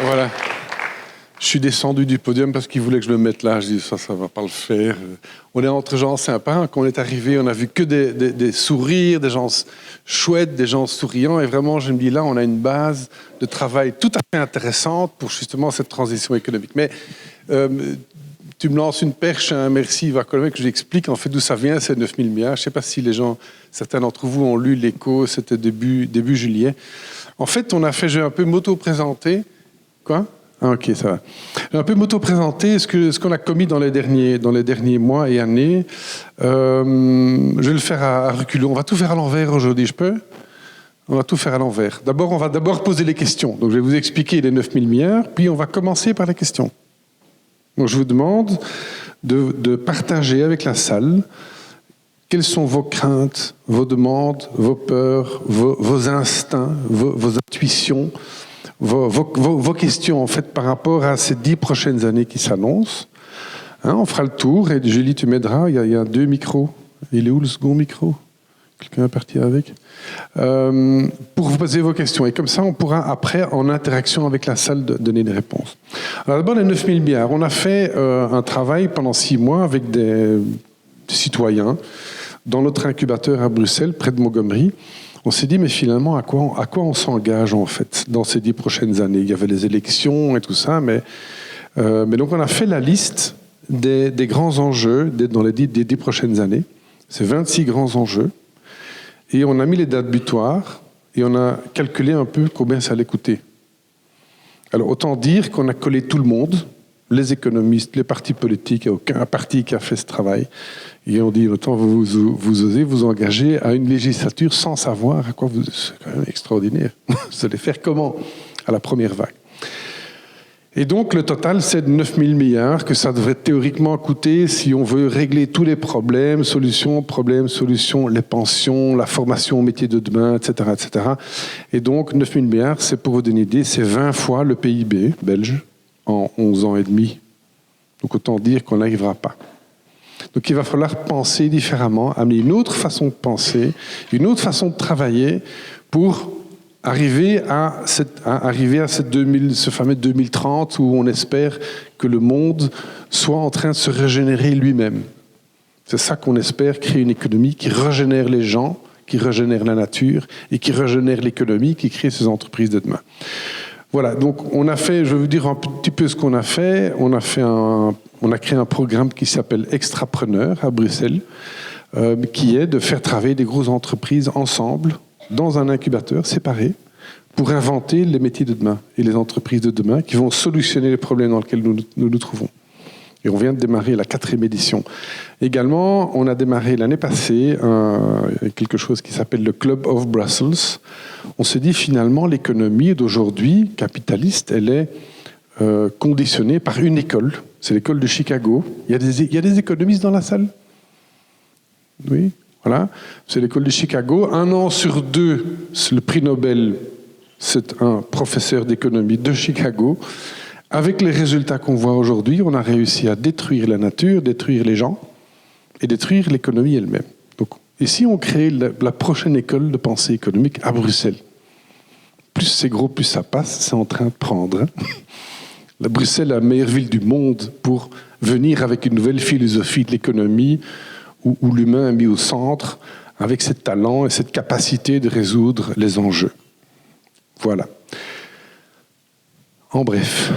Voilà. Je suis descendu du podium parce qu'il voulait que je le mette là. Je dis, ça va pas le faire. On est entre gens sympas. Quand on est arrivé, on a vu que des sourires, des gens chouettes, des gens souriants. Et vraiment, je me dis, là, on a une base de travail tout à fait intéressante pour justement cette transition économique. Mais tu me lances une perche, un merci, va quand même que j'explique en fait d'où ça vient, ces 9000 milliards. Je ne sais pas si les gens, certains d'entre vous ont lu l'écho, c'était début juillet. En fait, je vais un peu m'auto-présenter. Quoi ? Ah, ok, ça va. Je vais un peu m'auto-présenter ce qu'on a commis dans les derniers mois et années. Je vais le faire à reculons. On va tout faire à l'envers aujourd'hui, je peux ? On va tout faire à l'envers. On va d'abord poser les questions. Donc, je vais vous expliquer les 9000 milliards, puis on va commencer par les questions. Donc, je vous demande de partager avec la salle quelles sont vos craintes, vos demandes, vos peurs, vos instincts, vos intuitions, vos questions en fait par rapport à ces 10 prochaines années qui s'annoncent. On fera le tour et Julie, tu m'aideras. Il y a 2 micros. Il est où le second micro ? Quelqu'un est parti avec ? Pour vous poser vos questions. Et comme ça, on pourra après, en interaction avec la salle, donner des réponses. Alors d'abord, les 9000 milliards. On a fait un travail pendant 6 mois avec des citoyens dans notre incubateur à Bruxelles, près de Montgomery. On s'est dit, mais finalement, à quoi on s'engage en fait dans ces 10 prochaines années ? Il y avait les élections et tout ça, mais donc on a fait la liste des grands enjeux dans les 10 prochaines années. C'est 26 grands enjeux. Et on a mis les dates butoirs et on a calculé un peu combien ça allait coûter. Alors autant dire qu'on a collé tout le monde, les économistes, les partis politiques, il n'y a aucun parti qui a fait ce travail. Et on dit autant vous osez vous engager à une législature sans savoir à quoi vous... C'est quand même extraordinaire. Vous allez faire comment à la première vague ? Et donc, le total, c'est de 9000 milliards que ça devrait théoriquement coûter si on veut régler tous les problèmes, solutions, les pensions, la formation au métier de demain, etc., etc. Et donc, 9000 milliards, c'est pour vous donner une idée, c'est 20 fois le PIB belge en 11 ans et demi. Donc, autant dire qu'on n'arrivera pas. Donc, il va falloir penser différemment, amener une autre façon de penser, une autre façon de travailler pour arriver à ce fameux 2030 où on espère que le monde soit en train de se régénérer lui-même. C'est ça qu'on espère, créer une économie qui régénère les gens, qui régénère la nature et qui régénère l'économie, qui crée ces entreprises de demain. Voilà, donc on a fait, je vais vous dire un petit peu ce qu'on a fait. On a créé un programme qui s'appelle Extrapreneur à Bruxelles, qui est de faire travailler des grosses entreprises ensemble, dans un incubateur séparé, pour inventer les métiers de demain et les entreprises de demain qui vont solutionner les problèmes dans lesquels nous nous trouvons. Et on vient de démarrer la 4e édition. Également, on a démarré l'année passée quelque chose qui s'appelle le Club of Brussels. On se dit finalement l'économie d'aujourd'hui, capitaliste, elle est conditionnée par une école. C'est l'école de Chicago. Il y a des économistes dans la salle ? Oui. Voilà, c'est l'école de Chicago. 1 an sur 2, le prix Nobel, c'est un professeur d'économie de Chicago. Avec les résultats qu'on voit aujourd'hui, on a réussi à détruire la nature, détruire les gens et détruire l'économie elle-même. Donc, ici, on crée la prochaine école de pensée économique à Bruxelles. Plus c'est gros, plus ça passe. C'est en train de prendre. La Bruxelles, la meilleure ville du monde pour venir avec une nouvelle philosophie de l'économie, où l'humain est mis au centre, avec ses talents et cette capacité de résoudre les enjeux. Voilà. En bref.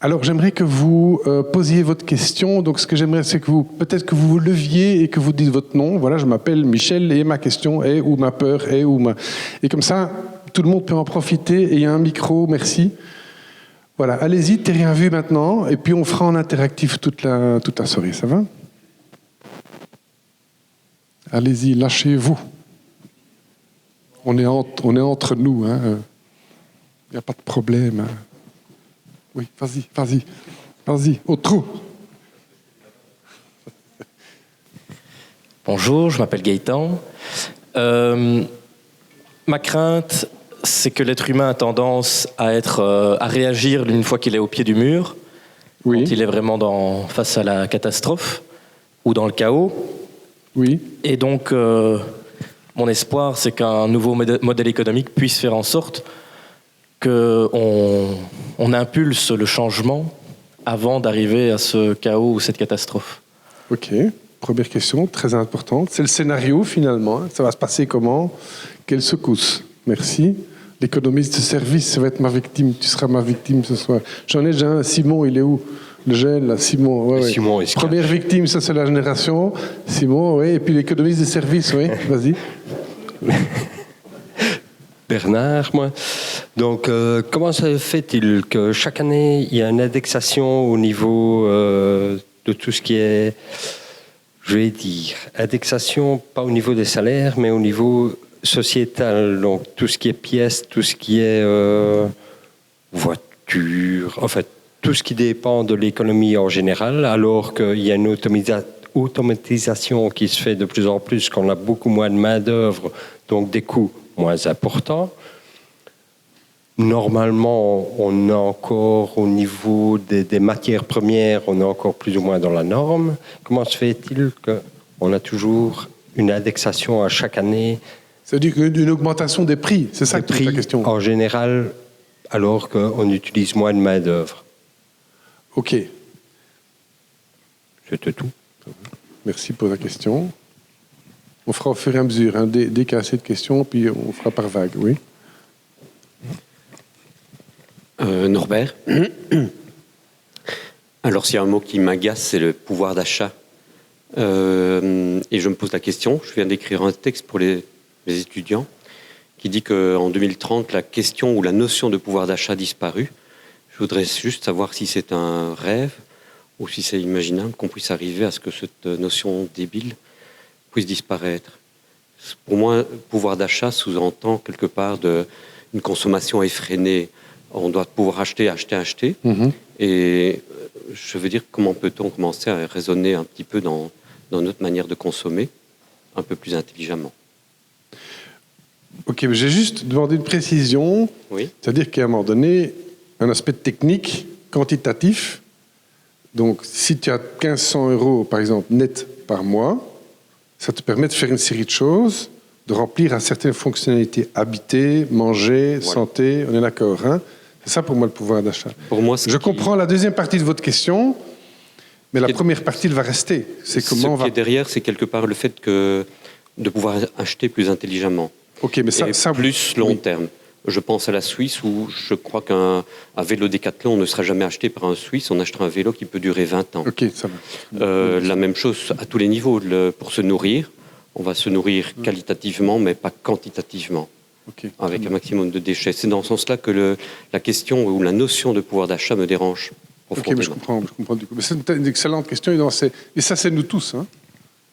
Alors, j'aimerais que vous posiez votre question. Donc, ce que j'aimerais, c'est que peut-être que vous vous leviez et que vous dites votre nom. Voilà, je m'appelle Michel et ma question est, ou ma peur est, ou ma... Et comme ça, tout le monde peut en profiter. Et il y a un micro, merci. Voilà, allez-y, t'es rien vu maintenant. Et puis, on fera en interactif toute la soirée. Ça va ? Allez-y, lâchez-vous. On est entre nous. Il n'y a pas de problème. Hein. Oui, vas-y, au trou. Bonjour, je m'appelle Gaëtan. Ma crainte, c'est que l'être humain a tendance à réagir une fois qu'il est au pied du mur, oui. Quand il est vraiment face à la catastrophe ou dans le chaos. Oui. Et donc, mon espoir, c'est qu'un nouveau modèle économique puisse faire en sorte qu'on on impulse le changement avant d'arriver à ce chaos ou cette catastrophe? Ok, première question, très importante. C'est le scénario finalement. Ça va se passer comment? Quelle secousse? Merci. L'économiste de service, ça va être ma victime. Tu seras ma victime ce soir. J'en ai déjà un. Simon, il est où? Le jeune, là, Simon. Ouais, Simon, il se première cache. victime, ça c'est la génération. Simon, oui. Et puis l'économiste de service, oui. Vas-y. Bernard, moi. Donc, comment se fait-il que chaque année, il y a une indexation au niveau de tout ce qui est, je vais dire, indexation pas au niveau des salaires, mais au niveau sociétal. Donc, tout ce qui est pièces, tout ce qui est voitures, en fait, tout ce qui dépend de l'économie en général, alors qu'il y a une automatisation qui se fait de plus en plus, qu'on a beaucoup moins de main-d'œuvre, donc des coûts moins importants. Normalement, on est encore au niveau des matières premières, on est encore plus ou moins dans la norme. Comment se fait-il qu'on a toujours une indexation à chaque année? Ça veut dire une augmentation des prix, c'est ça Des que c'est prix la question. en général, alors qu'on utilise moins de main-d'œuvre. Ok, C'était tout. merci pour la question. On fera au fur et à mesure, hein, dès qu'il y a assez de questions, puis on fera par vague, oui. Norbert. Alors, s'il y a un mot qui m'agace, c'est le pouvoir d'achat. Et je me pose la question, je viens d'écrire un texte pour les étudiants qui dit qu'en 2030, la question ou la notion de pouvoir d'achat a disparu. Je voudrais juste savoir si c'est un rêve ou si c'est imaginable qu'on puisse arriver à ce que cette notion débile puisse disparaître. Pour moi, pouvoir d'achat sous-entend quelque part une consommation effrénée. On doit pouvoir acheter. Mm-hmm. Et je veux dire, comment peut-on commencer à raisonner un petit peu dans notre manière de consommer, un peu plus intelligemment? Ok, mais j'ai juste demandé une précision. Oui. C'est-à-dire qu'à un moment donné, un aspect technique, quantitatif. Donc, si tu as 1500 euros, par exemple, net par mois, ça te permet de faire une série de choses, de remplir à certaines fonctionnalités, habiter, manger, Voilà. santé, on est d'accord, hein? C'est ça pour moi le pouvoir d'achat. Pour moi, Je comprends la deuxième partie de votre question, mais la Et- première partie, elle va rester. C'est comment on Ce qui va... est derrière, c'est quelque part le fait de pouvoir acheter plus intelligemment. Ok, mais Et ça plus long oui. terme. Je pense à la Suisse où je crois qu'un vélo Décathlon ne sera jamais acheté par un Suisse. On achètera un vélo qui peut durer 20 ans. Ok, ça va. La même chose à tous les niveaux. Pour se nourrir, on va se nourrir qualitativement, mais pas quantitativement, Ok. avec un maximum de déchets. C'est dans ce sens-là que la question ou la notion de pouvoir d'achat me dérange Ok, profondément. mais je comprends du coup. Mais c'est une excellente question. Et ça, c'est nous tous. Hein.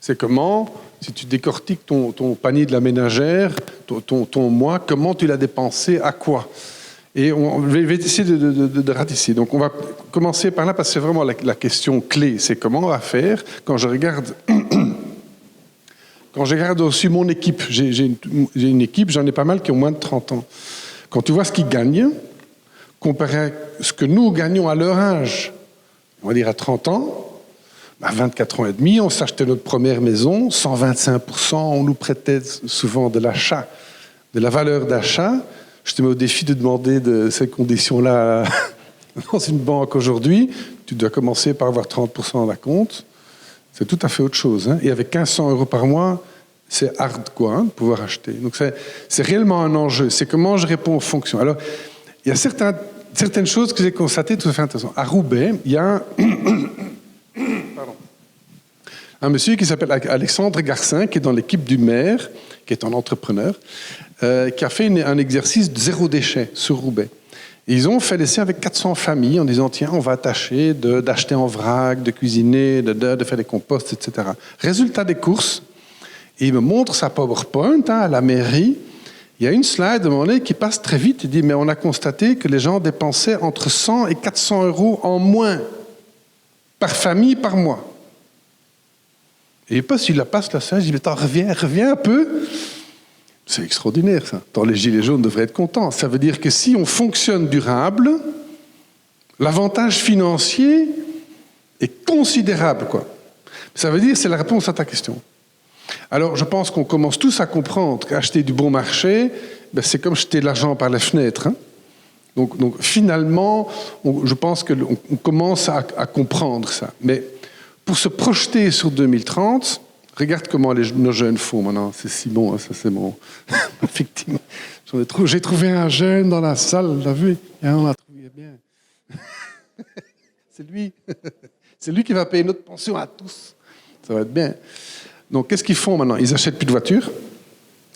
C'est comment, si tu décortiques ton panier de la ménagère, ton mois, comment tu l'as dépensé, à quoi? Et on va essayer de ratisser. Donc, on va commencer par là, parce que c'est vraiment la question clé. C'est comment on va faire quand je regarde... Quand je regarde aussi mon équipe, j'ai une équipe, j'en ai pas mal qui ont moins de 30 ans. Quand tu vois ce qu'ils gagnent, comparé à ce que nous gagnons à leur âge, on va dire à 30 ans, à 24 ans et demi, on s'achetait notre première maison, 125%, on nous prêtait souvent de l'achat, de la valeur d'achat. Je te mets au défi de demander de ces conditions-là dans une banque aujourd'hui. Tu dois commencer par avoir 30% dans la compte. C'est tout à fait autre chose. Hein. Et avec 1500 euros par mois, c'est hard, quoi, hein, de pouvoir acheter. Donc c'est réellement un enjeu. C'est comment je réponds aux fonctions. Alors, il y a certaines choses que j'ai constatées tout à fait intéressantes. À Roubaix, il y a un monsieur qui s'appelle Alexandre Garcin, qui est dans l'équipe du maire, qui est un entrepreneur, qui a fait un exercice de zéro déchet sur Roubaix. Et ils ont fait l'essai avec 400 familles en disant, tiens, on va tâcher d'acheter en vrac, de cuisiner, de faire des composts, etc. Résultat des courses, et il me montre sa PowerPoint à la mairie. Il y a une slide à un moment donné qui passe très vite. Il dit, mais on a constaté que les gens dépensaient entre 100 et 400 euros en moins par famille par mois. Et il passe, il la passe la slide, il dit, mais reviens un peu. C'est extraordinaire, ça. Attends, les gilets jaunes devraient être contents. Ça veut dire que si on fonctionne durable, l'avantage financier est considérable, quoi. Ça veut dire que c'est la réponse à ta question. Alors, je pense qu'on commence tous à comprendre qu'acheter du bon marché, ben, c'est comme jeter de l'argent par la fenêtre. Hein. Donc finalement, je pense qu'on commence à comprendre ça. Mais pour se projeter sur 2030, regarde comment nos jeunes font maintenant. C'est si bon, hein, ça c'est bon. Effectivement. J'ai trouvé un jeune dans la salle, t'as vu? Et on l'a trouvé bien. C'est lui. C'est lui qui va payer notre pension à tous. Ça va être bien. Donc qu'est-ce qu'ils font maintenant? Ils achètent plus de voitures.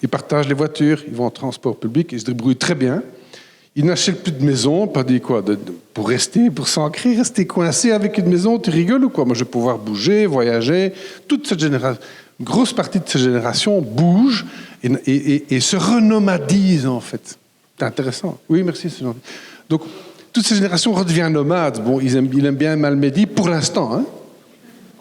Ils partagent les voitures. Ils vont en transport public. Ils se débrouillent très bien. Ils n'achètent plus de maison. Pas dit quoi? Pour rester, pour s'ancrer, rester coincé avec une maison. Tu rigoles ou quoi? Moi, je vais pouvoir bouger, voyager. Toute cette génération, une grosse partie de cette génération bouge et se renomadise, en fait. C'est intéressant. Oui, merci, c'est gentil. Donc, toute cette génération redevient nomade. Bon, il aime bien Malmedy pour l'instant. Hein.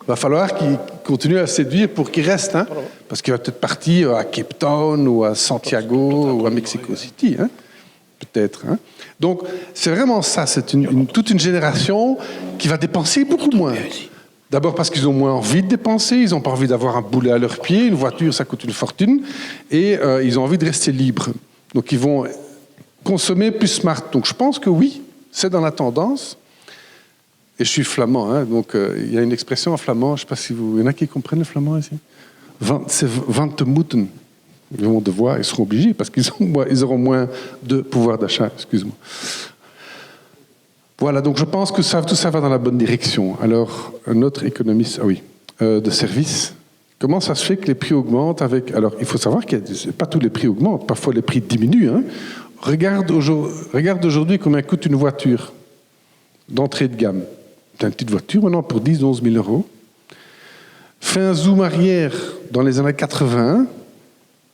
Il va falloir qu'il continue à séduire pour qu'il reste. Hein, parce qu'il va peut-être partir à Cape Town ou à Santiago ou à Mexico City. Hein, peut-être. Hein. Donc, c'est vraiment ça. C'est toute une génération qui va dépenser beaucoup moins. D'abord parce qu'ils ont moins envie de dépenser. Ils n'ont pas envie d'avoir un boulet à leurs pieds. Une voiture, ça coûte une fortune. Et ils ont envie de rester libres. Donc, ils vont consommer plus smart. Donc, je pense que oui, c'est dans la tendance. Et je suis flamand, hein, donc il y a une expression en flamand, je ne sais pas si il y en a qui comprennent le flamand ici. C'est vantemoeten. Ils vont devoir, ils seront obligés parce qu'ils auront moins de pouvoir d'achat, excuse-moi. Voilà, donc je pense que tout ça va dans la bonne direction. Alors, un autre économiste, de service, comment ça se fait que les prix augmentent avec... Alors, il faut savoir que pas tous les prix augmentent, parfois les prix diminuent. Hein. Regarde aujourd'hui combien coûte une voiture d'entrée de gamme. C'est une petite voiture maintenant pour 10-11 000 euros. Fais un zoom arrière dans les années 80,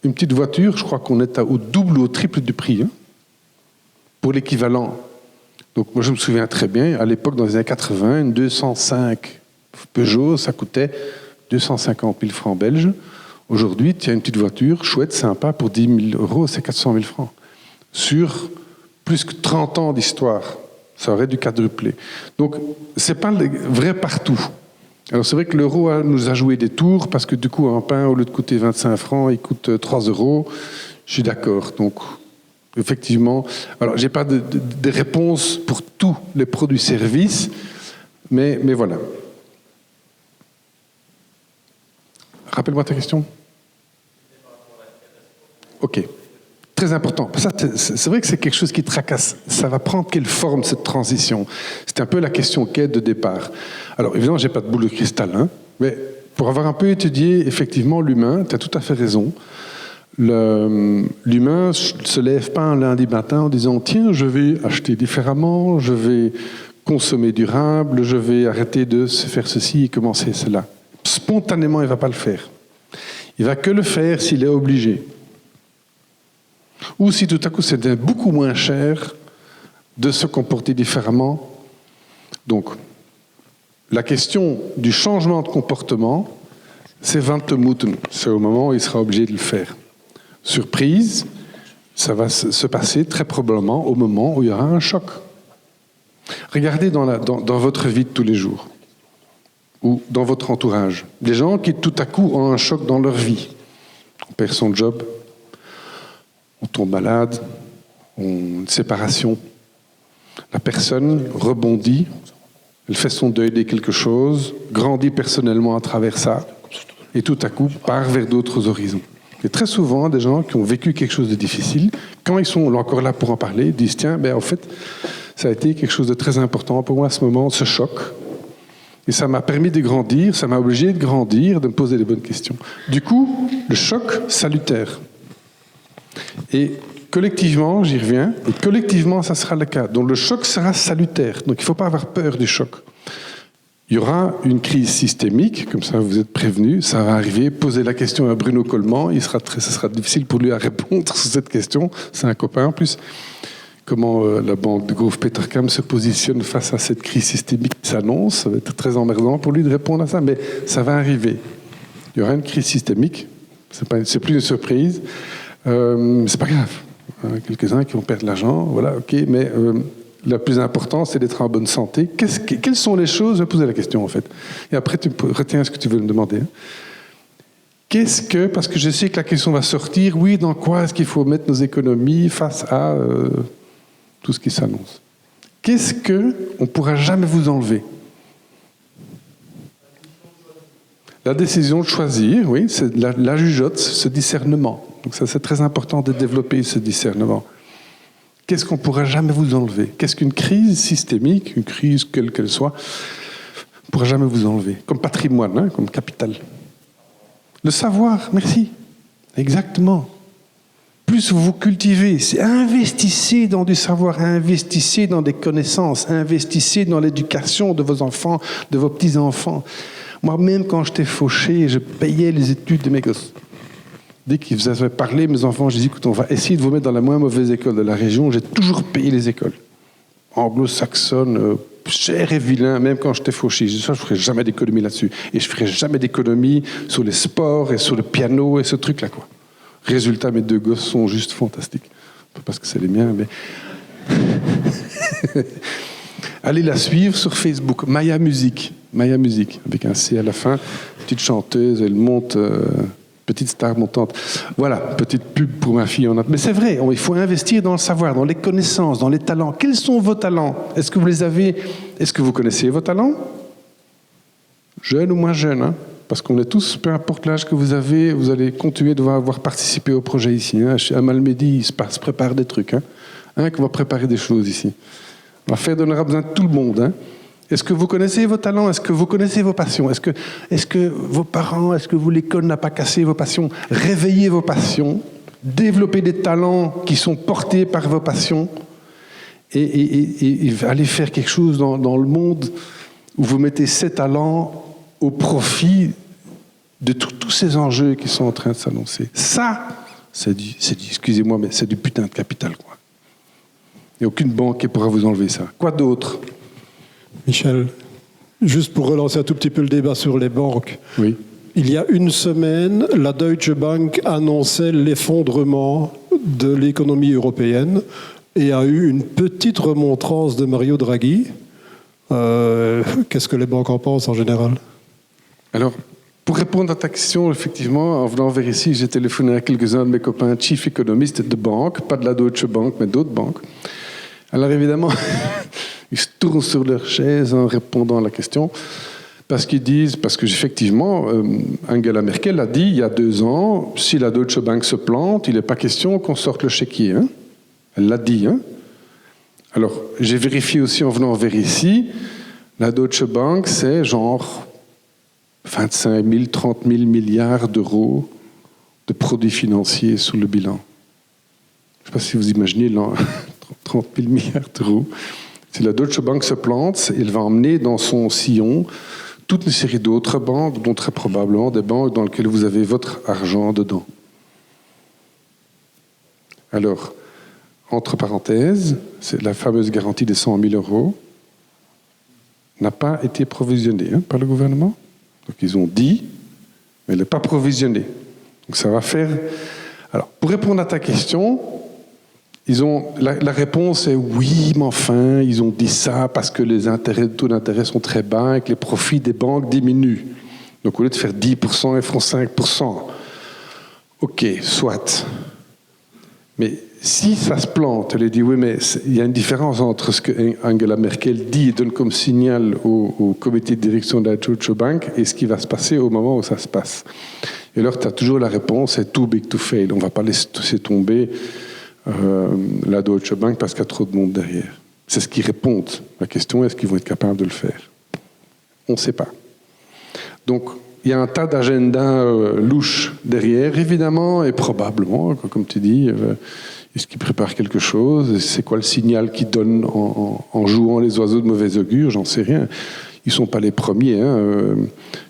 une petite voiture, je crois qu'on est au double ou au triple du prix, hein, pour l'équivalent. Donc moi je me souviens très bien, à l'époque dans les années 80, une 205 Peugeot, ça coûtait 250 000 francs belges. Aujourd'hui, tu as une petite voiture chouette, sympa, pour 10 000 euros, c'est 400 000 francs. Sur plus que 30 ans d'histoire. Ça aurait dû quadrupler. Donc, ce n'est pas vrai partout. Alors, c'est vrai que l'euro nous a joué des tours, parce que du coup, un pain, au lieu de coûter 25 francs, il coûte 3 euros. Je suis d'accord. Donc, effectivement, alors, je n'ai pas de réponse pour tous les produits-services, mais voilà. Rappelle-moi ta question. OK. Très important. Ça, c'est vrai que c'est quelque chose qui tracasse. Ça va prendre quelle forme, cette transition? C'est un peu la question quête de départ. Alors, évidemment, je n'ai pas de boule de cristal, hein, mais pour avoir un peu étudié, effectivement, l'humain, tu as tout à fait raison. L'humain ne se lève pas un lundi matin en disant « Tiens, je vais acheter différemment, je vais consommer durable, je vais arrêter de faire ceci et commencer cela. » Spontanément, il ne va pas le faire. Il ne va que le faire s'il est obligé. Ou si tout à coup c'est beaucoup moins cher de se comporter différemment. Donc, la question du changement de comportement, c'est vantemoeten. C'est au moment où il sera obligé de le faire. Surprise, ça va se passer très probablement au moment où il y aura un choc. Regardez dans votre vie de tous les jours, ou dans votre entourage, des gens qui tout à coup ont un choc dans leur vie. On perd son job, on tombe malade, une séparation. La personne rebondit, elle fait son deuil de quelque chose, grandit personnellement à travers ça, et tout à coup part vers d'autres horizons. Il y a très souvent des gens qui ont vécu quelque chose de difficile, quand ils sont encore là pour en parler, ils disent « Tiens, en fait, ça a été quelque chose de très important pour moi à ce moment, ce choc. Et ça m'a permis de grandir, ça m'a obligé de grandir, de me poser les bonnes questions. » Du coup, le choc salutaire. Et collectivement, j'y reviens, et collectivement, ça sera le cas. Donc le choc sera salutaire. Donc il ne faut pas avoir peur du choc. Il y aura une crise systémique, comme ça vous êtes prévenus, ça va arriver. Posez la question à Bruno Coleman, ce sera difficile pour lui à répondre sur cette question. C'est un copain en plus. Comment la banque de Grove Petercam se positionne face à cette crise systémique qui s'annonce. Ça va être très emmerdant pour lui de répondre à ça, mais ça va arriver. Il y aura une crise systémique, c'est plus une surprise. C'est pas grave. Quelques-uns qui vont perdre l'argent, voilà, ok, mais le plus important, c'est d'être en bonne santé. Quelles sont les choses? Je vais poser la question, en fait. Et après, tu retiens ce que tu veux me demander. Hein. Parce que je sais que la question va sortir, oui, dans quoi est-ce qu'il faut mettre nos économies face à tout ce qui s'annonce. Qu'est-ce qu'on ne pourra jamais vous enlever? La décision de choisir, oui, c'est la jugeote, ce discernement. Donc ça, c'est très important de développer ce discernement. Qu'est-ce qu'on ne pourra jamais vous enlever? Qu'est-ce qu'une crise systémique, une crise quelle qu'elle soit, ne pourra jamais vous enlever? Comme patrimoine, hein, comme capital. Le savoir, merci. Exactement. Plus vous vous cultivez, investissez dans du savoir, investissez dans des connaissances, investissez dans l'éducation de vos enfants, de vos petits-enfants. Moi-même, quand j'étais fauché, je payais les études de mes gosses. Dès qu'ils avaient parlé, mes enfants, je disais, écoute, on va essayer de vous mettre dans la moins mauvaise école de la région. J'ai toujours payé les écoles. Anglo-saxonne, cher et vilain, même quand j'étais fauché. Je dis ça, je ne ferai jamais d'économie là-dessus. Et je ne ferai jamais d'économie sur les sports et sur le piano et ce truc-là, quoi. Résultat, mes 2 gosses sont juste fantastiques. Pas parce que c'est les miens, mais... Allez la suivre sur Facebook, Maya Music, avec un C à la fin, petite chanteuse, elle monte, petite star montante. Voilà, petite pub pour ma fille. Mais c'est vrai, il faut investir dans le savoir, dans les connaissances, dans les talents. Quels sont vos talents? Est-ce que vous les avez? Est-ce que vous connaissez vos talents? Jeunes ou moins jeunes, hein? Parce qu'on est tous, peu importe l'âge que vous avez, vous allez continuer de avoir participé au projet ici. Hein. À Malmedy, il se prépare des trucs. Hein, qu'on va préparer des choses ici. La fête, on aura besoin de tout le monde. Hein. Est-ce que vous connaissez vos talents? Est-ce que vous connaissez vos passions? Est-ce que vos parents, est-ce que vous, l'école n'a pas cassé vos passions? Réveillez vos passions, développez des talents qui sont portés par vos passions et allez faire quelque chose dans le monde où vous mettez ces talents au profit de tous ces enjeux qui sont en train de s'annoncer. Ça, excusez-moi, mais c'est du putain de capital, quoi. Il n'y a aucune banque qui pourra vous enlever ça. Quoi d'autre? Michel, juste pour relancer un tout petit peu le débat sur les banques. Oui. Il y a une semaine, la Deutsche Bank annonçait l'effondrement de l'économie européenne et a eu une petite remontrance de Mario Draghi. Qu'est-ce que les banques en pensent en général? Alors, pour répondre à ta question, effectivement, en venant vers ici, j'ai téléphoné à quelques-uns de mes copains chief économistes de banques, pas de la Deutsche Bank, mais d'autres banques. Alors évidemment, ils se tournent sur leur chaise en répondant à la question, parce qu'effectivement, Angela Merkel a dit il y a 2 ans, si la Deutsche Bank se plante, il n'est pas question qu'on sorte le chéquier. Hein. Elle l'a dit. Hein. Alors, j'ai vérifié aussi en venant vers ici, la Deutsche Bank, c'est genre 25 000, 30 000 milliards d'euros de produits financiers sur le bilan. Je ne sais pas si vous imaginez 30 000 milliards d'euros. Si la Deutsche Bank se plante, elle va emmener dans son sillon toute une série d'autres banques, dont très probablement des banques dans lesquelles vous avez votre argent dedans. Alors, entre parenthèses, c'est la fameuse garantie des 100 000 euros n'a pas été provisionnée par le gouvernement. Donc ils ont dit, mais elle n'est pas provisionnée. Donc ça va faire... Alors, pour répondre à ta question, la réponse est oui, mais enfin, ils ont dit ça parce que les taux d'intérêt sont très bas et que les profits des banques diminuent. Donc au lieu de faire 10%, ils feront 5%. Ok, soit. Mais si ça se plante, elle dit oui, mais il y a une différence entre ce que Angela Merkel dit et donne comme signal au comité de direction de la Deutsche Bank et ce qui va se passer au moment où ça se passe. Et alors, tu as toujours la réponse, c'est too big to fail. On ne va pas laisser tomber la Deutsche Bank parce qu'il y a trop de monde derrière. C'est ce qu'ils répondent. La question est, est-ce qu'ils vont être capables de le faire? On ne sait pas. Donc, il y a un tas d'agendas louches derrière, évidemment, et probablement, comme tu dis, est-ce qu'ils préparent quelque chose? C'est quoi le signal qu'ils donnent en jouant les oiseaux de mauvais augure? J'en sais rien. Ils ne sont pas les premiers. Hein.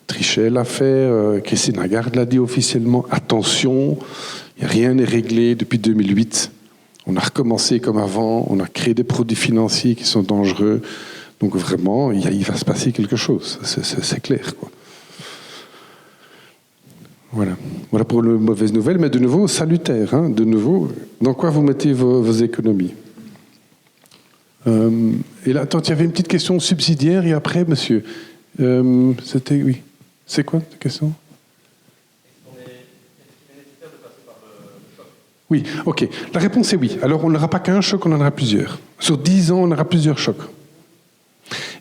Trichet l'a fait, Christine Lagarde l'a dit officiellement. Attention, rien n'est réglé depuis 2008. On a recommencé comme avant, on a créé des produits financiers qui sont dangereux. Donc vraiment, il va se passer quelque chose, c'est clair, quoi. Voilà pour les mauvaises nouvelles, mais de nouveau salutaire. Hein, de nouveau, dans quoi vous mettez vos économies? Et là, attends, il y avait une petite question subsidiaire et après, monsieur. C'était, oui. C'est quoi ta question? Oui, ok. La réponse est oui. Alors, on n'aura pas qu'un choc, on en aura plusieurs. Sur 10 ans, on aura plusieurs chocs.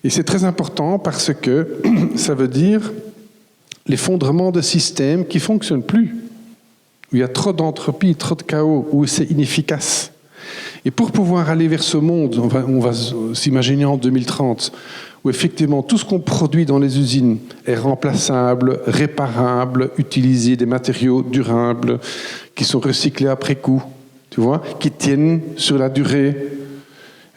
Et c'est très important parce que ça veut dire l'effondrement de systèmes qui ne fonctionnent plus, où il y a trop d'entropie, trop de chaos, où c'est inefficace. Et pour pouvoir aller vers ce monde, on va s'imaginer en 2030, où effectivement tout ce qu'on produit dans les usines est remplaçable, réparable, utiliser des matériaux durables, qui sont recyclés après coup, tu vois, qui tiennent sur la durée.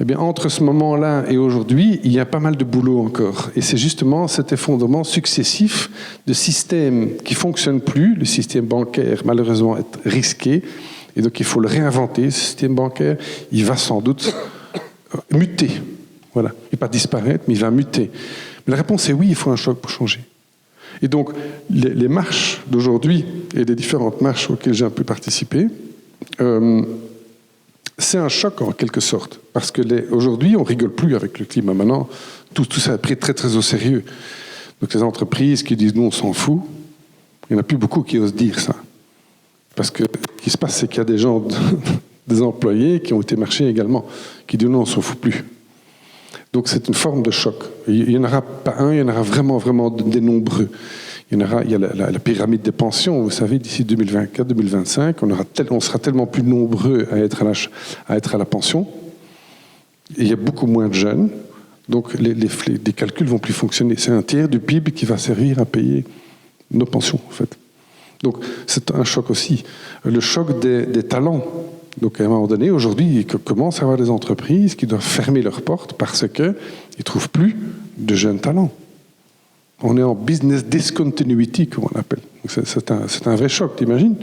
Eh bien, entre ce moment-là et aujourd'hui, il y a pas mal de boulot encore. Et c'est justement cet effondrement successif de systèmes qui ne fonctionnent plus. Le système bancaire, malheureusement, est risqué. Et donc, il faut le réinventer, ce système bancaire. Il va sans doute muter. Voilà. Il ne va pas disparaître, mais il va muter. Mais la réponse est oui, il faut un choc pour changer. Et donc, les marches d'aujourd'hui et les différentes marches auxquelles j'ai un peu participé, c'est un choc en quelque sorte. Parce que aujourd'hui, on ne rigole plus avec le climat. Maintenant, tout ça est pris très, très au sérieux. Donc, les entreprises qui disent « nous, on s'en fout », il n'y en a plus beaucoup qui osent dire ça. Parce que ce qui se passe, c'est qu'il y a des gens, des employés qui ont été marchés également, qui disent non, on ne s'en fout plus. Donc c'est une forme de choc. Il n'y en aura pas un, il y en aura vraiment, vraiment des nombreux. Il y a la pyramide des pensions, vous savez, d'ici 2024-2025, on sera tellement plus nombreux à être à la pension. Et il y a beaucoup moins de jeunes, donc les calculs ne vont plus fonctionner. C'est un tiers du PIB qui va servir à payer nos pensions, en fait. Donc, c'est un choc aussi. Le choc des talents. Donc, à un moment donné, aujourd'hui, il commence à y avoir des entreprises qui doivent fermer leurs portes parce qu'ils ne trouvent plus de jeunes talents. On est en business discontinuity, comme on l'appelle. C'est un vrai choc, t'imagines ?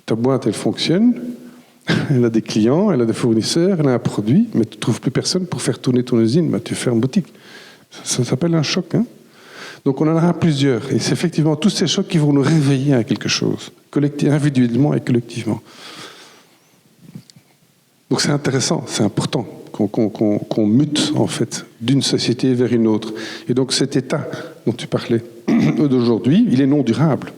Ta boîte, elle fonctionne, elle a des clients, elle a des fournisseurs, elle a un produit, mais tu ne trouves plus personne pour faire tourner ton usine. Bah, tu fermes boutique. Ça s'appelle un choc, hein ? Donc on en aura plusieurs. Et c'est effectivement tous ces chocs qui vont nous réveiller à quelque chose, individuellement et collectivement. Donc c'est intéressant, c'est important qu'on mute en fait d'une société vers une autre. Et donc cet état dont tu parlais d'aujourd'hui, il est non durable.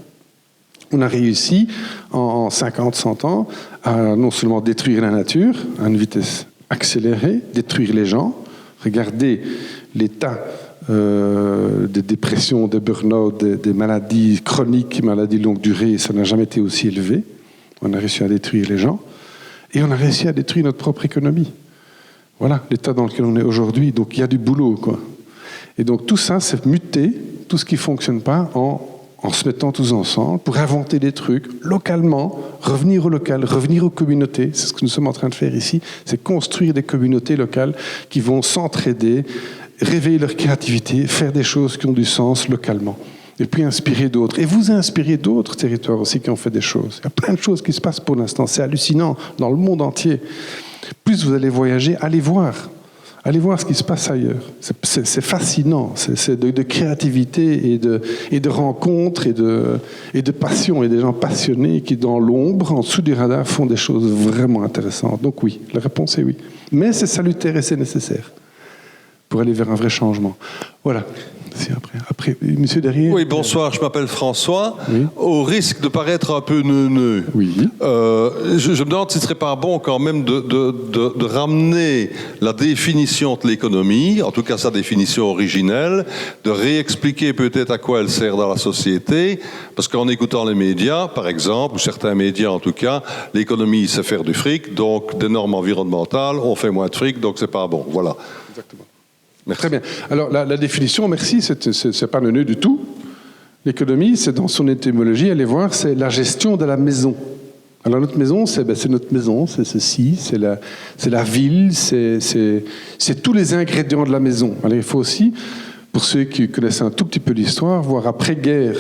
On a réussi en 50-100 ans à non seulement détruire la nature à une vitesse accélérée, détruire les gens. Regardez l'état des dépressions, des burn-out, des maladies chroniques, maladies longue durée, ça n'a jamais été aussi élevé. On a réussi à détruire les gens et on a réussi à détruire notre propre économie. Voilà l'état dans lequel on est aujourd'hui. Donc il y a du boulot, quoi. Et donc tout ça, c'est muter tout ce qui ne fonctionne pas en se mettant tous ensemble pour inventer des trucs localement, revenir au local, revenir aux communautés. C'est ce que nous sommes en train de faire ici, c'est construire des communautés locales qui vont s'entraider, réveiller leur créativité, faire des choses qui ont du sens localement. Et puis inspirer d'autres. Et vous inspirez d'autres territoires aussi qui ont fait des choses. Il y a plein de choses qui se passent pour l'instant. C'est hallucinant dans le monde entier. Plus vous allez voyager, allez voir. Allez voir ce qui se passe ailleurs. C'est fascinant. C'est de créativité et de rencontres et de passion. Et des gens passionnés qui, dans l'ombre, en dessous du radar, font des choses vraiment intéressantes. Donc oui, la réponse est oui. Mais c'est salutaire et c'est nécessaire pour aller vers un vrai changement. Voilà. Après, monsieur derrière. Oui, bonsoir, je m'appelle François. Oui. Au risque de paraître un peu neuneux, Oui. je me demande si ce ne serait pas bon quand même de ramener la définition de l'économie, en tout cas sa définition originelle, de réexpliquer peut-être à quoi elle sert dans la société, parce qu'en écoutant les médias, par exemple, ou certains médias en tout cas, l'économie c'est faire du fric, donc des normes environnementales, on fait moins de fric, donc c'est pas bon. Voilà. Exactement. Merci. Très bien. Alors, la définition, merci, c'est pas neuneux du tout. L'économie, c'est dans son étymologie, allez voir, c'est la gestion de la maison. Alors, notre maison, c'est notre maison, c'est ceci, c'est la ville, c'est tous les ingrédients de la maison. Alors, il faut aussi, pour ceux qui connaissent un tout petit peu l'histoire, voir après-guerre.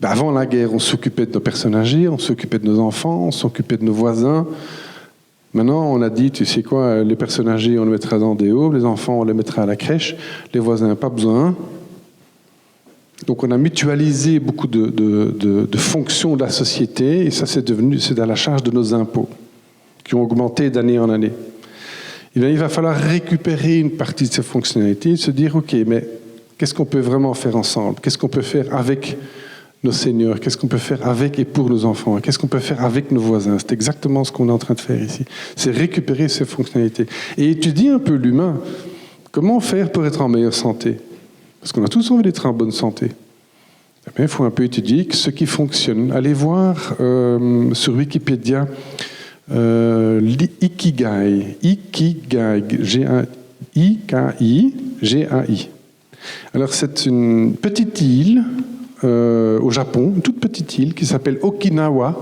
Avant la guerre, on s'occupait de nos personnes âgées, on s'occupait de nos enfants, on s'occupait de nos voisins. Maintenant, on a dit, tu sais quoi, les personnes âgées, on les mettra dans des hauts, les enfants, on les mettra à la crèche, les voisins, pas besoin. Donc, on a mutualisé beaucoup de fonctions de la société, et ça, c'est à la charge de nos impôts, qui ont augmenté d'année en année. Et bien, il va falloir récupérer une partie de ces fonctionnalités et se dire, OK, mais qu'est-ce qu'on peut vraiment faire ensemble ? Qu'est-ce qu'on peut faire avec nos seniors, qu'est-ce qu'on peut faire avec et pour nos enfants, qu'est-ce qu'on peut faire avec nos voisins. C'est exactement ce qu'on est en train de faire ici. C'est récupérer ces fonctionnalités. Et étudier un peu l'humain. Comment faire pour être en meilleure santé? Parce qu'on a tous envie d'être en bonne santé. Eh bien, il faut un peu étudier ce qui fonctionne. Allez voir sur Wikipédia l'ikigai. Ikigai, I-K-I-G-A-I. Alors, c'est une petite île au Japon, une toute petite île qui s'appelle Okinawa,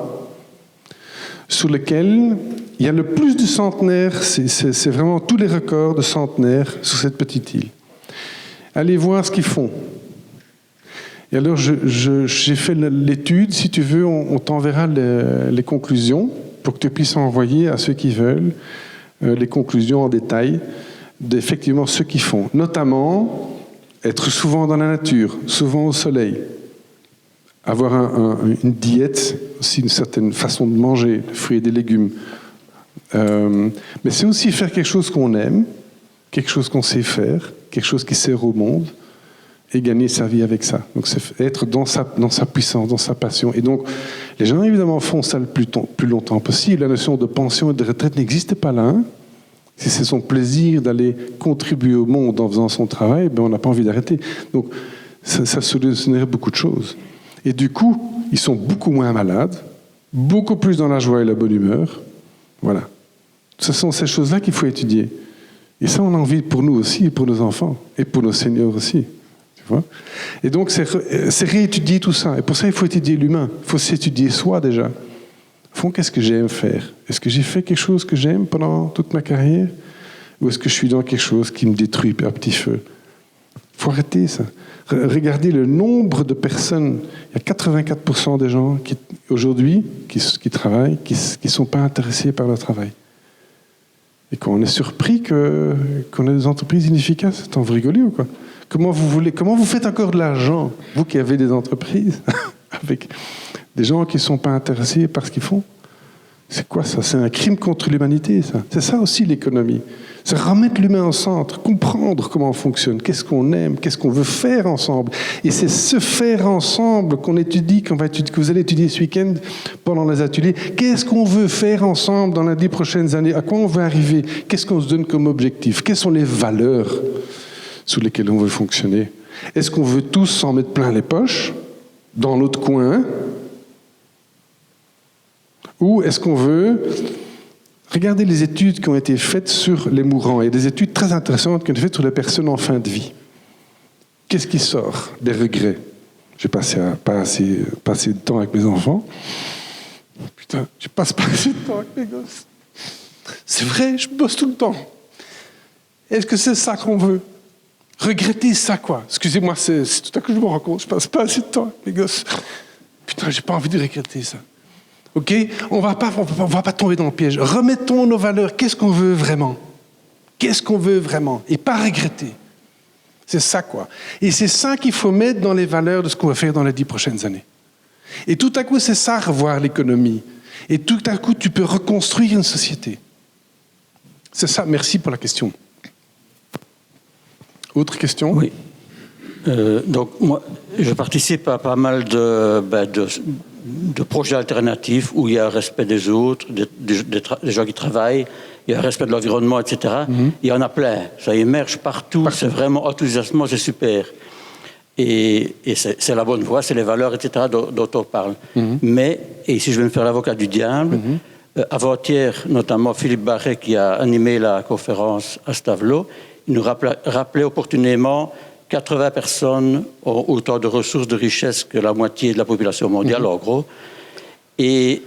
sur laquelle il y a le plus de centenaires, c'est vraiment tous les records de centenaires sur cette petite île. Allez voir ce qu'ils font. Et alors, j'ai fait l'étude, si tu veux, on t'enverra les conclusions pour que tu puisses envoyer à ceux qui veulent les conclusions en détail d'effectivement ce qu'ils font. Notamment, être souvent dans la nature, souvent au soleil. Avoir une diète, aussi une certaine façon de manger, des fruits et des légumes. Mais c'est aussi faire quelque chose qu'on aime, quelque chose qu'on sait faire, quelque chose qui sert au monde, et gagner sa vie avec ça. Donc c'est être dans sa puissance, dans sa passion. Et donc, les gens, évidemment, font ça le plus longtemps possible. La notion de pension et de retraite n'existe pas là. Hein. Si c'est son plaisir d'aller contribuer au monde en faisant son travail, ben on n'a pas envie d'arrêter. Donc, ça solutionnerait beaucoup de choses. Et du coup, ils sont beaucoup moins malades, beaucoup plus dans la joie et la bonne humeur. Voilà. Ce sont ces choses-là qu'il faut étudier. Et ça, on a envie pour nous aussi, et pour nos enfants, et pour nos seniors aussi. Tu vois ? Et donc, c'est réétudier tout ça. Et pour ça, il faut étudier l'humain. Il faut s'étudier soi déjà. Au fond, qu'est-ce que j'aime faire ? Est-ce que j'ai fait quelque chose que j'aime pendant toute ma carrière ? Ou est-ce que je suis dans quelque chose qui me détruit à petit feu ? Il faut arrêter ça. Regardez le nombre de personnes. Il y a 84% des gens aujourd'hui qui travaillent, qui ne sont pas intéressés par leur travail. Et qu'on est surpris qu'on ait des entreprises inefficaces. T'en vous rigolez ou quoi ? Comment vous faites encore de l'argent, vous qui avez des entreprises, avec des gens qui ne sont pas intéressés par ce qu'ils font ? C'est quoi ça ? C'est un crime contre l'humanité, ça. C'est ça aussi l'économie. C'est remettre l'humain au centre, comprendre comment on fonctionne, qu'est-ce qu'on aime, qu'est-ce qu'on veut faire ensemble. Et c'est ce faire ensemble qu'on étudie, que vous allez étudier ce week-end pendant les ateliers. Qu'est-ce qu'on veut faire ensemble dans les 10 prochaines années ? À quoi on veut arriver ? Qu'est-ce qu'on se donne comme objectif ? Quelles sont les valeurs sous lesquelles on veut fonctionner ? Est-ce qu'on veut tous s'en mettre plein les poches, dans notre coin ? Ou est-ce qu'on veut regarder les études qui ont été faites sur les mourants? Il y a des études très intéressantes qui ont été faites sur les personnes en fin de vie. Qu'est-ce qui sort des regrets? J'ai passé pas assez de temps avec mes enfants. Putain, je passe pas assez de temps avec mes gosses. C'est vrai, je bosse tout le temps. Est-ce que c'est ça qu'on veut? Regretter ça, quoi. Excusez-moi, c'est tout à coup je me rends compte, je passe pas assez de temps avec mes gosses. Putain, j'ai pas envie de regretter ça. Ok, on va pas tomber dans le piège. Remettons nos valeurs. Qu'est-ce qu'on veut vraiment? Qu'est-ce qu'on veut vraiment? Et pas regretter. C'est ça, quoi. Et c'est ça qu'il faut mettre dans les valeurs de ce qu'on va faire dans les 10 prochaines années. Et tout à coup, c'est ça, revoir l'économie. Et tout à coup, tu peux reconstruire une société. C'est ça. Merci pour la question. Autre question? Oui. Donc, moi, je participe à pas mal de projets alternatifs où il y a un respect des autres, des gens qui travaillent, il y a un respect de l'environnement, etc. Mm-hmm. Il y en a plein. Ça émerge partout. C'est vraiment enthousiasmant, c'est super. Et c'est la bonne voie, c'est les valeurs, etc. dont on parle. Mm-hmm. Mais, et ici je vais me faire l'avocat du diable, avant-hier, notamment Philippe Barret, qui a animé la conférence à Stavelot, il nous rappelait opportunément 80 personnes ont autant de ressources, de richesses que la moitié de la population mondiale, en gros. Et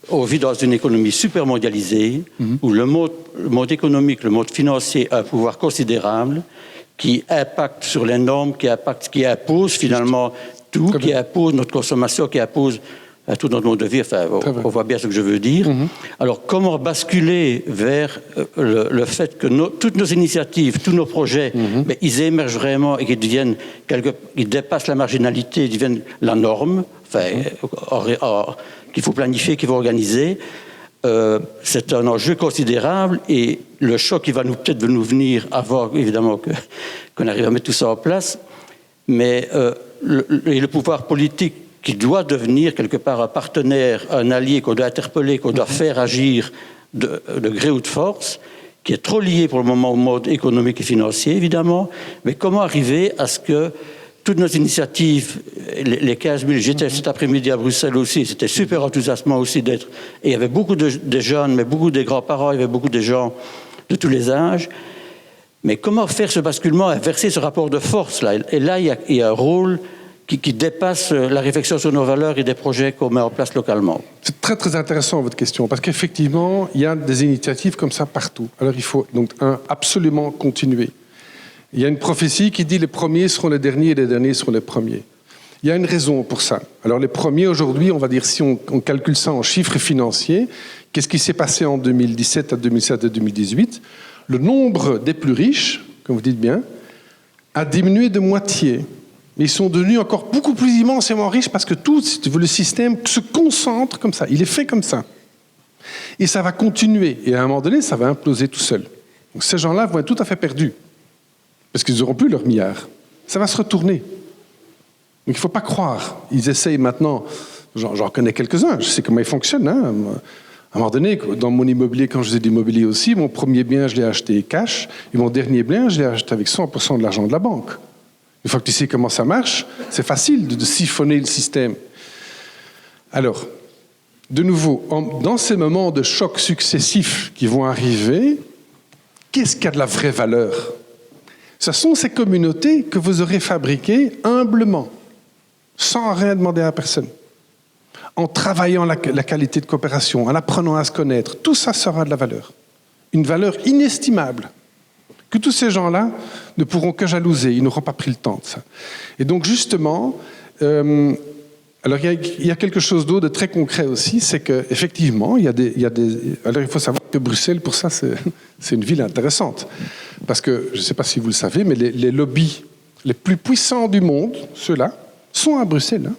on vit dans une économie super mondialisée, où le monde économique, le monde financier a un pouvoir considérable, qui impacte sur les normes, qui impose finalement tout, qui impose notre consommation, qui impose tout notre mode de vie. Enfin, on voit bien ce que je veux dire. Alors, comment basculer vers le fait que toutes nos initiatives, tous nos projets, mais ils émergent vraiment et qu'ils dépassent la marginalité, ils deviennent la norme, qu'il faut planifier, qu'il faut organiser. C'est un enjeu considérable et le choc qui va peut-être nous venir avant, évidemment, qu'on arrive à mettre tout ça en place. Mais le pouvoir politique qui doit devenir quelque part un partenaire, un allié qu'on doit interpeller, qu'on doit faire agir de gré ou de force, qui est trop lié pour le moment au mode économique et financier, évidemment, mais comment arriver à ce que toutes nos initiatives, les 15 000, j'étais cet après-midi à Bruxelles aussi, c'était super enthousiasmant aussi d'être, et il y avait beaucoup de jeunes, mais beaucoup des grands-parents, il y avait beaucoup de gens de tous les âges, mais comment faire ce basculement, inverser ce rapport de force là? Et là, il y a un rôle qui dépasse la réflexion sur nos valeurs et des projets qu'on met en place localement. C'est très très intéressant votre question, parce qu'effectivement, il y a des initiatives comme ça partout. Alors il faut donc absolument continuer. Il y a une prophétie qui dit les premiers seront les derniers et les derniers seront les premiers. Il y a une raison pour ça. Alors les premiers aujourd'hui, on va dire, si on calcule ça en chiffres financiers, qu'est-ce qui s'est passé en 2017 à 2007 et 2018? Le nombre des plus riches, comme vous dites bien, a diminué de moitié. Mais ils sont devenus encore beaucoup plus immensément riches parce que tout, si tu veux, le système se concentre comme ça. Il est fait comme ça. Et ça va continuer. Et à un moment donné, ça va imploser tout seul. Donc ces gens-là vont être tout à fait perdus. Parce qu'ils n'auront plus leur milliard. Ça va se retourner. Donc il ne faut pas croire. Ils essayent maintenant, j'en connais quelques-uns, je sais comment ils fonctionnent. Hein. À un moment donné, dans mon immobilier, quand je faisais de l'immobilier aussi, mon premier bien, je l'ai acheté cash, et mon dernier bien, je l'ai acheté avec 100% de l'argent de la banque. Une fois que tu sais comment ça marche, c'est facile de siphonner le système. Alors, de nouveau, dans ces moments de choc successifs qui vont arriver, qu'est-ce qui a de la vraie valeur? Ce sont ces communautés que vous aurez fabriquées humblement, sans rien demander à personne, en travaillant la qualité de coopération, en apprenant à se connaître. Tout ça sera de la valeur, une valeur inestimable, que tous ces gens-là ne pourront que jalouser, ils n'auront pas pris le temps de ça. Et donc justement, alors il y a quelque chose d'autre de très concret aussi, c'est qu'effectivement, il y a des... Alors il faut savoir que Bruxelles, pour ça, c'est une ville intéressante. Parce que, je ne sais pas si vous le savez, mais les lobbies les plus puissants du monde, ceux-là, sont à Bruxelles. Hein.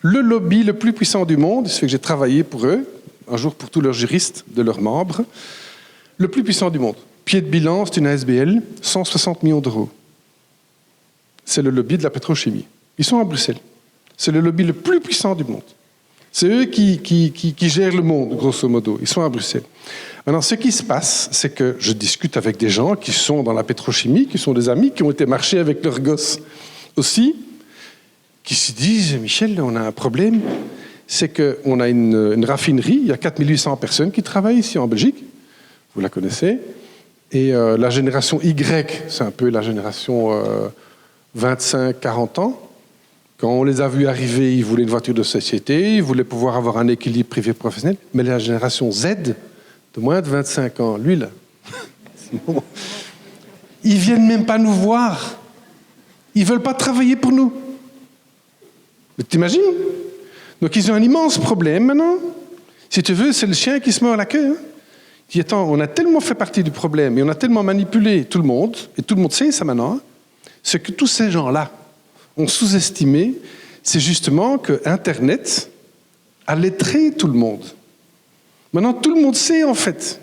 Le lobby le plus puissant du monde, c'est que j'ai travaillé pour eux, un jour pour tous leurs juristes, de leurs membres, le plus puissant du monde. Pied de bilan, c'est une ASBL, 160 millions d'euros. C'est le lobby de la pétrochimie. Ils sont à Bruxelles. C'est le lobby le plus puissant du monde. C'est eux qui gèrent le monde, grosso modo. Ils sont à Bruxelles. Maintenant, ce qui se passe, c'est que je discute avec des gens qui sont dans la pétrochimie, qui sont des amis, qui ont été marcher avec leurs gosses aussi, qui se disent, Michel, on a un problème, c'est qu'on a une raffinerie, il y a 4800 personnes qui travaillent ici en Belgique, vous la connaissez, et la génération Y, c'est un peu la génération 25-40 ans. Quand on les a vus arriver, ils voulaient une voiture de société, ils voulaient pouvoir avoir un équilibre privé-professionnel, mais la génération Z, de moins de 25 ans, lui là, ils viennent même pas nous voir. Ils veulent pas travailler pour nous. Mais t'imagines? Donc ils ont un immense problème maintenant. Si tu veux, c'est le chien qui se mord la queue. Hein. Il dit, attends, on a tellement fait partie du problème et on a tellement manipulé tout le monde, et tout le monde sait ça maintenant, hein, c'est que tous ces gens-là ont sous-estimé, c'est justement que Internet a lettré tout le monde. Maintenant, tout le monde sait, en fait,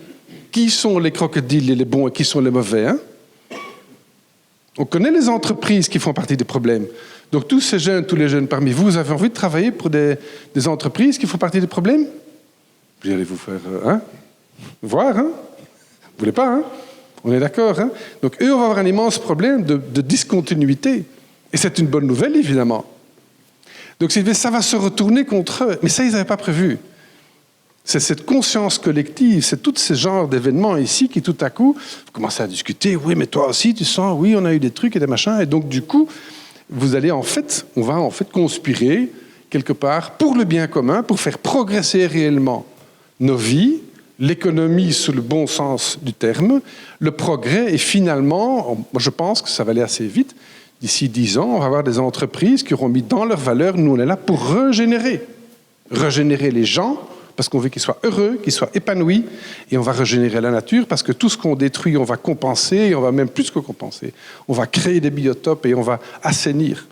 qui sont les crocodiles et les bons et qui sont les mauvais. Hein. On connaît les entreprises qui font partie des problèmes. Donc, tous les jeunes parmi vous, vous avez envie de travailler pour des entreprises qui font partie des problèmes? Vous allez vous faire voir, hein? Vous voulez pas, hein? On est d'accord, hein? Donc, eux, on va avoir un immense problème de discontinuité. Et c'est une bonne nouvelle, évidemment. Donc, ça va se retourner contre eux. Mais ça, ils n'avaient pas prévu. C'est cette conscience collective, c'est tous ces genres d'événements ici qui, tout à coup, vous commencez à discuter. Oui, mais toi aussi, tu sens, oui, on a eu des trucs et des machins. Et donc, du coup, on va en fait conspirer quelque part pour le bien commun, pour faire progresser réellement nos vies, l'économie sous le bon sens du terme, le progrès. Et finalement, moi, je pense que ça va aller assez vite. D'ici 10 ans, on va avoir des entreprises qui auront mis dans leurs valeurs, nous on est là pour régénérer les gens, parce qu'on veut qu'ils soient heureux, qu'ils soient épanouis, et on va régénérer la nature, parce que tout ce qu'on détruit, on va compenser, et on va même plus que compenser. On va créer des biotopes et on va assainir.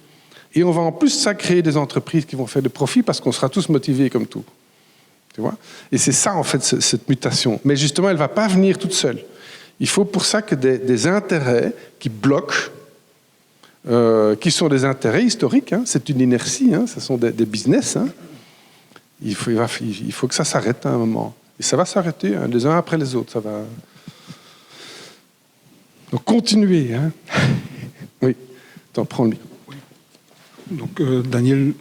Et on va en plus ça créer des entreprises qui vont faire des profits, parce qu'on sera tous motivés comme tout. Tu vois ? Et c'est ça en fait, cette mutation. Mais justement, elle ne va pas venir toute seule. Il faut pour ça que des intérêts qui bloquent qui sont des intérêts historiques. Hein. C'est une inertie, hein. Ce sont des business. Hein. Il faut que ça s'arrête à un moment. Et ça va s'arrêter, hein, les uns après les autres. Ça va... Donc continuez. Hein. Oui, t'en prends le micro. Donc Daniel,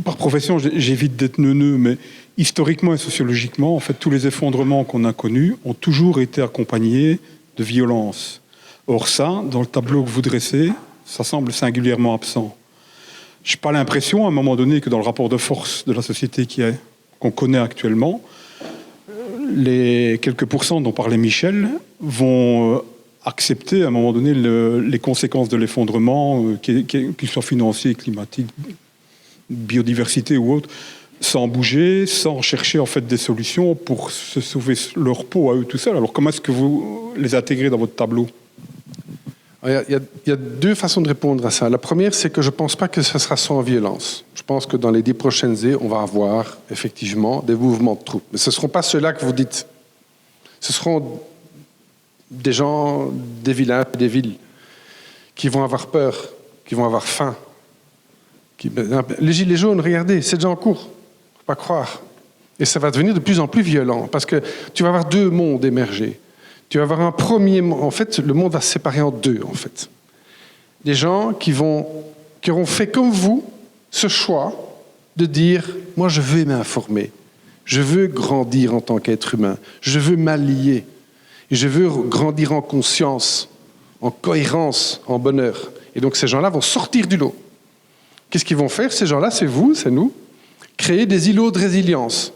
par profession, j'évite d'être neuneux, mais historiquement et sociologiquement, en fait, tous les effondrements qu'on a connus ont toujours été accompagnés de violence. Or ça, dans le tableau que vous dressez, ça semble singulièrement absent. Je n'ai pas l'impression, à un moment donné, que dans le rapport de force de la société qu'on connaît actuellement, les quelques pourcents dont parlait Michel vont accepter, à un moment donné, les conséquences de l'effondrement, qu'ils soient financiers, climatiques, biodiversité ou autre, sans bouger, sans chercher en fait des solutions pour se sauver leur peau à eux tout seuls. Alors comment est-ce que vous les intégrez dans votre tableau ? Il y a deux façons de répondre à ça. La première, c'est que je ne pense pas que ce sera sans violence. Je pense que dans les 10 prochaines années, on va avoir effectivement des mouvements de troupes. Mais ce ne seront pas ceux-là que vous dites. Ce seront des gens, des villages, des villes, qui vont avoir peur, qui vont avoir faim. Les gilets jaunes, regardez, c'est déjà en cours. Il ne faut pas croire. Et ça va devenir de plus en plus violent, parce que tu vas avoir deux mondes émerger. Tu vas avoir un premier monde. En fait, le monde va se séparer en deux, en fait. Des gens qui auront fait comme vous ce choix de dire « Moi, je veux m'informer. Je veux grandir en tant qu'être humain. Je veux m'allier. Et je veux grandir en conscience, en cohérence, en bonheur. » Et donc, ces gens-là vont sortir du lot. Qu'est-ce qu'ils vont faire, ces gens-là? C'est vous, c'est nous. Créer des îlots de résilience.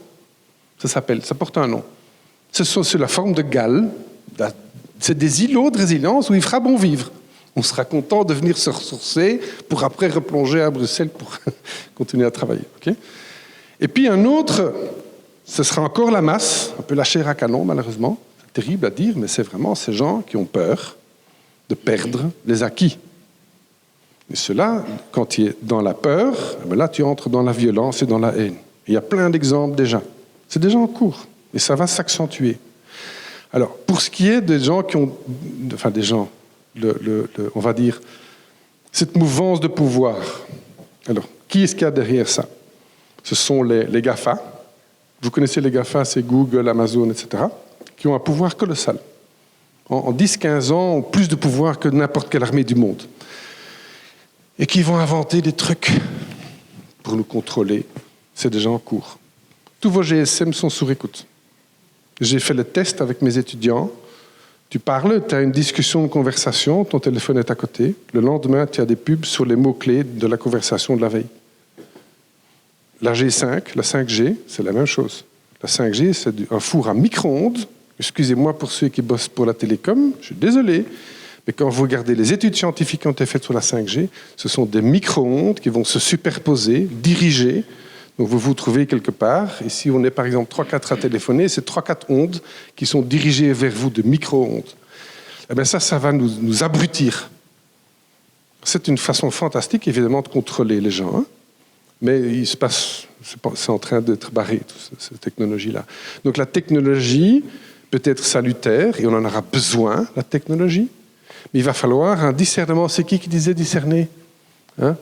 Ça porte un nom. Ce sont sous la forme de galles. C'est des îlots de résilience où il fera bon vivre. On sera content de venir se ressourcer pour après replonger à Bruxelles pour continuer à travailler. Okay? Et puis un autre, ce sera encore la masse, un peu la chair à canon malheureusement. C'est terrible à dire, mais c'est vraiment ces gens qui ont peur de perdre les acquis. Et cela, quand tu es dans la peur, là tu entres dans la violence et dans la haine. Il y a plein d'exemples déjà. C'est déjà en cours et ça va s'accentuer. Alors, pour ce qui est des gens qui ont... Enfin, des gens, on va dire, cette mouvance de pouvoir. Alors, qui est-ce qu'il y a derrière ça? Ce sont les GAFA. Vous connaissez les GAFA, c'est Google, Amazon, etc., qui ont un pouvoir colossal. En 10-15 ans, ont plus de pouvoir que n'importe quelle armée du monde. Et qui vont inventer des trucs pour nous contrôler. C'est déjà en cours. Tous vos GSM sont sous écoute. J'ai fait le test avec mes étudiants. Tu parles, tu as une discussion, une conversation, ton téléphone est à côté. Le lendemain, tu as des pubs sur les mots-clés de la conversation de la veille. La G5, la 5G, c'est la même chose. La 5G, c'est un four à micro-ondes. Excusez-moi pour ceux qui bossent pour la télécom, je suis désolé. Mais quand vous regardez les études scientifiques qui ont été faites sur la 5G, ce sont des micro-ondes qui vont se superposer, diriger. Donc vous vous trouvez quelque part, et si on est par exemple 3-4 à téléphoner, c'est 3-4 ondes qui sont dirigées vers vous de micro-ondes. Eh bien ça va nous abrutir. C'est une façon fantastique, évidemment, de contrôler les gens. Hein, mais il se passe, c'est en train d'être barré, toute cette technologie-là. Donc la technologie peut être salutaire, et on en aura besoin, la technologie, mais il va falloir un discernement. C'est qui disait discerner, hein?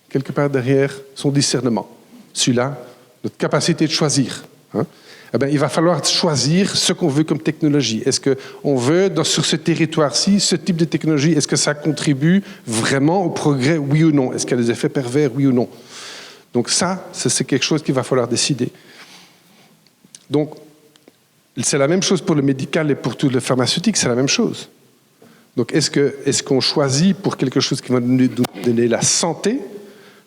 Quelque part derrière son discernement. Celui-là, notre capacité de choisir. Hein? Eh bien, il va falloir choisir ce qu'on veut comme technologie. Est-ce qu'on veut, sur ce territoire-ci, ce type de technologie, est-ce que ça contribue vraiment au progrès, oui ou non? Est-ce qu'il y a des effets pervers, oui ou non? Donc ça, c'est quelque chose qu'il va falloir décider. Donc, c'est la même chose pour le médical et pour tout le pharmaceutique, c'est la même chose. Donc, est-ce qu'on choisit pour quelque chose qui va nous donner la santé,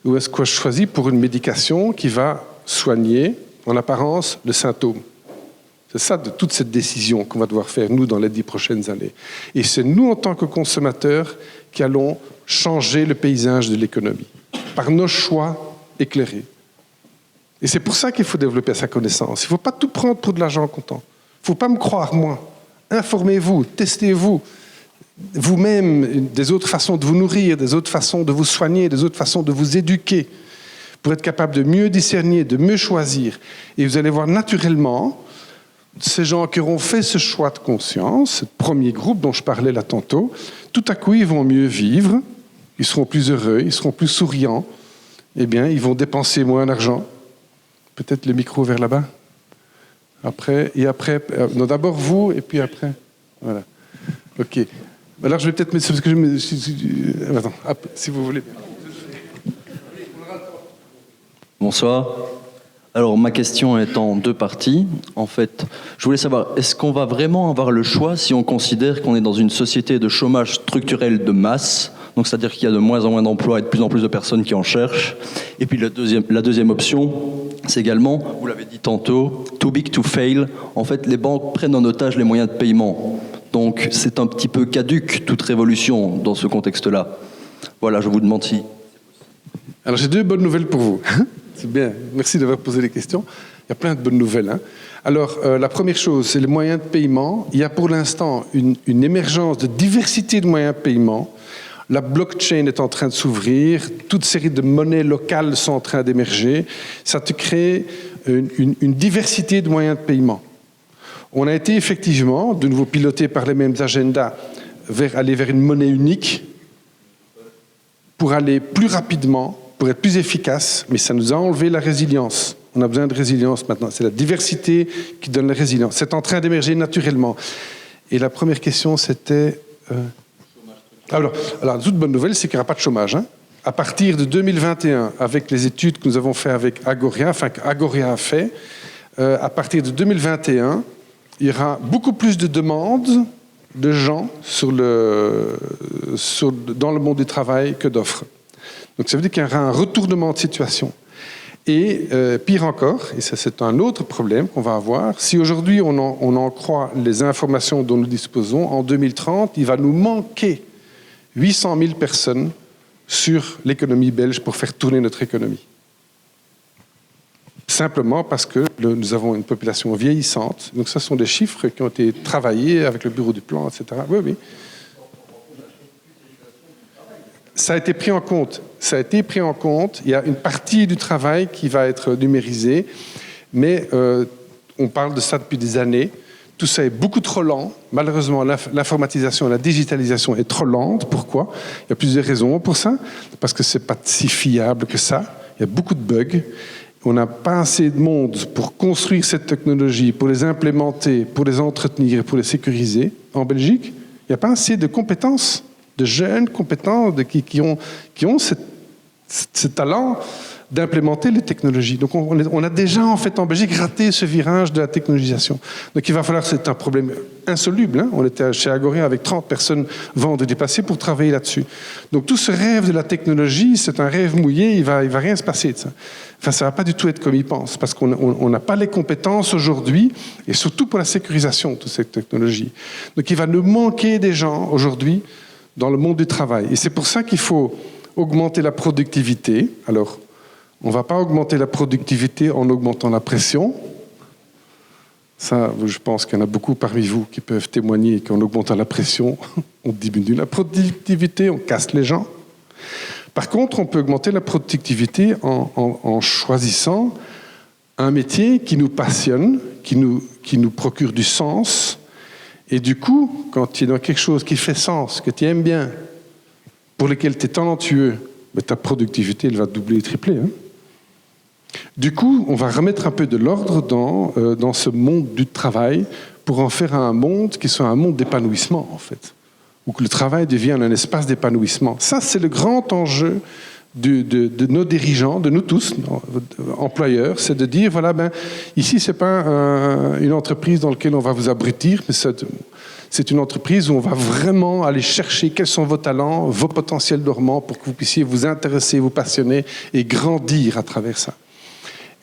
ou est-ce qu'on choisit pour une médication qui va soigner, en apparence, le symptôme? C'est ça, de toute cette décision qu'on va devoir faire, nous, dans les 10 prochaines années. Et c'est nous, en tant que consommateurs, qui allons changer le paysage de l'économie, par nos choix éclairés. Et c'est pour ça qu'il faut développer sa connaissance. Il ne faut pas tout prendre pour de l'argent comptant. Il ne faut pas me croire, moi. Informez-vous, testez-vous. Vous-même, des autres façons de vous nourrir, des autres façons de vous soigner, des autres façons de vous éduquer, pour être capable de mieux discerner, de mieux choisir. Et vous allez voir naturellement, ces gens qui auront fait ce choix de conscience, ce premier groupe dont je parlais là tantôt, tout à coup, ils vont mieux vivre, ils seront plus heureux, ils seront plus souriants, eh bien, ils vont dépenser moins d'argent. Peut-être le micro vers là-bas. Après, non, d'abord vous, et puis après. Voilà. OK. Alors, je vais peut-être mettre ça, parce que attends, hop, si vous voulez. Bonsoir. Alors, ma question est en deux parties. En fait, je voulais savoir, est-ce qu'on va vraiment avoir le choix si on considère qu'on est dans une société de chômage structurel de masse, donc c'est-à-dire qu'il y a de moins en moins d'emplois et de plus en plus de personnes qui en cherchent. Et puis la deuxième option, c'est également, vous l'avez dit tantôt, too big to fail. En fait, les banques prennent en otage les moyens de paiement. Donc, c'est un petit peu caduque, toute révolution, dans ce contexte-là. Voilà, je vous demande si... Alors, j'ai deux bonnes nouvelles pour vous. C'est bien, merci d'avoir posé les questions. Il y a plein de bonnes nouvelles. Hein. Alors, la première chose, c'est les moyens de paiement. Il y a pour l'instant une émergence de diversité de moyens de paiement. La blockchain est en train de s'ouvrir. Toute série de monnaies locales sont en train d'émerger. Ça te crée une diversité de moyens de paiement. On a été effectivement, de nouveau piloté par les mêmes agendas, aller vers une monnaie unique pour aller plus rapidement, pour être plus efficace, mais ça nous a enlevé la résilience. On a besoin de résilience maintenant. C'est la diversité qui donne la résilience. C'est en train d'émerger naturellement. Et la première question, c'était... Alors, la toute bonne nouvelle, c'est qu'il n'y aura pas de chômage. Hein. À partir de 2021, avec les études que nous avons faites avec Agoria, enfin qu'Agoria a fait, à partir de 2021, il y aura beaucoup plus de demandes de gens dans le monde du travail que d'offres. Donc ça veut dire qu'il y aura un retournement de situation. Et pire encore, et ça c'est un autre problème qu'on va avoir, si aujourd'hui on en croit les informations dont nous disposons, en 2030, il va nous manquer 800 000 personnes sur l'économie belge pour faire tourner notre économie. Simplement parce que nous avons une population vieillissante. Donc ça sont des chiffres qui ont été travaillés avec le bureau du plan, etc. Oui, oui. Ça a été pris en compte. Ça a été pris en compte. Il y a une partie du travail qui va être numérisée, mais on parle de ça depuis des années. Tout ça est beaucoup trop lent. Malheureusement, l'informatisation, la digitalisation est trop lente. Pourquoi ? Il y a plusieurs raisons pour ça. Parce que ce n'est pas si fiable que ça. Il y a beaucoup de bugs. On n'a pas assez de monde pour construire cette technologie, pour les implémenter, pour les entretenir, pour les sécuriser. En Belgique, il n'y a pas assez de compétences, de jeunes compétents qui ont ce talent d'implémenter les technologies. Donc on a déjà en fait en Belgique raté ce virage de la technologisation. Donc il va falloir, c'est un problème insoluble. Hein. On était chez Agoria avec 30 personnes vendredi passé pour travailler là-dessus. Donc tout ce rêve de la technologie, c'est un rêve mouillé, il va rien se passer de ça. Enfin, ça va pas du tout être comme ils pensent, parce qu'on n'a pas les compétences aujourd'hui, et surtout pour la sécurisation de toute cette technologie. Donc il va nous manquer des gens aujourd'hui dans le monde du travail. Et c'est pour ça qu'il faut augmenter la productivité. Alors, on ne va pas augmenter la productivité en augmentant la pression. Ça, je pense qu'il y en a beaucoup parmi vous qui peuvent témoigner qu'en augmentant la pression, on diminue la productivité, on casse les gens. Par contre, on peut augmenter la productivité en choisissant un métier qui nous passionne, qui nous procure du sens. Et du coup, quand tu es dans quelque chose qui fait sens, que tu aimes bien, pour lequel tu es talentueux, ben ta productivité elle va doubler et tripler. Hein. Du coup, on va remettre un peu de l'ordre dans ce monde du travail pour en faire un monde qui soit un monde d'épanouissement, en fait. Où que le travail devienne un espace d'épanouissement. Ça, c'est le grand enjeu de nos dirigeants, de nous tous, employeurs, c'est de dire, voilà, ici, ce n'est pas une entreprise dans laquelle on va vous abrutir, mais c'est une entreprise où on va vraiment aller chercher quels sont vos talents, vos potentiels dormants pour que vous puissiez vous intéresser, vous passionner et grandir à travers ça.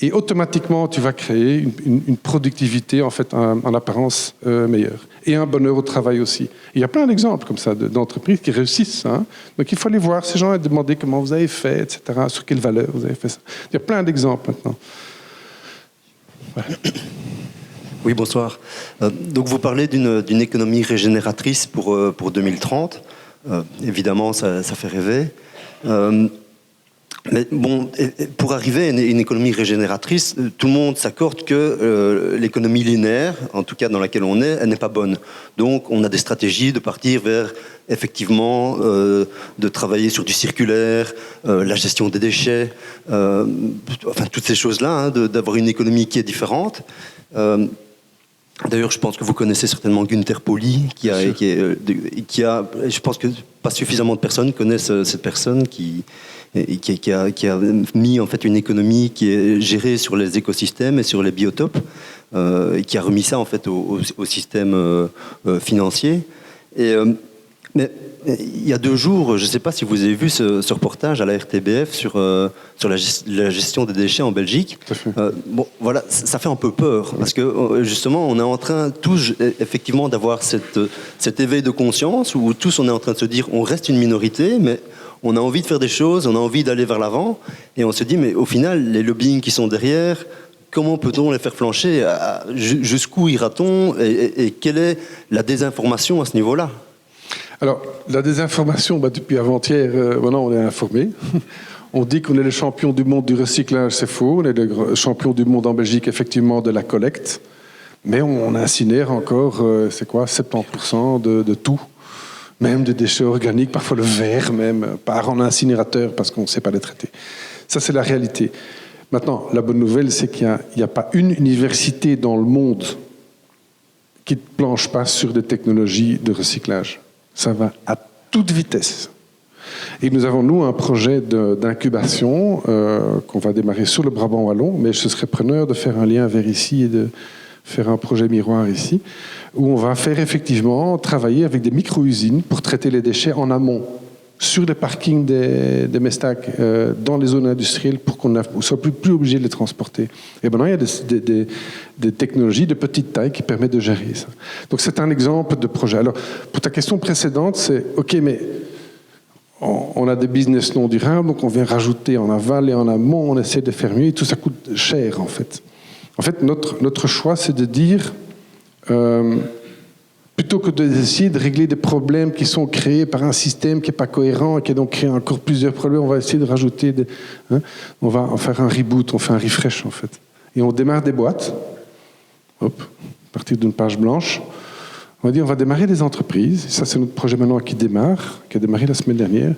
Et automatiquement, tu vas créer une productivité, en fait, en apparence meilleure. Et un bonheur au travail aussi. Et il y a plein d'exemples comme ça d'entreprises qui réussissent. Hein. Donc il faut aller voir ces gens et demander comment vous avez fait, etc., sur quelle valeur vous avez fait ça. Il y a plein d'exemples maintenant. Voilà. Oui, bonsoir. Donc vous parlez d'une économie régénératrice pour 2030. Évidemment, ça fait rêver. Mais bon, pour arriver à une économie régénératrice, tout le monde s'accorde que l'économie linéaire, en tout cas dans laquelle on est, elle n'est pas bonne. Donc on a des stratégies de partir vers, effectivement, de travailler sur du circulaire, la gestion des déchets, enfin toutes ces choses-là, hein, d'avoir une économie qui est différente. D'ailleurs, je pense que vous connaissez certainement Günther Pauli, qui a, je pense que pas suffisamment de personnes connaissent cette personne qui a mis en fait une économie qui est gérée sur les écosystèmes et sur les biotopes, et qui a remis ça en fait au système financier. Mais il y a 2 jours, je ne sais pas si vous avez vu ce reportage à la RTBF sur la gestion des déchets en Belgique. Bon, voilà, ça fait un peu peur parce que justement, on est en train tous effectivement d'avoir cet éveil de conscience où tous on est en train de se dire, on reste une minorité, mais on a envie de faire des choses, on a envie d'aller vers l'avant, et on se dit, mais au final, les lobbying qui sont derrière, comment peut-on les faire flancher? Jusqu'où ira-t-on et quelle est la désinformation à ce niveau-là? Alors, la désinformation, depuis avant-hier, maintenant on est informé. On dit qu'on est le champion du monde du recyclage, c'est faux. On est le champion du monde en Belgique, effectivement, de la collecte. Mais on incinère encore, 70% de tout. Même des déchets organiques, parfois le verre même, part en incinérateur parce qu'on ne sait pas les traiter. Ça, c'est la réalité. Maintenant, la bonne nouvelle, c'est qu'il n'y a pas une université dans le monde qui ne planche pas sur des technologies de recyclage. Ça va à toute vitesse. Et nous avons, nous, un projet d'incubation qu'on va démarrer sur le Brabant wallon, mais je serais preneur de faire un lien vers ici et de faire un projet miroir ici, où on va faire effectivement travailler avec des micro-usines pour traiter les déchets en amont, sur les parkings des Mestac, dans les zones industrielles, pour qu'on ne soit plus obligé de les transporter. Et maintenant, il y a des technologies de petite taille qui permettent de gérer ça. Donc c'est un exemple de projet. Alors, pour ta question précédente, c'est OK, mais on a des business non durables, donc on vient rajouter en aval et en amont, on essaie de faire mieux, et tout ça coûte cher, en fait. En fait, notre choix, c'est de dire, plutôt que d'essayer de régler des problèmes qui sont créés par un système qui n'est pas cohérent et qui a donc créé encore plusieurs problèmes, on va essayer de rajouter, on va en faire un reboot, on fait un refresh, en fait. Et on démarre des boîtes, hop, à partir d'une page blanche. On va dire, on va démarrer des entreprises. Ça, c'est notre projet maintenant qui démarre, qui a démarré la semaine dernière.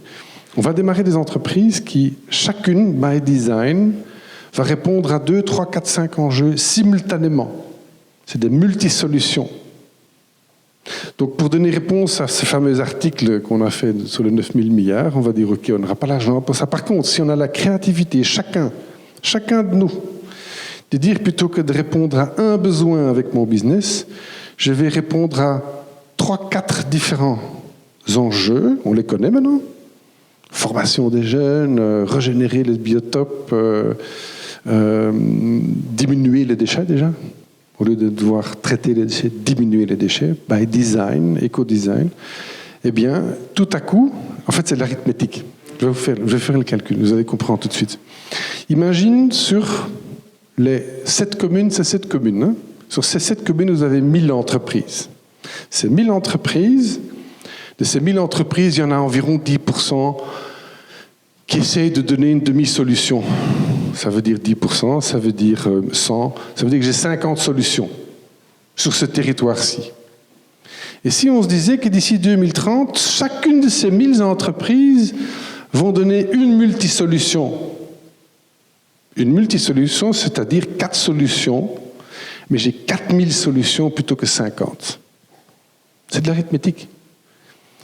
On va démarrer des entreprises qui, chacune, by design, va répondre à 2, 3, 4, 5 enjeux simultanément. C'est des multisolutions. Donc, pour donner réponse à ce fameux article qu'on a fait sur les 9 000 milliards, on va dire, OK, on n'aura pas l'argent pour ça. Par contre, si on a la créativité, chacun de nous, de dire plutôt que de répondre à un besoin avec mon business, je vais répondre à 3, 4 différents enjeux. On les connaît maintenant. Formation des jeunes, régénérer les biotopes, diminuer les déchets déjà. Au lieu de devoir traiter les déchets, diminuer les déchets, by design, éco-design. Eh bien, tout à coup, en fait, c'est de l'arithmétique. Je vais faire le calcul, vous allez comprendre tout de suite. Imagine sur les 7 communes, c'est 7 communes. Hein. Sur ces 7 communes, vous avez 1000 entreprises. Ces 1000 entreprises, de ces 1000 entreprises, il y en a environ 10% qui essayent de donner une demi-solution. Ça veut dire 10%, ça veut dire 100, ça veut dire que j'ai 50 solutions sur ce territoire-ci. Et si on se disait que d'ici 2030, chacune de ces 1000 entreprises vont donner une multisolution. Une multisolution, c'est-à-dire 4 solutions, mais j'ai 4000 solutions plutôt que 50. C'est de l'arithmétique.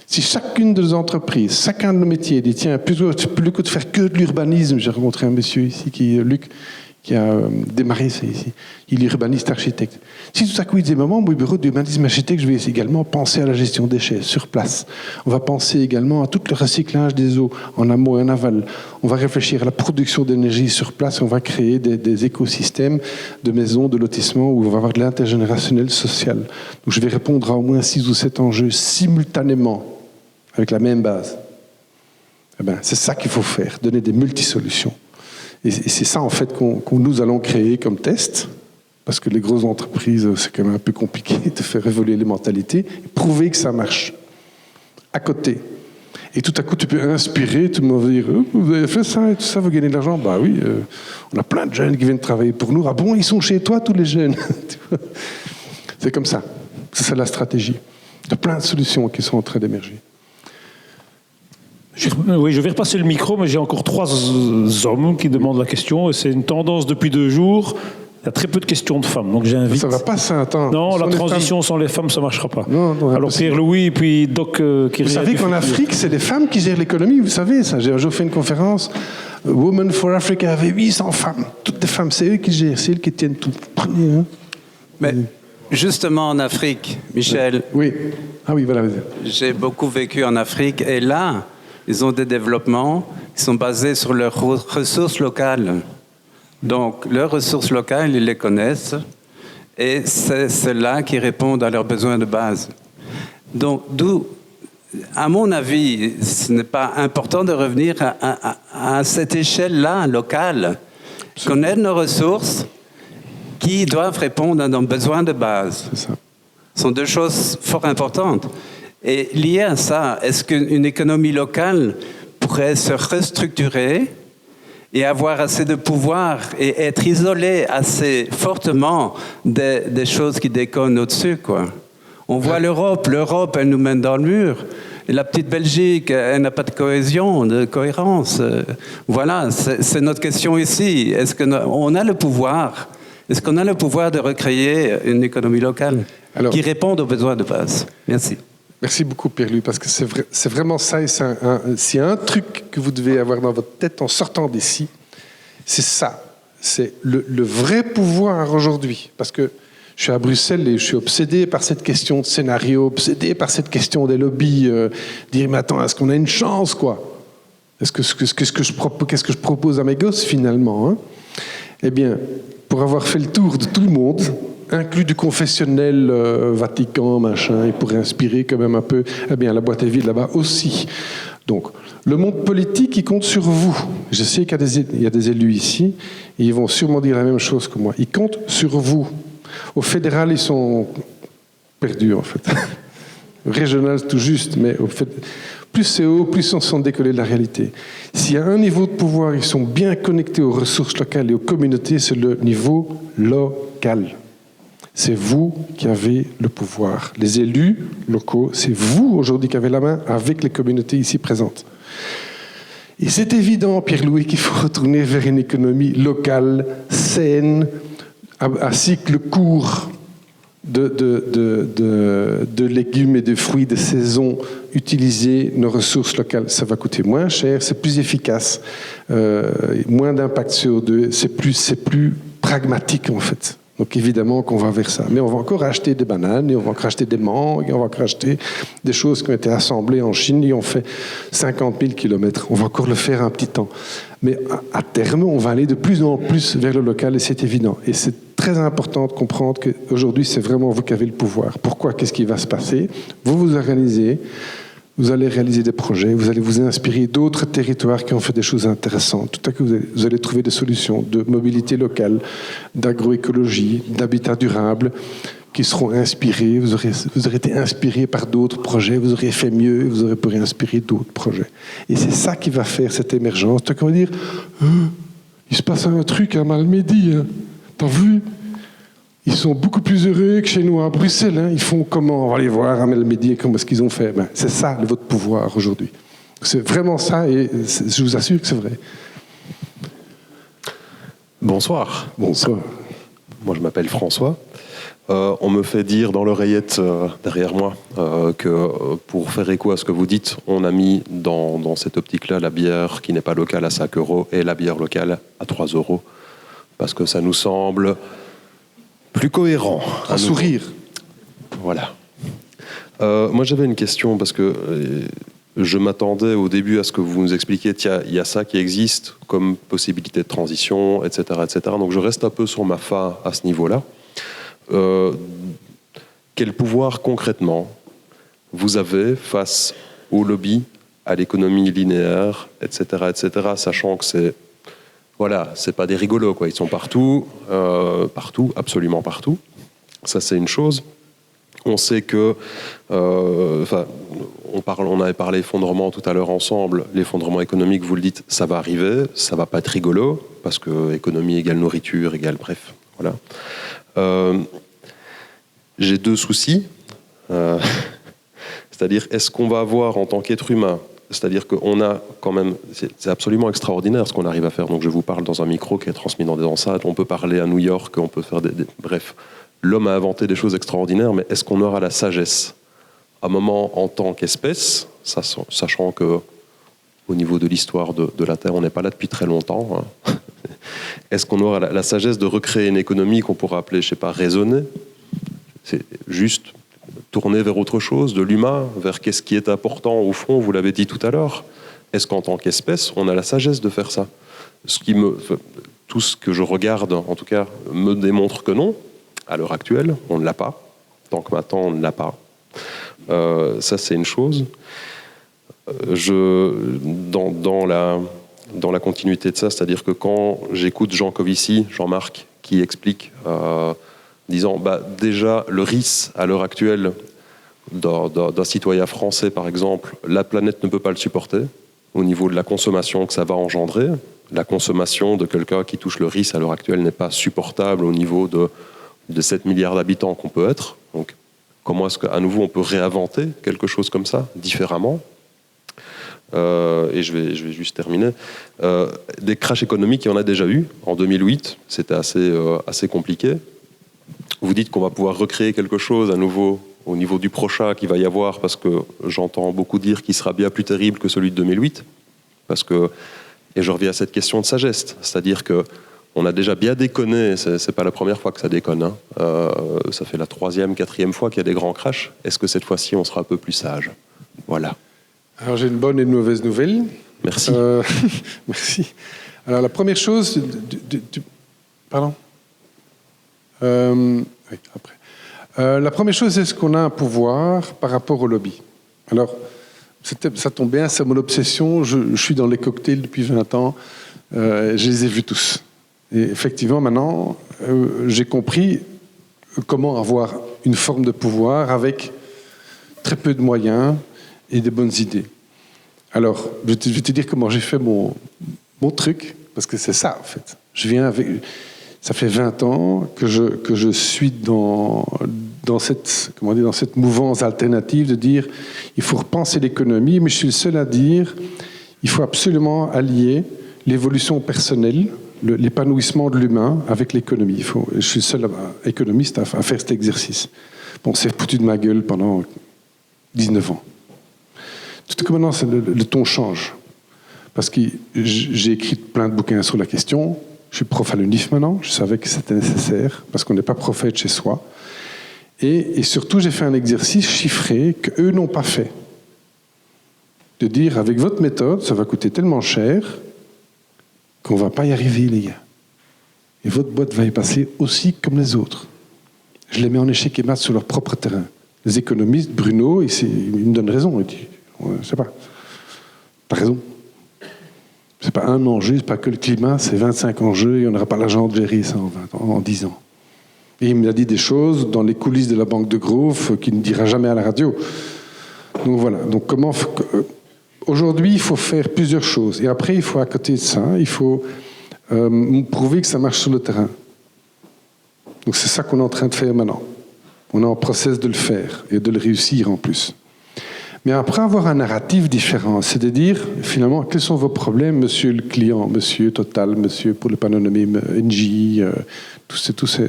Si chacune de nos entreprises, chacun de nos métiers dit, tiens, plutôt que de faire que de l'urbanisme, j'ai rencontré un monsieur ici, Luc, qui a démarré ça ici. Il est urbaniste architecte. Si tout à coup il disait, maman, mon bureau d'urbanisme architecte, je vais également penser à la gestion des déchets sur place. On va penser également à tout le recyclage des eaux en amont et en aval. On va réfléchir à la production d'énergie sur place. On va créer des écosystèmes de maisons, de lotissements où on va avoir de l'intergénérationnel social. Donc je vais répondre à au moins 6 ou 7 enjeux simultanément avec la même base. Eh ben, c'est ça qu'il faut faire, donner des multisolutions. Et c'est ça, en fait, qu'on nous allons créer comme test, parce que les grosses entreprises, c'est quand même un peu compliqué de faire évoluer les mentalités, et prouver que ça marche. À côté. Et tout à coup, tu peux inspirer, tout le monde va dire vous avez fait ça et tout ça, vous gagnez de l'argent. Bah oui, on a plein de jeunes qui viennent travailler pour nous. Ah bon, ils sont chez toi, tous les jeunes. C'est comme ça. C'est ça la stratégie. Il y a plein de solutions qui sont en train d'émerger. Oui, je vais repasser le micro, mais j'ai encore 3 hommes qui demandent la question. Et c'est une tendance depuis 2 jours. Il y a très peu de questions de femmes, donc j'invite... Ça va pas, ça, attends. Non, la transition sans les femmes, ça marchera pas. Non, alors Pierre-Louis, et puis Doc... vous savez qu'en Afrique, c'est les femmes qui gèrent l'économie, vous savez ça. J'ai un jour fait une conférence, Women for Africa avait 800 femmes. Toutes les femmes, c'est eux qui gèrent, c'est eux qui tiennent tout. Hein. Mais justement en Afrique, Michel... Oui. Ah oui, voilà. J'ai beaucoup vécu en Afrique, et là, ils ont des développements qui sont basés sur leurs ressources locales. Donc, leurs ressources locales, ils les connaissent et c'est celles-là qui répondent à leurs besoins de base. Donc, d'où, à mon avis, ce n'est pas important de revenir à cette échelle-là, locale, connaître nos ressources qui doivent répondre à nos besoins de base. C'est ça. Ce sont 2 choses fort importantes. Et lié à ça, est-ce qu'une économie locale pourrait se restructurer et avoir assez de pouvoir et être isolé assez fortement des choses qui déconnent au-dessus, quoi. On voit l'Europe, elle nous mène dans le mur. Et la petite Belgique, elle n'a pas de cohésion, de cohérence. Voilà, c'est notre question ici. Est-ce qu'on a le pouvoir? Est-ce qu'on a le pouvoir de recréer une économie locale qui réponde aux besoins de base? Merci. Merci beaucoup, Pierre-Louis, parce que c'est vraiment ça. Et s'il y a un truc que vous devez avoir dans votre tête en sortant d'ici, c'est ça. C'est le vrai pouvoir aujourd'hui. Parce que je suis à Bruxelles et je suis obsédé par cette question de scénario, obsédé par cette question des lobbies. Dire, mais attends, est-ce qu'on a une chance, quoi? Qu'est-ce que je propose à mes gosses, finalement, hein? Eh bien, pour avoir fait le tour de tout le monde, inclus du confessionnel Vatican, machin, et pour inspirer quand même un peu, eh bien, la boîte est vide là-bas aussi. Donc, le monde politique, il compte sur vous. Je sais qu'il y a des élus ici, et ils vont sûrement dire la même chose que moi. Ils comptent sur vous. Au fédéral, ils sont perdus, en fait. Régional, tout juste, mais au fait, plus c'est haut, plus on s'en décolle de la réalité. S'il y a un niveau de pouvoir, ils sont bien connectés aux ressources locales et aux communautés, c'est le niveau local. C'est vous qui avez le pouvoir. Les élus locaux, c'est vous aujourd'hui qui avez la main avec les communautés ici présentes. Et c'est évident, Pierre-Louis, qu'il faut retourner vers une économie locale, saine, à cycle court de légumes et de fruits de saison, utiliser nos ressources locales. Ça va coûter moins cher, c'est plus efficace, moins d'impact CO2, c'est plus pragmatique en fait. Donc évidemment qu'on va vers ça. Mais on va encore acheter des bananes, et on va encore acheter des mangues, et on va encore acheter des choses qui ont été assemblées en Chine et ont fait 50 000 kilomètres. On va encore le faire un petit temps. Mais à terme, on va aller de plus en plus vers le local et c'est évident. Et c'est très important de comprendre qu'aujourd'hui, c'est vraiment vous qui avez le pouvoir. Pourquoi? Qu'est-ce qui va se passer? Vous vous organisez. Vous allez réaliser des projets, vous allez vous inspirer d'autres territoires qui ont fait des choses intéressantes. Tout à coup, vous allez trouver des solutions de mobilité locale, d'agroécologie, d'habitat durable, qui seront inspirées. Vous aurez été inspiré par d'autres projets, vous aurez fait mieux, vous aurez pu inspirer d'autres projets. Et c'est ça qui va faire cette émergence. Tout à coup, on va dire, il se passe un truc à Malmedy, hein. T'as vu? Ils sont beaucoup plus heureux que chez nous à Bruxelles. Hein. Ils font comment? On va aller voir à Malmedy, comment est-ce qu'ils ont fait. Ben, c'est ça, votre pouvoir aujourd'hui. C'est vraiment ça, et je vous assure que c'est vrai. Bonsoir. Bonsoir. Moi, je m'appelle François. On me fait dire dans l'oreillette derrière moi que pour faire écho à ce que vous dites, on a mis dans cette optique-là la bière qui n'est pas locale à 5 € et la bière locale à 3 €. Parce que ça nous semble plus cohérent. Un sourire. Voilà. Moi, j'avais une question parce que je m'attendais au début à ce que vous nous expliquiez. Tiens, il y a ça qui existe comme possibilité de transition, etc., etc. Donc, je reste un peu sur ma faim à ce niveau-là. Quel pouvoir concrètement vous avez face au lobby, à l'économie linéaire, etc., etc., sachant que c'est pas des rigolos, quoi. Ils sont partout, absolument partout. Ça, c'est une chose. On sait que, on avait parlé effondrement tout à l'heure ensemble, l'effondrement économique, vous le dites, ça va arriver, ça va pas être rigolo, parce que économie égale nourriture, égale bref, voilà. J'ai 2 soucis, c'est-à-dire, est-ce qu'on va avoir en tant qu'être humain, c'est-à-dire qu'on a quand même, c'est absolument extraordinaire ce qu'on arrive à faire, donc je vous parle dans un micro qui est transmis dans des enceintes, on peut parler à New York, on peut faire bref, l'homme a inventé des choses extraordinaires, mais est-ce qu'on aura la sagesse à un moment en tant qu'espèce, sachant que au niveau de l'histoire de la Terre, on n'est pas là depuis très longtemps, hein. Est-ce qu'on aura la sagesse de recréer une économie qu'on pourrait appeler, je sais pas, raisonnée, c'est juste tourner vers autre chose, de l'humain, vers qu'est-ce qui est important au fond, vous l'avez dit tout à l'heure. Est-ce qu'en tant qu'espèce, on a la sagesse de faire ça? Tout ce que je regarde, en tout cas, me démontre que non. À l'heure actuelle, on ne l'a pas. Tant que maintenant, on ne l'a pas. Ça, c'est une chose. Dans la continuité de ça, c'est-à-dire que quand j'écoute Jean Covici, Jean-Marc, qui explique, disant, déjà, le RIS, à l'heure actuelle, d'un citoyen français, par exemple, la planète ne peut pas le supporter, au niveau de la consommation que ça va engendrer. La consommation de quelqu'un qui touche le RIS, à l'heure actuelle, n'est pas supportable au niveau de 7 milliards d'habitants qu'on peut être. Donc, comment est-ce qu'à nouveau, on peut réinventer quelque chose comme ça, différemment? Et je vais juste terminer. Des crashs économiques, il y en a déjà eu. En 2008, c'était assez compliqué. Vous dites qu'on va pouvoir recréer quelque chose à nouveau au niveau du prochain qu'il va y avoir, parce que j'entends beaucoup dire qu'il sera bien plus terrible que celui de 2008. Et je reviens à cette question de sagesse. C'est-à-dire qu'on a déjà bien déconné, c'est pas la première fois que ça déconne, hein. Ça fait la 3e, 4e fois qu'il y a des grands crashs. Est-ce que cette fois-ci, on sera un peu plus sage? Voilà. Alors j'ai une bonne et une mauvaise nouvelle. Merci. Merci. Alors la première chose... Pardon oui, après. La première chose, c'est qu'on a un pouvoir par rapport au lobby. Alors, ça tombe bien, c'est mon obsession. Je suis dans les cocktails depuis 20 ans. Je les ai vus tous. Et effectivement, maintenant, j'ai compris comment avoir une forme de pouvoir avec très peu de moyens et de bonnes idées. Alors, je vais te dire comment j'ai fait mon truc, parce que c'est ça, en fait. Ça fait 20 ans que je suis dans cette mouvance alternative de dire il faut repenser l'économie, mais je suis le seul à dire il faut absolument allier l'évolution personnelle, l'épanouissement de l'humain avec l'économie. Je suis le seul économiste à faire cet exercice. Bon, c'est foutu de ma gueule pendant 19 ans. Tout comme maintenant, le ton change. Parce que j'ai écrit plein de bouquins sur la question. Je suis prof à l'UNIF maintenant. Je savais que c'était nécessaire, parce qu'on n'est pas prophète chez soi. Et surtout, j'ai fait un exercice chiffré qu'eux n'ont pas fait. De dire, avec votre méthode, ça va coûter tellement cher qu'on ne va pas y arriver, les gars. Et votre boîte va y passer aussi comme les autres. Je les mets en échec et mat sur leur propre terrain. Les économistes, Bruno, il me donne raison. Il dit, je ne sais pas, t'as raison. C'est pas un enjeu, c'est pas que le climat, c'est 25 enjeux et on n'aura pas l'argent de gérer ça en 10 ans. Et il m'a dit des choses dans les coulisses de la Banque de Grove qu'il ne dira jamais à la radio. Donc voilà. Donc aujourd'hui, il faut faire plusieurs choses. Et après, il faut, à côté de ça, il faut prouver que ça marche sur le terrain. Donc c'est ça qu'on est en train de faire maintenant. On est en process de le faire et de le réussir en plus. Mais après, avoir un narratif différent, c'est de dire, finalement, quels sont vos problèmes, monsieur le client, monsieur Total, monsieur, pour le pas nommer, Engie, tous ces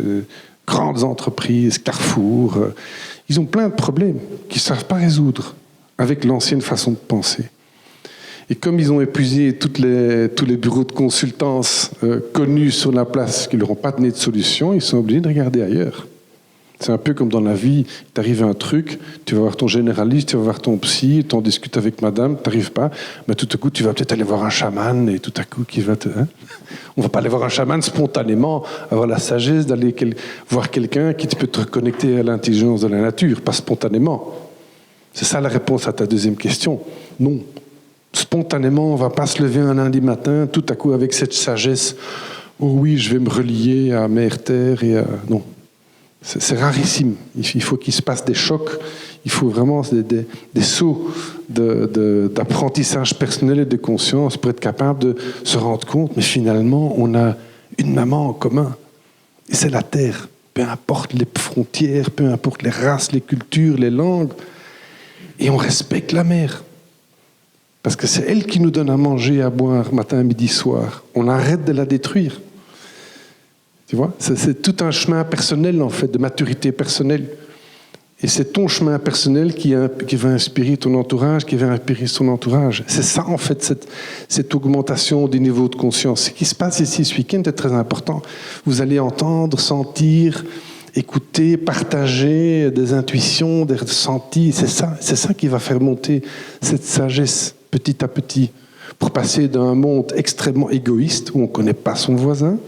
grandes entreprises, Carrefour, ils ont plein de problèmes qu'ils ne savent pas résoudre avec l'ancienne façon de penser. Et comme ils ont épuisé tous les bureaux de consultance connus sur la place qui ne leur ont pas donné de solution, ils sont obligés de regarder ailleurs. C'est un peu comme dans la vie, il t'arrive un truc, tu vas voir ton généraliste, tu vas voir ton psy, tu en discutes avec madame, tu n'arrives pas, mais tout à coup tu vas peut-être aller voir un chaman et tout à coup qui va te... Hein, on ne va pas aller voir un chaman spontanément, avoir la sagesse d'aller voir quelqu'un qui peut te reconnecter à l'intelligence de la nature, pas spontanément. C'est ça la réponse à ta deuxième question. Non. Spontanément, on ne va pas se lever un lundi matin, tout à coup avec cette sagesse, oh oui, je vais me relier à Mère Terre et à... Non. C'est rarissime. Il faut qu'il se passe des chocs. Il faut vraiment des sauts d'apprentissage personnel et de conscience pour être capable de se rendre compte, mais finalement, on a une maman en commun. Et c'est la Terre. Peu importe les frontières, peu importe les races, les cultures, les langues. Et on respecte la mer. Parce que c'est elle qui nous donne à manger, à boire, matin, midi, soir. On arrête de la détruire. Tu vois, c'est tout un chemin personnel, en fait, de maturité personnelle. Et c'est ton chemin personnel qui va inspirer ton entourage, qui va inspirer son entourage. C'est ça, en fait, cette augmentation du niveau de conscience. Ce qui se passe ici ce week-end est très important. Vous allez entendre, sentir, écouter, partager des intuitions, des ressentis. C'est ça qui va faire monter cette sagesse petit à petit pour passer d'un monde extrêmement égoïste où on ne connaît pas son voisin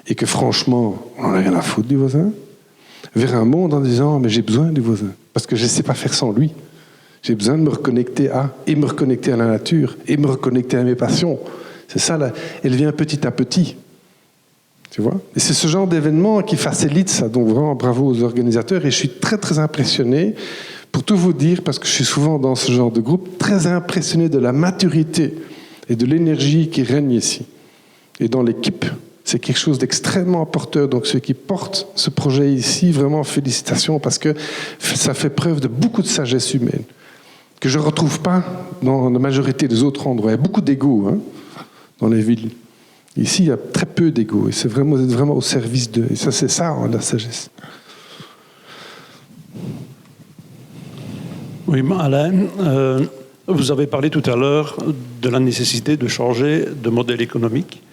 et que franchement, on n'en a rien à foutre du voisin, vers un monde en disant « mais j'ai besoin du voisin, parce que je ne sais pas faire sans lui. J'ai besoin de me reconnecter et me reconnecter à la nature, et me reconnecter à mes passions. » C'est ça, là. Elle vient petit à petit. Tu vois ? Et c'est ce genre d'événement qui facilite ça. Donc vraiment, bravo aux organisateurs. Et je suis très, très impressionné, pour tout vous dire, parce que je suis souvent dans ce genre de groupe, très impressionné de la maturité et de l'énergie qui règne ici. Et dans l'équipe, c'est quelque chose d'extrêmement porteur. Donc ceux qui portent ce projet ici, vraiment félicitations, parce que ça fait preuve de beaucoup de sagesse humaine, que je ne retrouve pas dans la majorité des autres endroits. Il y a beaucoup d'ego dans les villes. Ici, il y a très peu d'ego. Et vous êtes vraiment au service d'eux. Et ça, c'est ça, la sagesse. Oui, Alain, vous avez parlé tout à l'heure de la nécessité de changer de modèle économique.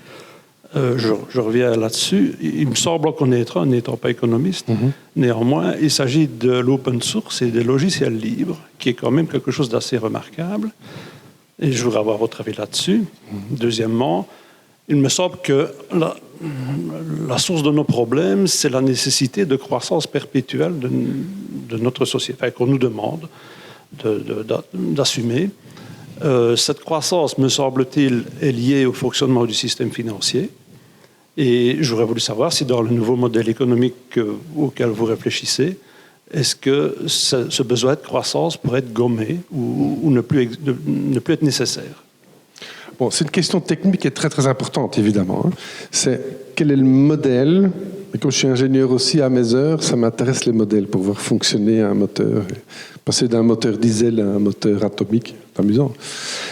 Je reviens là-dessus. Il me semble connaître, n'étant pas économiste, néanmoins, il s'agit de l'open source et des logiciels libres, qui est quand même quelque chose d'assez remarquable. Et je voudrais avoir votre avis là-dessus. Deuxièmement, il me semble que la source de nos problèmes, c'est la nécessité de croissance perpétuelle de notre société, enfin, qu'on nous demande d'assumer. Cette croissance, me semble-t-il, est liée au fonctionnement du système financier. Et j'aurais voulu savoir si dans le nouveau modèle économique auquel vous réfléchissez, est-ce que ce besoin de croissance pourrait être gommé ou ne plus être nécessaire ? Bon, c'est une question technique qui est très très importante, évidemment. C'est quel est le modèle ? Et comme je suis ingénieur aussi à mes heures, ça m'intéresse les modèles pour voir fonctionner un moteur. Passer d'un moteur diesel à un moteur atomique, c'est amusant.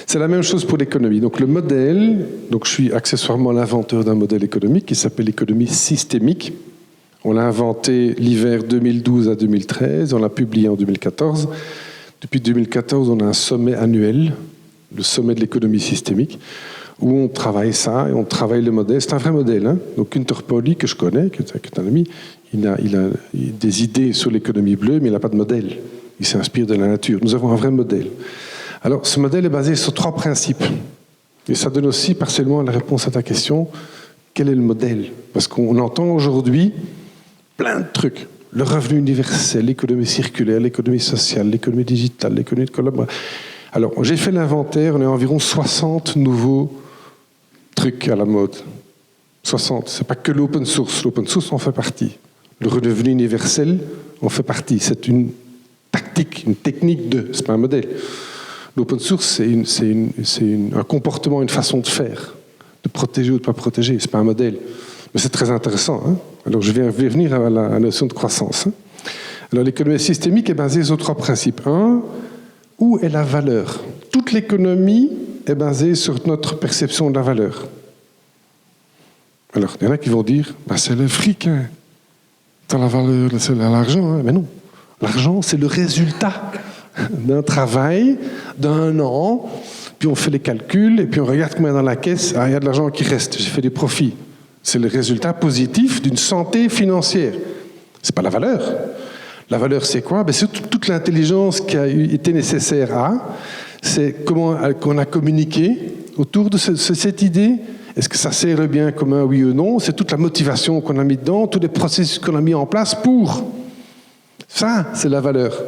C'est la même chose pour l'économie. Donc le modèle, donc je suis accessoirement l'inventeur d'un modèle économique qui s'appelle l'économie systémique. On l'a inventé l'hiver 2012 à 2013, on l'a publié en 2014. Depuis 2014, on a un sommet annuel, le sommet de l'économie systémique, où on travaille ça et on travaille le modèle. C'est un vrai modèle. Donc Günter Pauli, que je connais, qui est un ami, il a des idées sur l'économie bleue, mais il n'a pas de modèle. Il s'inspire de la nature. Nous avons un vrai modèle. Alors, ce modèle est basé sur 3 principes. Et ça donne aussi partiellement la réponse à ta question. Quel est le modèle ? Parce qu'on entend aujourd'hui plein de trucs. Le revenu universel, l'économie circulaire, l'économie sociale, l'économie digitale, l'économie de collaboration. Alors, j'ai fait l'inventaire, on est environ 60 nouveaux trucs à la mode. 60. C'est pas que l'open source. L'open source en fait partie. Le revenu universel en fait partie. C'est une tactique, une technique c'est pas un modèle. L'open source, c'est un comportement, une façon de faire, de protéger ou de ne pas protéger. C'est pas un modèle. Mais c'est très intéressant. Alors, je vais revenir à la notion de croissance. Alors, l'économie systémique est basée sur 3 principes. 1, où est la valeur ? Toute l'économie est basée sur notre perception de la valeur. Alors, il y en a qui vont dire, c'est le fric, c'est la valeur, c'est l'argent. Mais non, l'argent, c'est le résultat d'un travail, d'un an, puis on fait les calculs, et puis on regarde combien dans la caisse, il y a de l'argent qui reste, j'ai fait des profits. C'est le résultat positif d'une santé financière. C'est pas la valeur. La valeur, c'est quoi ? C'est toute l'intelligence qui a été nécessaire c'est comment qu'on a communiqué autour de cette idée. Est-ce que ça sert le bien commun, oui ou non ? C'est toute la motivation qu'on a mis dedans, tous les processus qu'on a mis en place pour. Ça, c'est la valeur.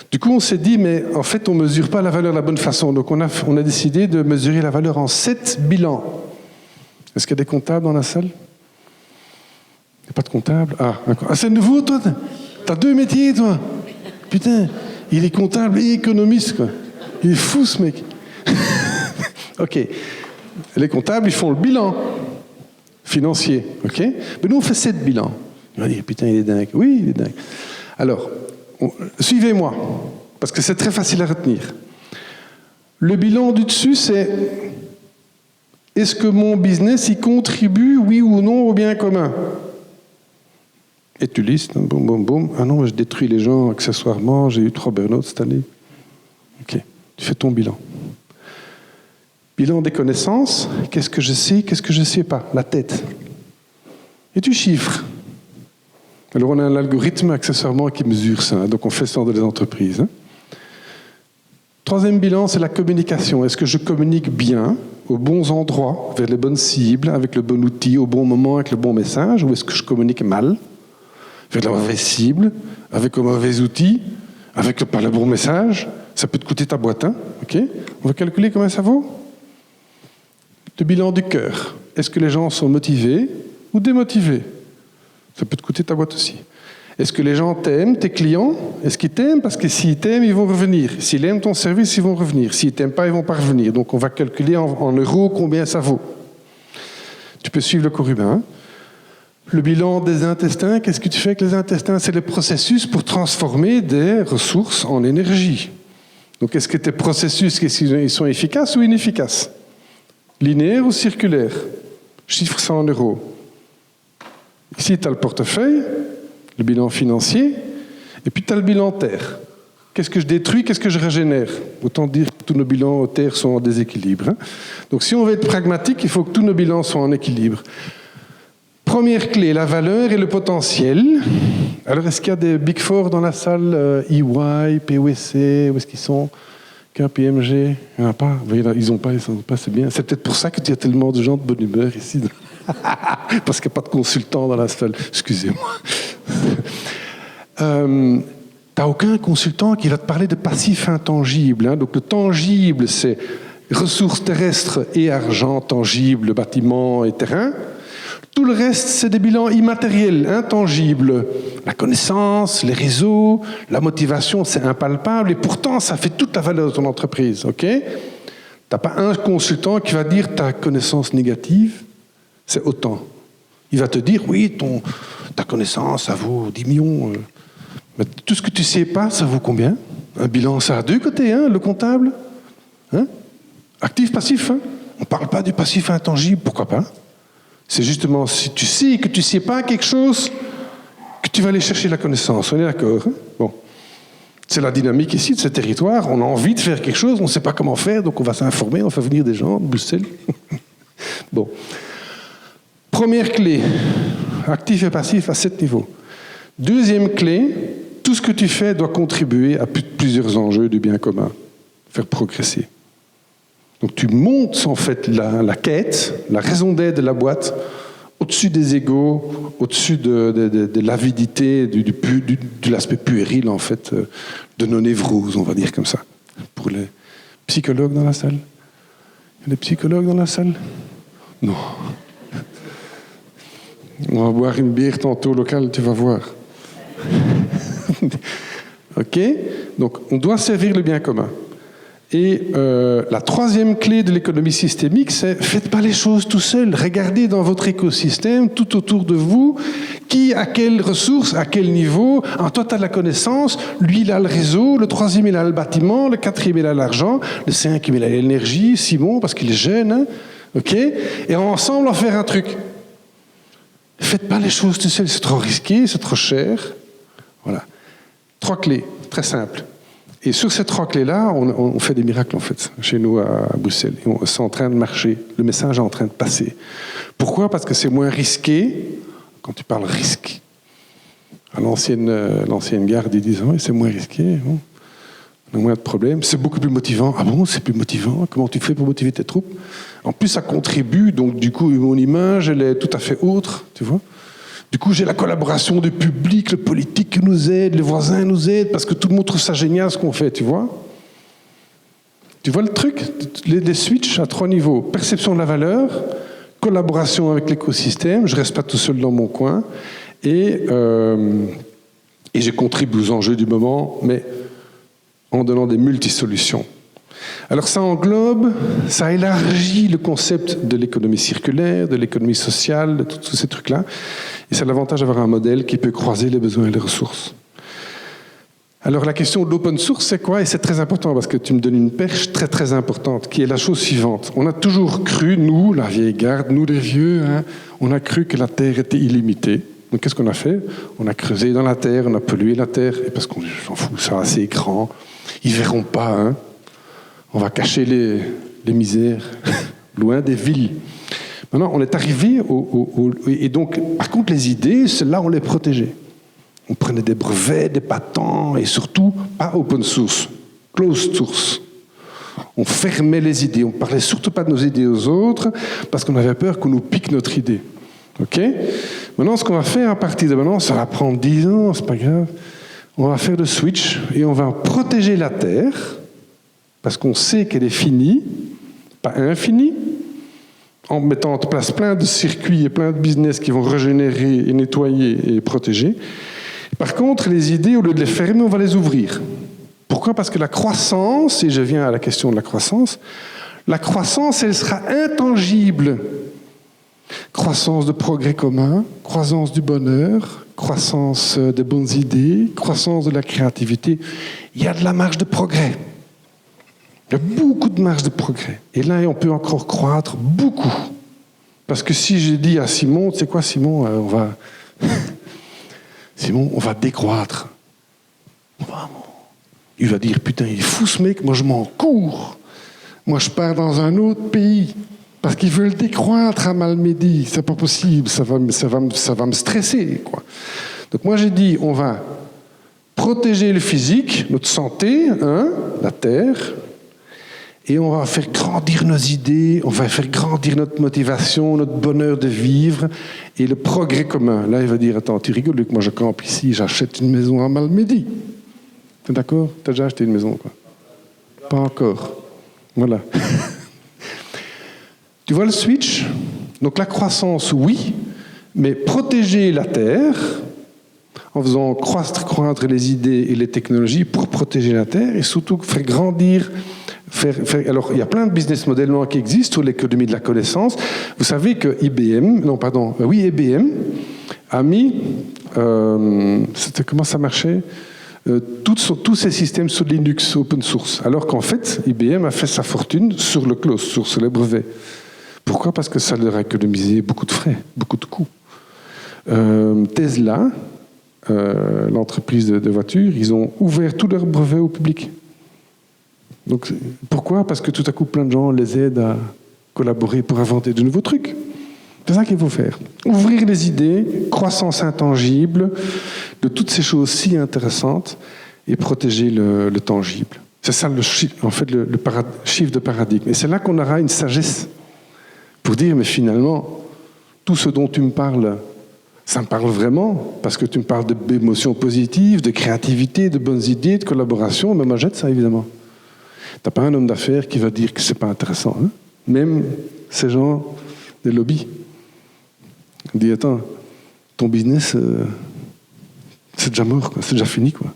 Du coup, on s'est dit, mais en fait, on ne mesure pas la valeur de la bonne façon. Donc, on a décidé de mesurer la valeur en 7 bilans. Est-ce qu'il y a des comptables dans la salle ? a pas de comptable. Ah, c'est nouveau, toi? T'as 2 métiers, toi? Putain, il est comptable et économiste, quoi. Il est fou, ce mec. OK. Les comptables, ils font le bilan financier, OK? Mais nous, on fait 7 bilans. On va dire, putain, il est dingue. Oui, il est dingue. Alors, suivez-moi, parce que c'est très facile à retenir. Le bilan du dessus, c'est est-ce que mon business y contribue, oui ou non, au bien commun? Et tu listes, boum, boum, boum. Ah non, je détruis les gens accessoirement, j'ai eu 3 burn-out cette année. OK, tu fais ton bilan. Bilan des connaissances, qu'est-ce que je sais pas? La tête. Et tu chiffres. Alors on a un algorithme accessoirement qui mesure ça, donc on fait ça dans les entreprises. Troisième bilan, c'est la communication. Est-ce que je communique bien, aux bons endroits, vers les bonnes cibles, avec le bon outil, au bon moment, avec le bon message, ou est-ce que je communique mal, vers la mauvaise cible, avec un mauvais outil, avec pas le bon message? Ça peut te coûter ta boîte, hein? OK? On va calculer combien ça vaut. Le bilan du cœur. Est-ce que les gens sont motivés ou démotivés? Ça peut te coûter ta boîte aussi. Est-ce que les gens t'aiment, tes clients? Est-ce qu'ils t'aiment? Parce que s'ils t'aiment, ils vont revenir. S'ils aiment ton service, ils vont revenir. S'ils t'aiment pas, ils vont pas revenir. Donc on va calculer en euros combien ça vaut. Tu peux suivre le cours humain. Le bilan des intestins, qu'est-ce que tu fais avec les intestins? C'est le processus pour transformer des ressources en énergie. Donc est-ce que tes processus, ils sont efficaces ou inefficaces? Linéaire ou circulaire? Chiffre ça en euros. Ici, tu as le portefeuille, le bilan financier, et puis tu as le bilan terre. Qu'est-ce que je détruis, qu'est-ce que je régénère? Autant dire que tous nos bilans terre sont en déséquilibre. Donc si on veut être pragmatique, il faut que tous nos bilans soient en équilibre. Première clé, la valeur et le potentiel. Alors, est-ce qu'il y a des Big Four dans la salle? EY, PwC, où est-ce qu'ils sont? KPMG, il n'y en a pas. Ils sont pas, c'est bien. C'est peut-être pour ça que tu as tellement de gens de bonne humeur ici. Parce qu'il n'y a pas de consultant dans la salle. Excusez-moi. Tu n'as aucun consultant qui va te parler de passifs intangibles. Hein. Donc le tangible, c'est ressources terrestres et argent tangible, bâtiments et terrain. Tout le reste, c'est des bilans immatériels, intangibles. La connaissance, les réseaux, la motivation, c'est impalpable. Et pourtant, ça fait toute la valeur de ton entreprise. OK ? Tu n'as pas un consultant qui va dire ta connaissance négative, c'est autant. Il va te dire, oui, ta connaissance, ça vaut 10 millions. Mais tout ce que tu ne sais pas, ça vaut combien? Un bilan, ça a 2 côtés, hein, le comptable. Hein? Actif, passif. Hein? On ne parle pas du passif intangible, pourquoi pas? C'est justement si tu sais que tu ne sais pas quelque chose, que tu vas aller chercher la connaissance. On est d'accord, hein? Bon. C'est la dynamique ici de ce territoire. On a envie de faire quelque chose, on ne sait pas comment faire, donc on va s'informer, on fait venir des gens de Bruxelles. Bon. Première clé, actif et passif à 7 niveaux. Deuxième clé, tout ce que tu fais doit contribuer à plusieurs enjeux du bien commun, faire progresser. Donc tu montes en fait la quête, la raison d'être de la boîte, au-dessus des égos, au-dessus de l'avidité, de l'aspect puéril en fait, de nos névroses, on va dire comme ça. Pour les psychologues dans la salle? Il y a des psychologues dans la salle? Non. On va boire une bière tantôt locale, tu vas voir. OK? Donc on doit servir le bien commun. Et la troisième clé de l'économie systémique, c'est faites pas les choses tout seul. Regardez dans votre écosystème, tout autour de vous, qui a quelles ressources, à quel niveau. Alors, toi, tu as de la connaissance, lui, il a le réseau, le troisième, il a le bâtiment, le quatrième, il a l'argent, le cinquième, il a l'énergie, Simon, parce qu'il est jeune. Hein, OK? Et ensemble, on va faire un truc. Faites pas les choses tout seul, c'est trop risqué, c'est trop cher. Voilà. 3 clés, très simples. Et sur ces 3 clés-là, on fait des miracles, en fait, chez nous à Bruxelles. C'est en train de marcher. Le message est en train de passer. Pourquoi? Parce que c'est moins risqué. Quand tu parles risque, à l'ancienne garde, ils disent c'est moins risqué. Bon. On a moins de problèmes. C'est beaucoup plus motivant. Ah bon, c'est plus motivant? Comment tu fais pour motiver tes troupes? En plus, ça contribue. Donc, du coup, mon image, elle est tout à fait autre. Tu vois? Du coup, j'ai la collaboration du public, le politique qui nous aide, les voisins nous aident, parce que tout le monde trouve ça génial ce qu'on fait, tu vois? Tu vois le truc? Les switches à 3 niveaux. Perception de la valeur, collaboration avec l'écosystème, je ne reste pas tout seul dans mon coin, et je contribue aux enjeux du moment, mais en donnant des multisolutions. Alors ça englobe, ça élargit le concept de l'économie circulaire, de l'économie sociale, de tous ces trucs-là, et c'est l'avantage d'avoir un modèle qui peut croiser les besoins et les ressources. Alors la question de l'open source, c'est quoi? Et c'est très important parce que tu me donnes une perche très très importante, qui est la chose suivante. On a toujours cru, nous, la vieille garde, nous les vieux, on a cru que la Terre était illimitée. Donc qu'est-ce qu'on a fait? On a creusé dans la Terre, on a pollué la Terre, et parce qu'on s'en fout, ça a assez grand, ils verront pas, on va cacher les misères loin des villes. Maintenant, on est arrivé et donc, par contre, les idées, celles-là, on les protégeait. On prenait des brevets, des patents, et surtout, pas open source, closed source. On fermait les idées, on ne parlait surtout pas de nos idées aux autres, parce qu'on avait peur qu'on nous pique notre idée. Ok? Maintenant, ce qu'on va faire à partir de maintenant, ça va prendre 10 ans, c'est pas grave. On va faire le switch, et on va protéger la Terre, parce qu'on sait qu'elle est finie, pas infinie, en mettant en place plein de circuits et plein de business qui vont régénérer et nettoyer et protéger. Par contre, les idées, au lieu de les fermer, on va les ouvrir. Pourquoi? Parce que la croissance, et je viens à la question de la croissance, elle sera intangible. Croissance de progrès commun, croissance du bonheur, croissance des bonnes idées, croissance de la créativité. Il y a de la marge de progrès. Il y a beaucoup de marge de progrès. Et là, on peut encore croître beaucoup. Parce que si j'ai dit à Simon, tu sais quoi Simon, Simon, on va décroître. Il va dire, putain, il est fou ce mec, moi je m'en cours. Moi je pars dans un autre pays. Parce qu'ils veulent décroître à Malmedy. C'est pas possible, ça va me stresser, quoi. Donc moi j'ai dit, on va protéger le physique, notre santé, la Terre, et on va faire grandir nos idées, on va faire grandir notre motivation, notre bonheur de vivre, et le progrès commun. Là, il va dire, attends, tu rigoles, Luc, moi je campe ici, j'achète une maison à Malmedy. T'es d'accord? T'as déjà acheté une maison, quoi? Pas encore. Voilà. Tu vois le switch? Donc la croissance, oui, mais protéger la Terre, en faisant croître les idées et les technologies pour protéger la Terre, et surtout faire grandir... Alors, il y a plein de business models qui existent sur l'économie de la connaissance. Vous savez que IBM a mis... comment ça marchait? Tous ces systèmes sur Linux open source. Alors qu'en fait, IBM a fait sa fortune sur le closed source, sur les brevets. Pourquoi? Parce que ça leur a économisé beaucoup de frais, beaucoup de coûts. Tesla, l'entreprise de voitures, ils ont ouvert tous leurs brevets au public. Donc, pourquoi? Parce que tout à coup, plein de gens les aident à collaborer pour inventer de nouveaux trucs. C'est ça qu'il faut faire. Ouvrir les idées, croissance intangible, de toutes ces choses si intéressantes, et protéger le tangible. C'est ça, le shift de paradigme. Et c'est là qu'on aura une sagesse pour dire, mais finalement, tout ce dont tu me parles, ça me parle vraiment, parce que tu me parles d'émotions positives, de créativité, de bonnes idées, de collaboration, mais moi jette ça, évidemment. T'as pas un homme d'affaires qui va dire que c'est pas intéressant, hein? Même ces gens des lobbies. Il dit, attends, ton business, c'est déjà mort, quoi. C'est déjà fini, quoi.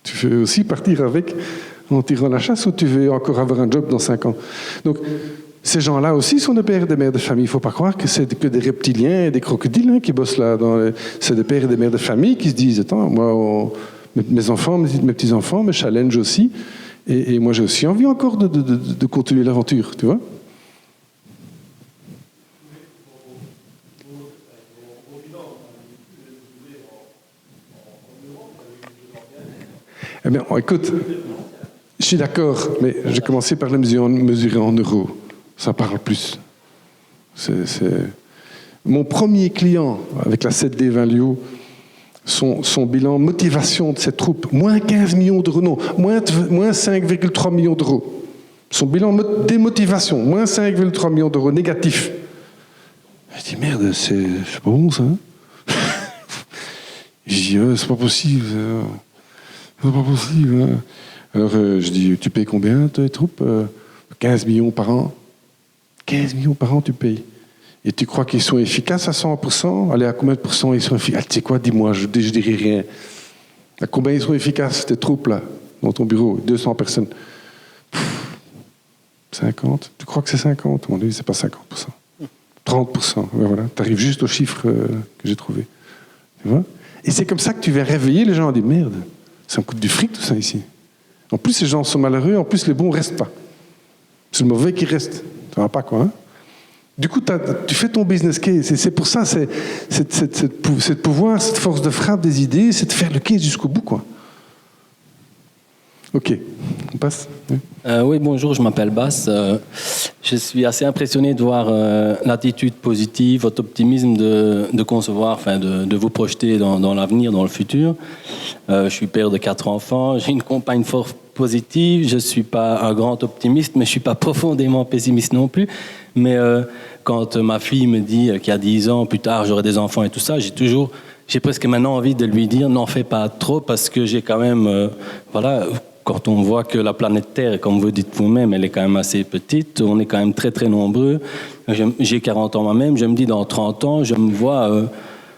Tu veux aussi partir avec en tirant la chasse ou tu veux encore avoir un job dans 5 ans? Donc, ces gens-là aussi sont des pères et des mères de famille. Il ne faut pas croire que c'est que des reptiliens et des crocodiles qui bossent là. C'est des pères et des mères de famille qui se disent, attends, moi, mes enfants, mes petits-enfants me challenge aussi. Et moi, j'ai aussi envie encore de continuer l'aventure, tu vois. Eh bien, écoute, je suis d'accord, mais j'ai commencé par le mesurer en euros. Ça parle plus. Mon premier client avec la 7D Value, son bilan motivation de cette troupe, moins 15 millions d'euros, non, moins 5,3 millions d'euros. Son bilan démotivation, moins 5,3 millions d'euros négatif. Je dis, merde, c'est pas bon ça. Hein? Je dis, c'est pas possible. C'est pas possible. Hein? Alors je dis, tu payes combien tes troupes? 15 millions par an. 15 millions par an tu payes. Et tu crois qu'ils sont efficaces à 100%? Allez, à combien de pourcents ils sont efficaces? Tu sais quoi, dis-moi, je dirai rien. À combien ils sont efficaces, tes troupes, là, dans ton bureau? 200 personnes. 50? Tu crois que c'est 50? À mon avis, c'est pas 50%. 30%. Ben voilà, tu arrives juste au chiffre que j'ai trouvé. Tu vois? Et c'est comme ça que tu vas réveiller les gens en disant, merde, ça me coûte du fric tout ça ici. En plus, les gens sont malheureux, en plus, les bons ne restent pas. C'est le mauvais qui reste. Tu vois pas quoi, hein? Du coup, tu fais ton business case. Et c'est pour ça, c'est pouvoir, cette force de frappe des idées, c'est de faire le case jusqu'au bout, quoi. Ok, on passe. Oui, bonjour, je m'appelle Bass. Je suis assez impressionné de voir l'attitude positive, votre optimisme de concevoir, enfin de vous projeter dans l'avenir, dans le futur. Je suis père de 4 enfants, j'ai une compagne fort positive, je ne suis pas un grand optimiste, mais je ne suis pas profondément pessimiste non plus. Mais quand ma fille me dit qu'il y a 10 ans, plus tard, j'aurai des enfants et tout ça, j'ai presque maintenant envie de lui dire n'en fais pas trop, parce que j'ai quand même, voilà, quand on voit que la planète Terre, comme vous dites vous-même, elle est quand même assez petite, on est quand même très très nombreux. J'ai 40 ans moi-même, je me dis dans 30 ans, je me vois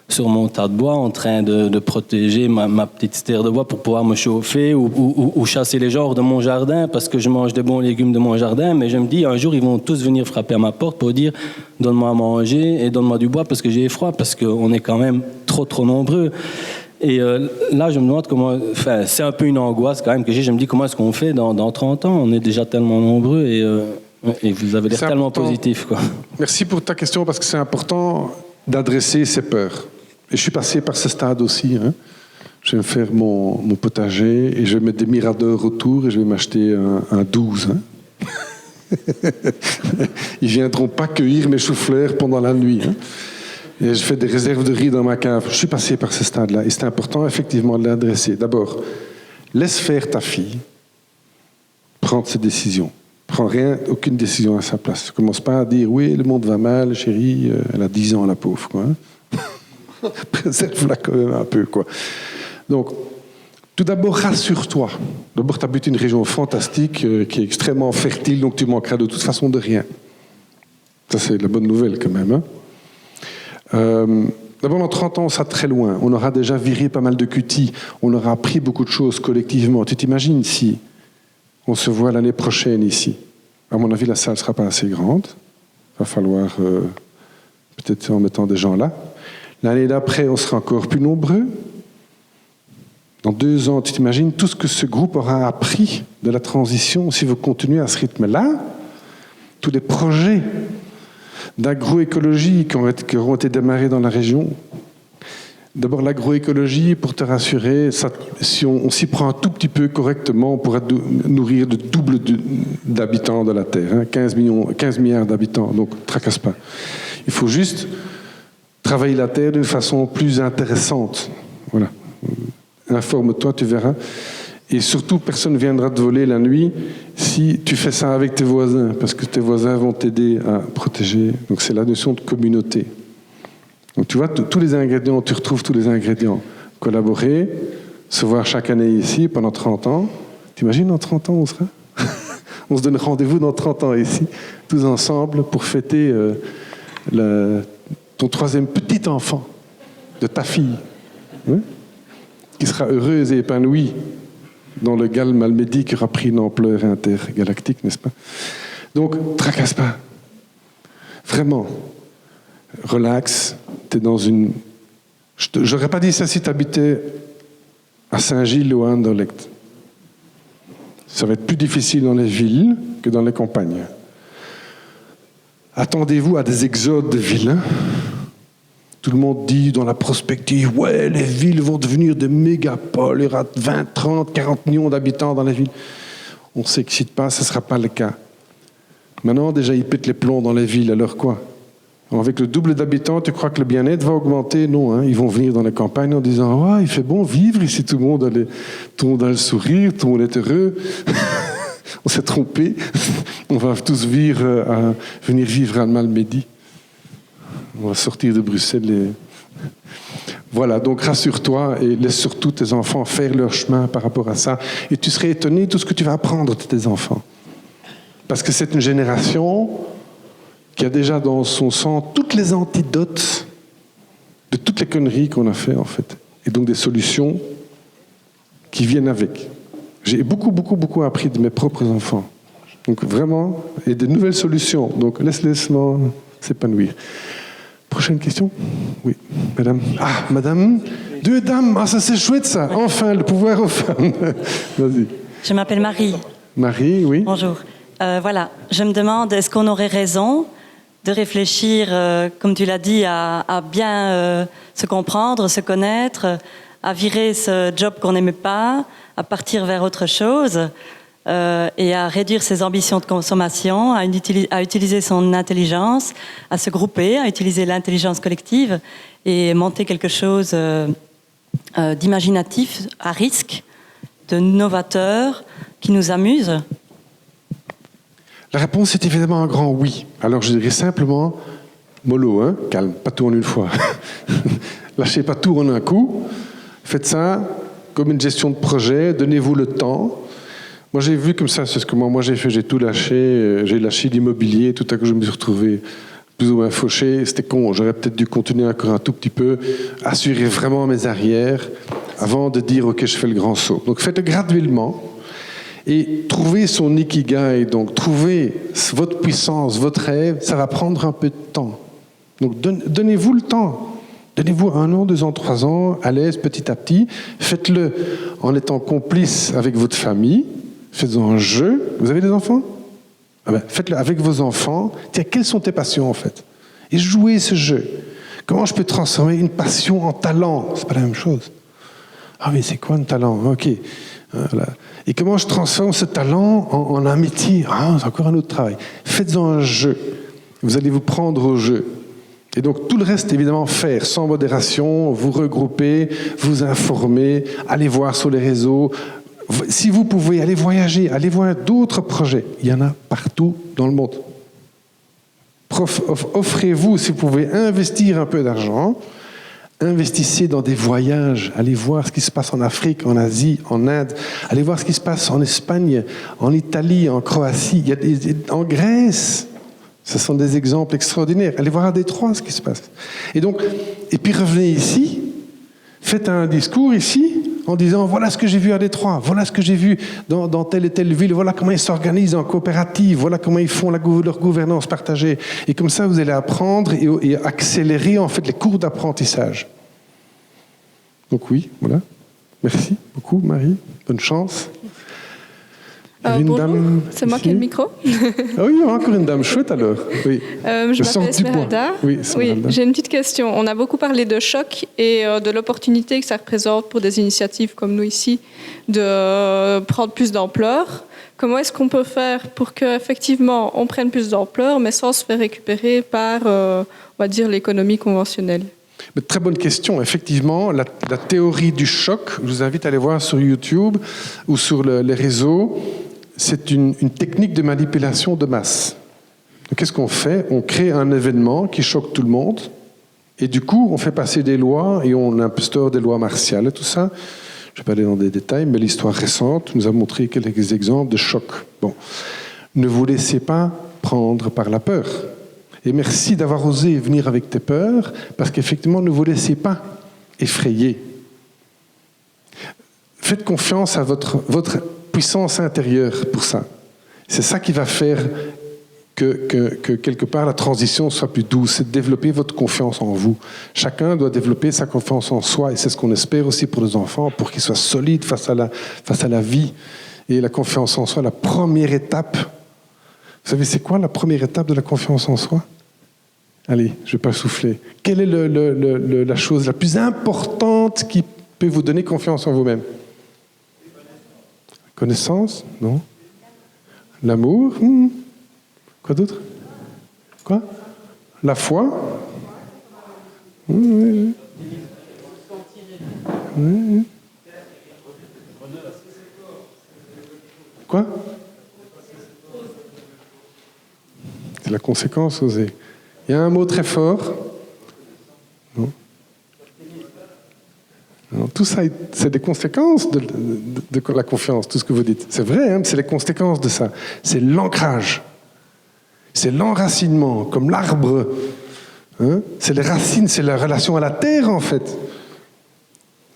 sur mon tas de bois en train de protéger ma petite stère de bois pour pouvoir me chauffer ou chasser les gens de mon jardin parce que je mange des bons légumes de mon jardin, mais je me dis un jour ils vont tous venir frapper à ma porte pour dire donne-moi à manger et donne-moi du bois parce que j'ai froid, parce qu'on est quand même trop nombreux. Et là, je me demande comment... Enfin, c'est un peu une angoisse quand même que j'ai. Je me dis comment est-ce qu'on fait dans 30 ans? On est déjà tellement nombreux et vous avez l'air tellement positif, quoi. Merci pour ta question, parce que c'est important d'adresser ces peurs. Et je suis passé par ce stade aussi. Hein. Je vais me faire mon potager et je vais mettre des miradors autour et je vais m'acheter un 12. Hein. Ils ne viendront pas cueillir mes choux-fleurs pendant la nuit. Hein. Et je fais des réserves de riz dans ma cave. Je suis passé par ce stade-là. Et c'est important, effectivement, de l'adresser. D'abord, laisse faire ta fille prendre ses décisions. Prends aucune décision à sa place. Ne commence pas à dire « Oui, le monde va mal, chérie, elle a 10 ans, la pauvre. » quoi. Hein. Préserve-la quand même un peu. Quoi. Donc, tout d'abord, rassure-toi. D'abord, tu habites une région fantastique qui est extrêmement fertile, donc tu manqueras de toute façon de rien. Ça, c'est la bonne nouvelle quand même. Hein. D'abord, dans 30 ans, on sera très loin. On aura déjà viré pas mal de cutis. On aura appris beaucoup de choses collectivement. Tu t'imagines si on se voit l'année prochaine ici? À mon avis, la salle ne sera pas assez grande. Il va falloir, peut-être en mettant des gens là. L'année d'après, on sera encore plus nombreux. Dans 2 ans, tu t'imagines tout ce que ce groupe aura appris de la transition si vous continuez à ce rythme-là? Tous les projets d'agroécologie qui auront été démarrés dans la région. D'abord, l'agroécologie, pour te rassurer, ça, si on s'y prend un tout petit peu correctement, on pourra nourrir le double d'habitants de la Terre, hein, 15 milliards d'habitants, donc ne tracasse pas. Il faut juste travailler la Terre d'une façon plus intéressante. Voilà. Informe-toi, tu verras. Et surtout, personne ne viendra te voler la nuit si tu fais ça avec tes voisins, parce que tes voisins vont t'aider à protéger. Donc c'est la notion de communauté. Donc tu vois, tous les ingrédients, tu retrouves tous les ingrédients. Collaborer, se voir chaque année ici pendant 30 ans. T'imagines, dans 30 ans, on sera on se donne rendez-vous dans 30 ans ici, tous ensemble, pour fêter ton 3e petit enfant de ta fille, hein, qui sera heureuse et épanouie dans le GAL Malmedy qui aura pris une ampleur intergalactique, n'est-ce pas? Donc, tracasse pas. Vraiment. Relax. T'es dans une... J'aurais pas dit ça si tu habitais à Saint-Gilles ou à Anderlecht. Ça va être plus difficile dans les villes que dans les campagnes. Attendez-vous à des exodes de villes. Hein? Tout le monde dit dans la prospective, ouais, les villes vont devenir des mégapoles, il y aura 20, 30, 40 millions d'habitants dans les villes. On ne s'excite pas, ce ne sera pas le cas. Maintenant, déjà, ils pètent les plombs dans les villes, alors quoi? Avec le double d'habitants, tu crois que le bien-être va augmenter? Non, hein, ils vont venir dans les campagnes en disant, ouais, il fait bon vivre ici, tout le monde a le sourire, tout le monde est heureux. On s'est trompé, on va tous venir vivre à Malmedy. On va sortir de Bruxelles. Voilà, donc rassure-toi et laisse surtout tes enfants faire leur chemin par rapport à ça. Et tu serais étonné de tout ce que tu vas apprendre de tes enfants. Parce que c'est une génération qui a déjà dans son sang toutes les antidotes de toutes les conneries qu'on a fait, en fait. Et donc des solutions qui viennent avec. J'ai beaucoup appris de mes propres enfants. Donc vraiment, et de nouvelles solutions. Donc laisse-les s'épanouir. Prochaine question? Oui, madame. Ah, madame. 2 dames. Ah, ça c'est chouette ça. Enfin, le pouvoir aux femmes. Vas-y. Je m'appelle Marie. Marie, oui. Bonjour. Voilà, je me demande, est-ce qu'on aurait raison de réfléchir, comme tu l'as dit, à bien se comprendre, se connaître, à virer ce job qu'on n'aimait pas, à partir vers autre chose et à réduire ses ambitions de consommation, à utiliser son intelligence, à se grouper, à utiliser l'intelligence collective et monter quelque chose d'imaginatif, à risque, de novateur, qui nous amuse? La réponse est évidemment un grand oui. Alors je dirais simplement, mollo, hein, calme, pas tout en une fois. Lâchez pas tout en un coup. Faites ça comme une gestion de projet, donnez-vous le temps. Moi j'ai vu comme ça, c'est ce que moi j'ai fait, j'ai tout lâché, j'ai lâché l'immobilier, tout à coup je me suis retrouvé plus ou moins fauché, c'était con, j'aurais peut-être dû continuer encore un tout petit peu, assurer vraiment mes arrières avant de dire ok je fais le grand saut. Donc faites-le graduellement. Et trouver son ikigai, donc trouver votre puissance, votre rêve, ça va prendre un peu de temps. Donc donnez-vous le temps. Donnez-vous 1 an, 2 ans, 3 ans, à l'aise, petit à petit. Faites-le en étant complice avec votre famille. Faites-en un jeu. Vous avez des enfants? Faites-le avec vos enfants. Tiens, quelles sont tes passions en fait? Et jouez ce jeu. Comment je peux transformer une passion en talent? C'est pas la même chose. Ah mais c'est quoi un talent? Ok. Voilà. Et comment je transforme ce talent en un métier? Ah, c'est encore un autre travail. Faites-en un jeu. Vous allez vous prendre au jeu. Et donc tout le reste, évidemment, faire sans modération, vous regrouper, vous informer, aller voir sur les réseaux. Si vous pouvez, aller voyager, aller voir d'autres projets. Il y en a partout dans le monde. Offrez-vous, si vous pouvez, investir un peu d'argent. Investissez dans des voyages, allez voir ce qui se passe en Afrique, en Asie, en Inde, allez voir ce qui se passe en Espagne, en Italie, en Croatie, en Grèce. Ce sont des exemples extraordinaires. Allez voir à Détroit ce qui se passe. Et puis revenez ici, faites un discours ici en disant voilà ce que j'ai vu à Détroit, voilà ce que j'ai vu dans telle et telle ville, voilà comment ils s'organisent en coopérative, voilà comment ils font leur gouvernance partagée. Et comme ça, vous allez apprendre et accélérer en fait les cours d'apprentissage. Donc oui, voilà. Merci beaucoup, Marie. Bonne chance. Bonjour, c'est moi qui ai le micro. Ah oui, encore une dame chouette alors. Oui. Je m'appelle Esmeralda. Oui, j'ai une petite question. On a beaucoup parlé de choc et de l'opportunité que ça représente pour des initiatives comme nous ici de prendre plus d'ampleur. Comment est-ce qu'on peut faire pour qu'effectivement on prenne plus d'ampleur mais sans se faire récupérer par, on va dire, l'économie conventionnelle? Très bonne question. Effectivement, la théorie du choc, je vous invite à aller voir sur YouTube ou sur les réseaux, c'est une technique de manipulation de masse. Qu'est-ce qu'on fait? On crée un événement qui choque tout le monde et du coup, on fait passer des lois et on instaure des lois martiales et tout ça. Je ne vais pas aller dans des détails, mais l'histoire récente nous a montré quelques exemples de choc. Bon. Ne vous laissez pas prendre par la peur. Et merci d'avoir osé venir avec tes peurs, parce qu'effectivement, ne vous laissez pas effrayer. Faites confiance à votre puissance intérieure pour ça. C'est ça qui va faire que quelque part la transition soit plus douce, c'est de développer votre confiance en vous. Chacun doit développer sa confiance en soi, et c'est ce qu'on espère aussi pour nos enfants, pour qu'ils soient solides face à la vie. Et la confiance en soi, la première étape. Vous savez, c'est quoi la première étape de la confiance en soi? Allez, je ne vais pas souffler. Quelle est la chose la plus importante qui peut vous donner confiance en vous-même? Connaissance? Non. L'amour? Quoi d'autre? Quoi? La foi? Oui. Quoi? C'est la conséquence, oser. Il y a un mot très fort. Non. Non, tout ça, c'est des conséquences de la confiance, tout ce que vous dites. C'est vrai, hein, c'est les conséquences de ça. C'est l'ancrage. C'est l'enracinement, comme l'arbre. Hein? C'est les racines, c'est la relation à la terre, en fait.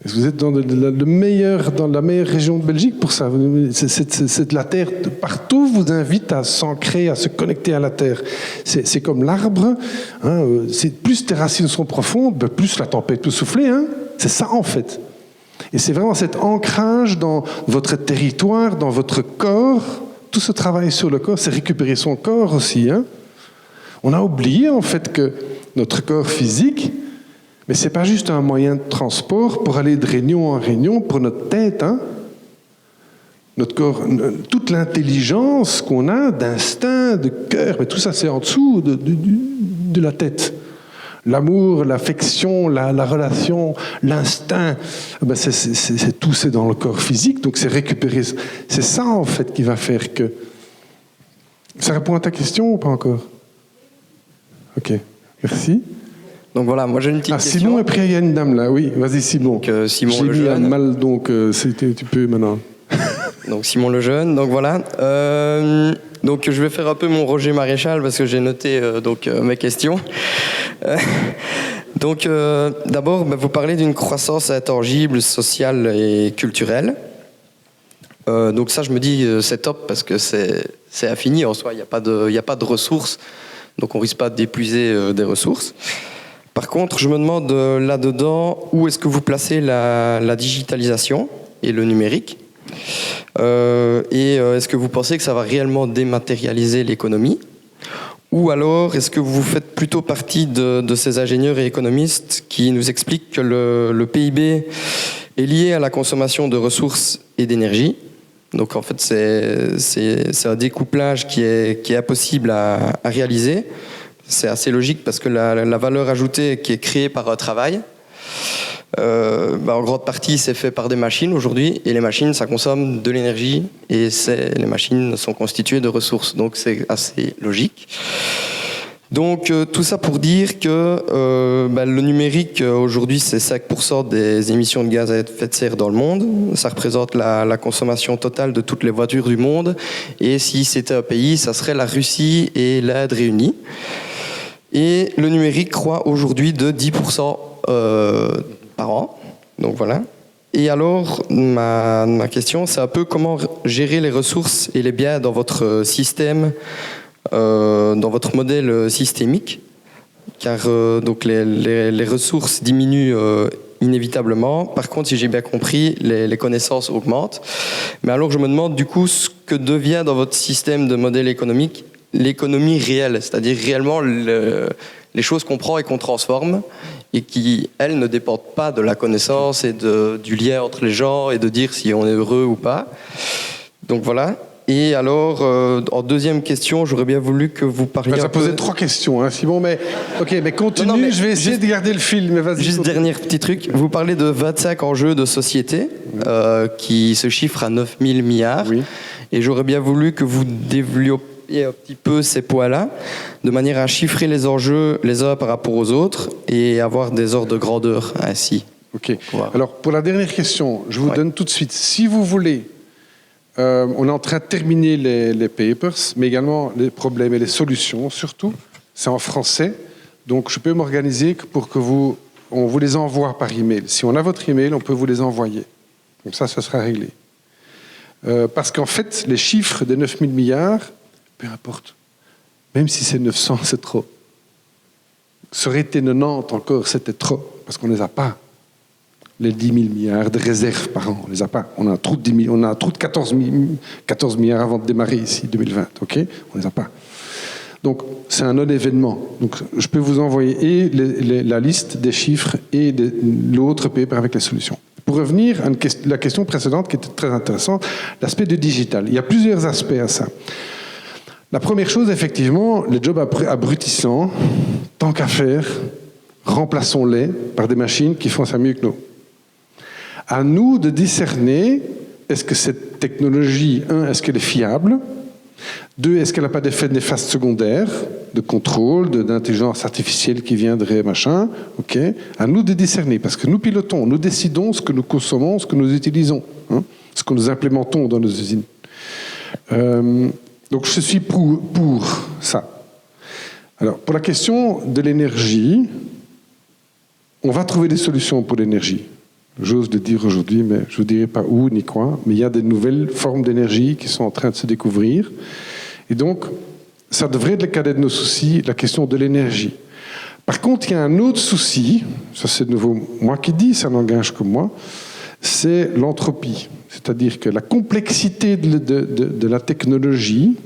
Vous êtes dans la meilleure région de Belgique pour ça. C'est la terre, partout vous invite à s'ancrer, à se connecter à la terre. C'est comme l'arbre. Hein, plus tes racines sont profondes, plus la tempête peut souffler. Hein. C'est ça en fait. Et c'est vraiment cet ancrage dans votre territoire, dans votre corps. Tout ce travail sur le corps, c'est récupérer son corps aussi. Hein. On a oublié en fait que notre corps physique, mais ce n'est pas juste un moyen de transport pour aller de réunion en réunion pour notre tête. Hein. Notre corps, toute l'intelligence qu'on a d'instinct, de cœur, mais tout ça c'est en dessous de la tête. L'amour, l'affection, la relation, l'instinct, c'est tout, c'est dans le corps physique, donc c'est récupérer. C'est ça en fait qui va faire que... Ça répond à ta question ou pas encore? Ok, merci. Donc voilà, moi j'ai une petite question. Simon, et puis il y a une dame là, oui, vas-y Simon. Donc, Simon j'ai le mis jeune. mal, donc tu peux maintenant. Donc Simon le jeune, donc voilà. Donc je vais faire un peu mon Roger Maréchal parce que j'ai noté mes questions. Donc d'abord, vous parlez d'une croissance intangible, sociale et culturelle. Donc ça, je me dis, c'est top parce que c'est infini en soi, il n'y a pas de ressources, donc on ne risque pas d'épuiser des ressources. Par contre, je me demande là-dedans, où est-ce que vous placez la digitalisation et le numérique est-ce que vous pensez que ça va réellement dématérialiser l'économie? Ou alors, est-ce que vous faites plutôt partie de ces ingénieurs et économistes qui nous expliquent que le PIB est lié à la consommation de ressources et d'énergie? Donc en fait, c'est un découplage qui est impossible à réaliser. C'est assez logique parce que la valeur ajoutée qui est créée par un travail, en grande partie, c'est fait par des machines aujourd'hui, et les machines, ça consomme de l'énergie, et les machines sont constituées de ressources, donc c'est assez logique. Donc tout ça pour dire que le numérique, aujourd'hui, c'est 5% des émissions de gaz à effet de serre dans le monde. Ça représente la consommation totale de toutes les voitures du monde, et si c'était un pays, ça serait la Russie et l'Inde réunies. Et le numérique croît aujourd'hui de 10% par an. Donc voilà. Et alors, ma question, c'est un peu comment gérer les ressources et les biens dans votre système, dans votre modèle systémique, car donc les ressources diminuent inévitablement. Par contre, si j'ai bien compris, les connaissances augmentent. Mais alors, je me demande du coup ce que devient dans votre système de modèle économique l'économie réelle, c'est-à-dire réellement les choses qu'on prend et qu'on transforme et qui, elles, ne dépendent pas de la connaissance et du lien entre les gens et de dire si on est heureux ou pas. Donc voilà. Et alors, en deuxième question, j'aurais bien voulu que vous parliez... Ça posait 3 questions, hein, Simon, mais continue, non, mais je vais essayer de garder le fil. Mais vas-y. Juste dernier petit truc, vous parlez de 25 enjeux de société qui se chiffrent à 9 000 milliards. Oui. Et j'aurais bien voulu que vous développiez un petit peu ces poids-là, de manière à chiffrer les enjeux les uns par rapport aux autres et avoir des ordres de grandeur ainsi. Ok. Voilà. Alors, pour la dernière question, je vous donne tout de suite. Si vous voulez, on est en train de terminer les papers, mais également les problèmes et les solutions, surtout. C'est en français, donc je peux m'organiser pour que on vous les envoie par email. Si on a votre email, on peut vous les envoyer. Comme ça sera réglé. Parce qu'en fait, les chiffres des 9 000 milliards, peu importe. Même si c'est 900, c'est trop. Ça aurait été 90 encore, c'était trop, parce qu'on ne les a pas. Les 10 000 milliards de réserves par an, on ne les a pas. On a un trou de 14 milliards avant de démarrer ici, 2020, ok? On ne les a pas. Donc, c'est un non-événement. Donc, je peux vous envoyer la liste des chiffres et l'autre paper avec les solutions. Pour revenir à la question précédente qui était très intéressante, l'aspect du digital. Il y a plusieurs aspects à ça. La première chose, effectivement, les jobs abrutissants, tant qu'à faire, remplaçons-les par des machines qui font ça mieux que nous. À nous de discerner, est-ce que cette technologie, est-ce qu'elle est fiable? 2, est-ce qu'elle n'a pas d'effet néfaste secondaire, de contrôle, d'intelligence artificielle qui viendrait, machin? Ok. À nous de discerner, parce que nous pilotons, nous décidons ce que nous consommons, ce que nous utilisons, ce que nous implémentons dans nos usines. Donc je suis pour ça. Alors, pour la question de l'énergie, on va trouver des solutions pour l'énergie. J'ose le dire aujourd'hui, mais je ne vous dirai pas où ni quoi, mais il y a des nouvelles formes d'énergie qui sont en train de se découvrir. Et donc, ça devrait être le cadet de nos soucis, la question de l'énergie. Par contre, il y a un autre souci, ça c'est de nouveau moi qui dis, ça n'engage que moi, c'est l'entropie. C'est-à-dire que la complexité de la technologie,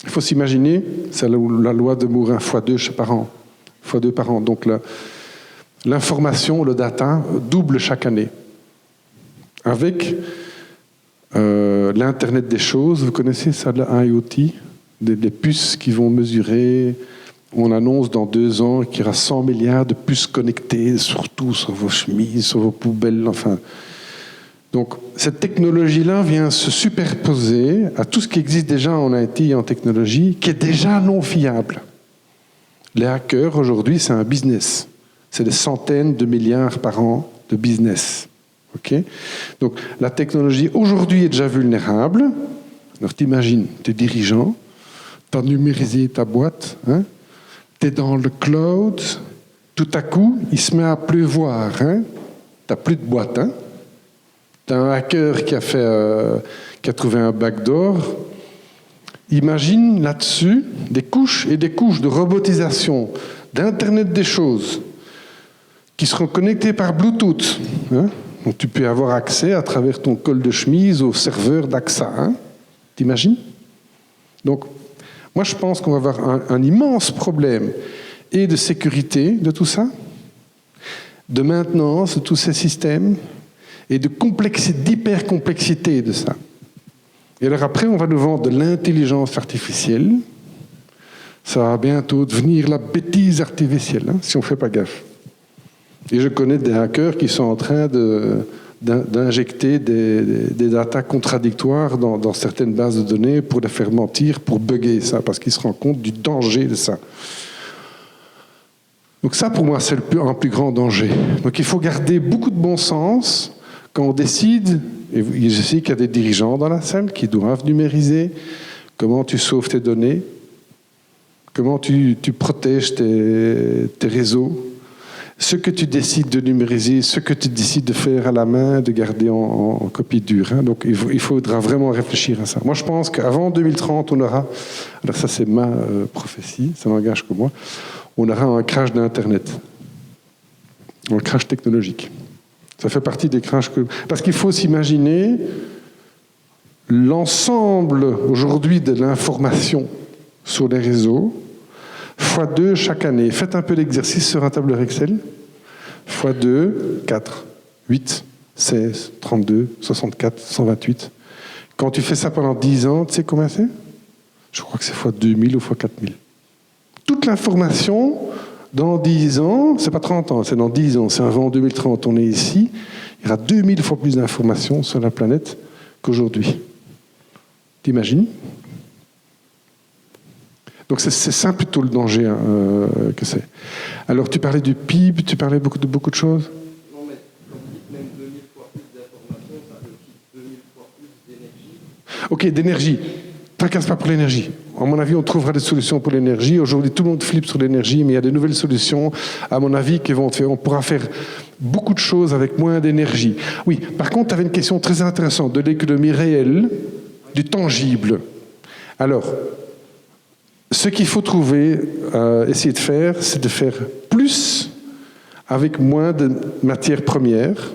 il faut s'imaginer, c'est la loi de Moore, x2 par an. x2 par an. Donc l'information, le data, double chaque année. Avec l'Internet des choses, vous connaissez ça, le IoT, des puces qui vont mesurer. On annonce dans 2 ans qu'il y aura 100 milliards de puces connectées, surtout sur vos chemises, sur vos poubelles, enfin. Donc, cette technologie-là vient se superposer à tout ce qui existe déjà en IT et en technologie, qui est déjà non fiable. Les hackers, aujourd'hui, c'est un business. C'est des centaines de milliards par an de business. Okay ? Donc, la technologie, aujourd'hui, est déjà vulnérable. Alors, t'imagines, t'es dirigeant, t'as numérisé ta boîte, hein, t'es dans le cloud, tout à coup, il se met à pleuvoir. Hein, t'as plus de boîte, hein. T'as un hacker qui a trouvé un backdoor. Imagine là-dessus des couches et des couches de robotisation, d'Internet des choses, qui seront connectées par Bluetooth. Hein. Donc tu peux avoir accès à travers ton col de chemise au serveur d'AXA. Hein. T'imagines ? Donc, moi je pense qu'on va avoir un immense problème et de sécurité de tout ça, de maintenance de tous ces systèmes, et de complexité, d'hypercomplexité de ça. Et alors après, on va nous vendre de l'intelligence artificielle. Ça va bientôt devenir la bêtise artificielle, hein, si on ne fait pas gaffe. Et je connais des hackers qui sont en train d'injecter des datas contradictoires dans certaines bases de données pour les faire mentir, pour bugger ça, parce qu'ils se rendent compte du danger de ça. Donc ça, pour moi, c'est un plus grand danger. Donc il faut garder beaucoup de bon sens quand on décide, et je sais qu'il y a des dirigeants dans la salle qui doivent numériser, comment tu sauves tes données, comment tu protèges tes réseaux, ce que tu décides de numériser, ce que tu décides de faire à la main, de garder en copie dure. Hein. Donc il faudra vraiment réfléchir à ça. Moi je pense qu'avant 2030, on aura, alors ça c'est ma prophétie, ça n'engage que moi, on aura un crash d'Internet, un crash technologique. Ça fait partie des crashs que... Parce qu'il faut s'imaginer l'ensemble aujourd'hui de l'information sur les réseaux, x2 chaque année. Faites un peu l'exercice sur un tableur Excel. x2, 4, 8, 16, 32, 64, 128. Quand tu fais ça pendant 10 ans, tu sais combien c'est ? Je crois que c'est x2000 ou x4000. Toute l'information... Dans 10 ans, c'est pas 30 ans, c'est dans 10 ans, c'est avant 2030, on est ici, il y aura 2000 fois plus d'informations sur la planète qu'aujourd'hui. T'imagines ? Donc c'est ça plutôt le danger que c'est. Alors tu parlais du PIB, tu parlais de beaucoup de choses ? Non, mais comme vous dites, même 2000 fois plus d'informations, ça veut aussi 2000 fois plus d'énergie. Ok, d'énergie. Tracasse pas pour l'énergie. À mon avis, on trouvera des solutions pour l'énergie. Aujourd'hui, tout le monde flippe sur l'énergie, mais il y a de nouvelles solutions, à mon avis, qui vont faire. On pourra faire beaucoup de choses avec moins d'énergie. Oui, par contre, tu avais une question très intéressante de l'économie réelle, du tangible. Alors, ce qu'il faut trouver, essayer de faire, c'est de faire plus avec moins de matières premières.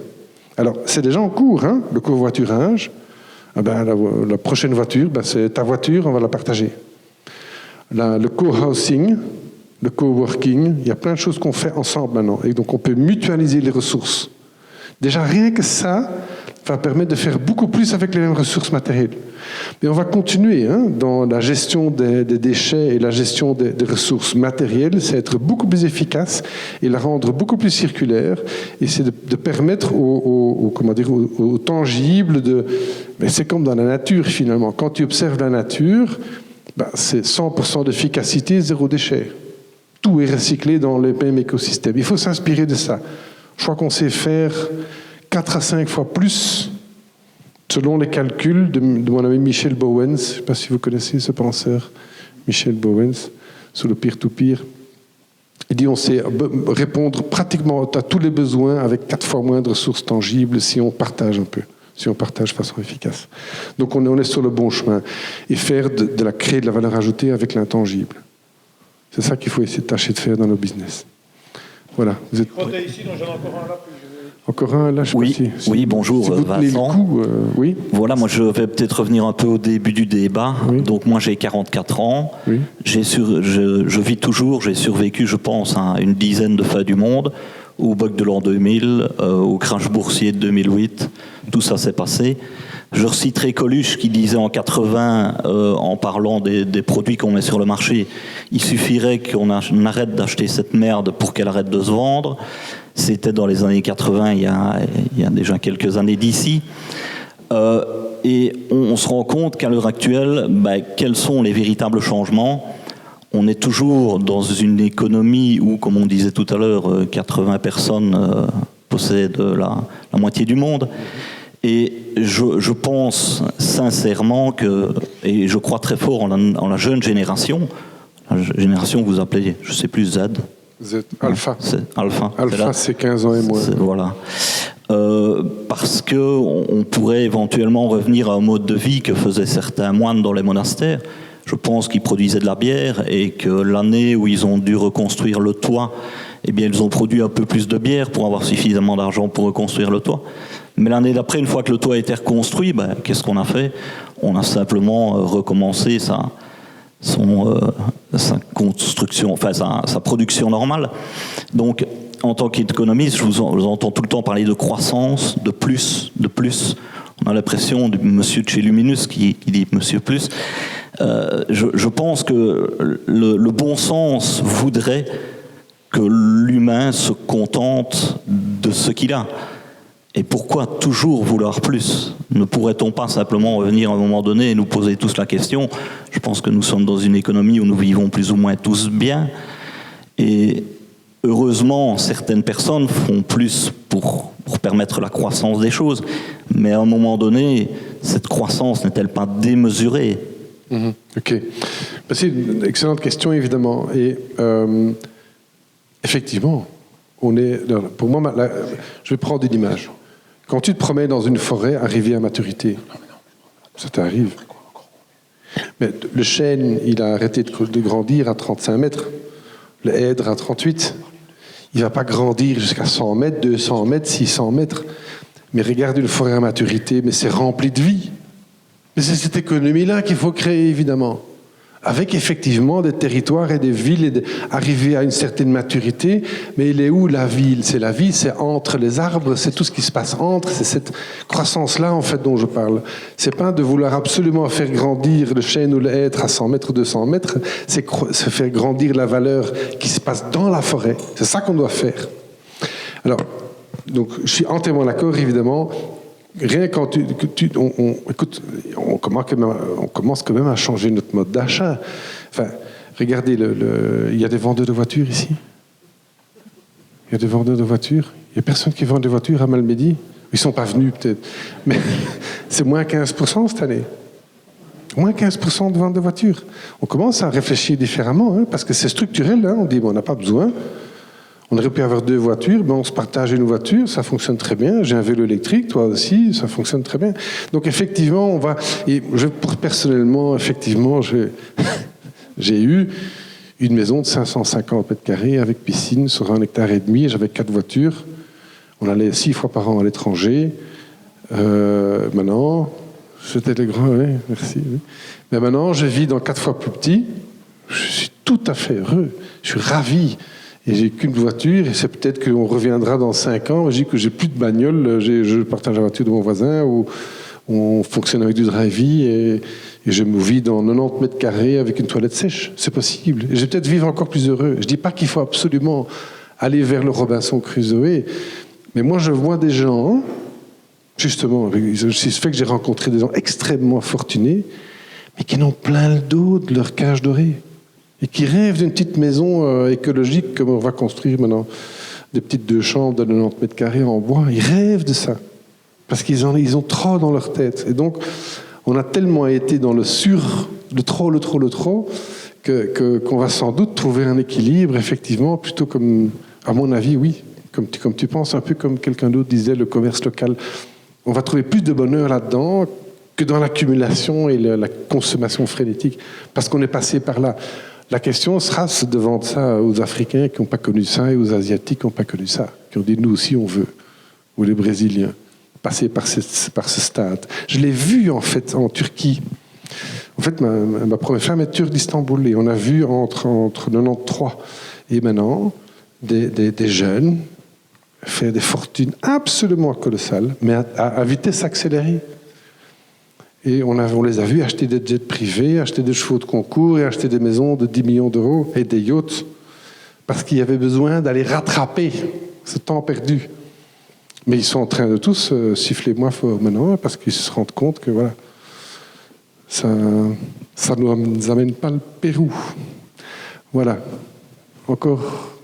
Alors, c'est déjà en cours, hein, le covoiturage. Ah ben, la prochaine voiture, ben, c'est ta voiture, on va la partager. Le co-housing, le co-working, il y a plein de choses qu'on fait ensemble maintenant. Et donc on peut mutualiser les ressources. Déjà, rien que ça va permettre de faire beaucoup plus avec les mêmes ressources matérielles. Mais on va continuer dans la gestion des déchets et la gestion des ressources matérielles, c'est être beaucoup plus efficace et la rendre beaucoup plus circulaire. Et c'est de permettre au tangible de... Mais c'est comme dans la nature finalement. Quand tu observes la nature, c'est 100% d'efficacité, 0 déchet. Tout est recyclé dans le même écosystème. Il faut s'inspirer de ça. Je crois qu'on sait faire 4 à 5 fois plus, selon les calculs de mon ami Michel Bowens. Je ne sais pas si vous connaissez ce penseur, Michel Bowens, sur le peer-to-peer. Il dit on sait répondre pratiquement à tous les besoins avec 4 fois moins de ressources tangibles si on partage un peu, si on partage de façon efficace. Donc on est sur le bon chemin. Et faire créer de la valeur ajoutée avec l'intangible. C'est ça qu'il faut essayer de tâcher de faire dans nos business. Voilà. Vous êtes... Ici, donc j'en ai encore un là. Encore un là, je sais oui, pas si... Oui, bonjour si vous tenez Vincent. Le coup, oui. Voilà, moi je vais peut-être revenir un peu au début du débat. Oui. Donc moi j'ai 44 ans. Oui. Je vis toujours, j'ai survécu je pense à une dizaine de fins du monde, au bug de l'an 2000, au crash boursier de 2008. Tout ça s'est passé. Je reciterai Coluche qui disait en 80, en parlant des produits qu'on met sur le marché, il suffirait qu'on arrête d'acheter cette merde pour qu'elle arrête de se vendre. C'était dans les années 80, il y a déjà quelques années d'ici. Et on se rend compte qu'à l'heure actuelle, quels sont les véritables changements ? On est toujours dans une économie où, comme on disait tout à l'heure, 80 personnes possèdent la moitié du monde. Et je pense sincèrement et je crois très fort en la jeune génération. La génération, vous appelez, je ne sais plus, Z. Alpha. C'est Alpha. Alpha, c'est 15 ans et moins. Voilà. Parce qu'on pourrait éventuellement revenir à un mode de vie que faisaient certains moines dans les monastères. Je pense qu'ils produisaient de la bière et que l'année où ils ont dû reconstruire le toit, eh bien, ils ont produit un peu plus de bière pour avoir suffisamment d'argent pour reconstruire le toit. Mais l'année d'après, une fois que le toit a été reconstruit, qu'est-ce qu'on a fait ? On a simplement recommencé sa construction, enfin sa production normale. Donc, en tant qu'économiste, je vous entends tout le temps parler de croissance, de plus. On a l'impression du monsieur de chez Luminus qui dit monsieur plus. Je pense que le bon sens voudrait que l'humain se contente de ce qu'il a. Et pourquoi toujours vouloir plus ? Ne pourrait-on pas simplement revenir à un moment donné et nous poser tous la question ? Je pense que nous sommes dans une économie où nous vivons plus ou moins tous bien. Et heureusement, certaines personnes font plus pour permettre la croissance des choses. Mais à un moment donné, cette croissance n'est-elle pas démesurée ? Ok. C'est une excellente question, évidemment. Et effectivement, pour moi, je vais prendre une image. Quand tu te promènes dans une forêt arrivé à maturité, ça t'arrive. Mais le chêne, il a arrêté de grandir à 35 mètres. Le hêtre à 38. Il ne va pas grandir jusqu'à 100 mètres, 200 mètres, 600 mètres. Mais regarde une forêt à maturité, mais c'est rempli de vie. Mais c'est cette économie-là qu'il faut créer, évidemment. Avec effectivement des territoires et des villes arrivées à une certaine maturité. Mais il est où la ville ? C'est la vie, c'est entre les arbres, c'est tout ce qui se passe entre. C'est cette croissance-là, en fait, dont je parle. C'est pas de vouloir absolument faire grandir le chêne ou le hêtre à 100 mètres ou 200 mètres. C'est faire grandir la valeur qui se passe dans la forêt. C'est ça qu'on doit faire. Alors, donc, je suis entièrement d'accord, évidemment. Rien quand écoute, on commence quand même à changer notre mode d'achat. Enfin, regardez, il y a des vendeurs de voitures ici. Il y a des vendeurs de voitures. Il n'y a personne qui vend des voitures à Malmedy. Ils ne sont pas venus, peut-être. Mais c'est moins 15% cette année. Moins 15% de vente de voitures. On commence à réfléchir différemment, parce que c'est structurel. On dit, on n'a pas besoin. On aurait pu avoir 2 voitures, on se partage une voiture, ça fonctionne très bien. J'ai un vélo électrique, toi aussi, ça fonctionne très bien. Donc effectivement, on va... Et personnellement, effectivement, j'ai eu une maison de 550 mètres carrés avec piscine sur 1,5 hectare. J'avais 4 voitures. On allait 6 fois par an à l'étranger. Maintenant, c'était les grands, oui, merci. Oui. Mais maintenant, je vis dans 4 fois plus petit. Je suis tout à fait heureux. Je suis ravi. Et j'ai qu'une voiture, et c'est peut-être qu'on reviendra dans 5 ans. Je dis que j'ai plus de bagnole, je partage la voiture de mon voisin, ou on fonctionne avec du drive-y, et je me vis dans 90 mètres carrés avec une toilette sèche. C'est possible. Et je vais peut-être vivre encore plus heureux. Je ne dis pas qu'il faut absolument aller vers le Robinson Crusoe, mais moi je vois des gens, justement, il se fait que j'ai rencontré des gens extrêmement fortunés, mais qui n'ont plein le dos de leur cage dorée. Et qui rêvent d'une petite maison écologique comme on va construire maintenant, des petites 2 chambres de 90 mètres carrés en bois. Ils rêvent de ça, parce qu'ils ont trop dans leur tête. Et donc, on a tellement été dans le trop, qu'on va sans doute trouver un équilibre, effectivement, plutôt comme, à mon avis, oui, comme tu penses, un peu comme quelqu'un d'autre disait, le commerce local. On va trouver plus de bonheur là-dedans que dans l'accumulation et la consommation frénétique, parce qu'on est passé par là. La question sera de vendre ça aux Africains qui n'ont pas connu ça et aux Asiatiques qui n'ont pas connu ça, qui ont dit nous aussi on veut, ou les Brésiliens, passer par ce stade. Je l'ai vu en fait en Turquie. En fait, ma première femme est turque d'Istanbul et on a vu entre 93 et maintenant des jeunes faire des fortunes absolument colossales, mais à vitesse accélérée. Et on les a vus acheter des jets privés, acheter des chevaux de concours et acheter des maisons de 10 millions d'euros et des yachts, parce qu'il y avait besoin d'aller rattraper ce temps perdu. Mais ils sont en train de tous siffler moins fort maintenant, parce qu'ils se rendent compte que voilà, ça ne nous amène pas le Pérou. Voilà. Encore.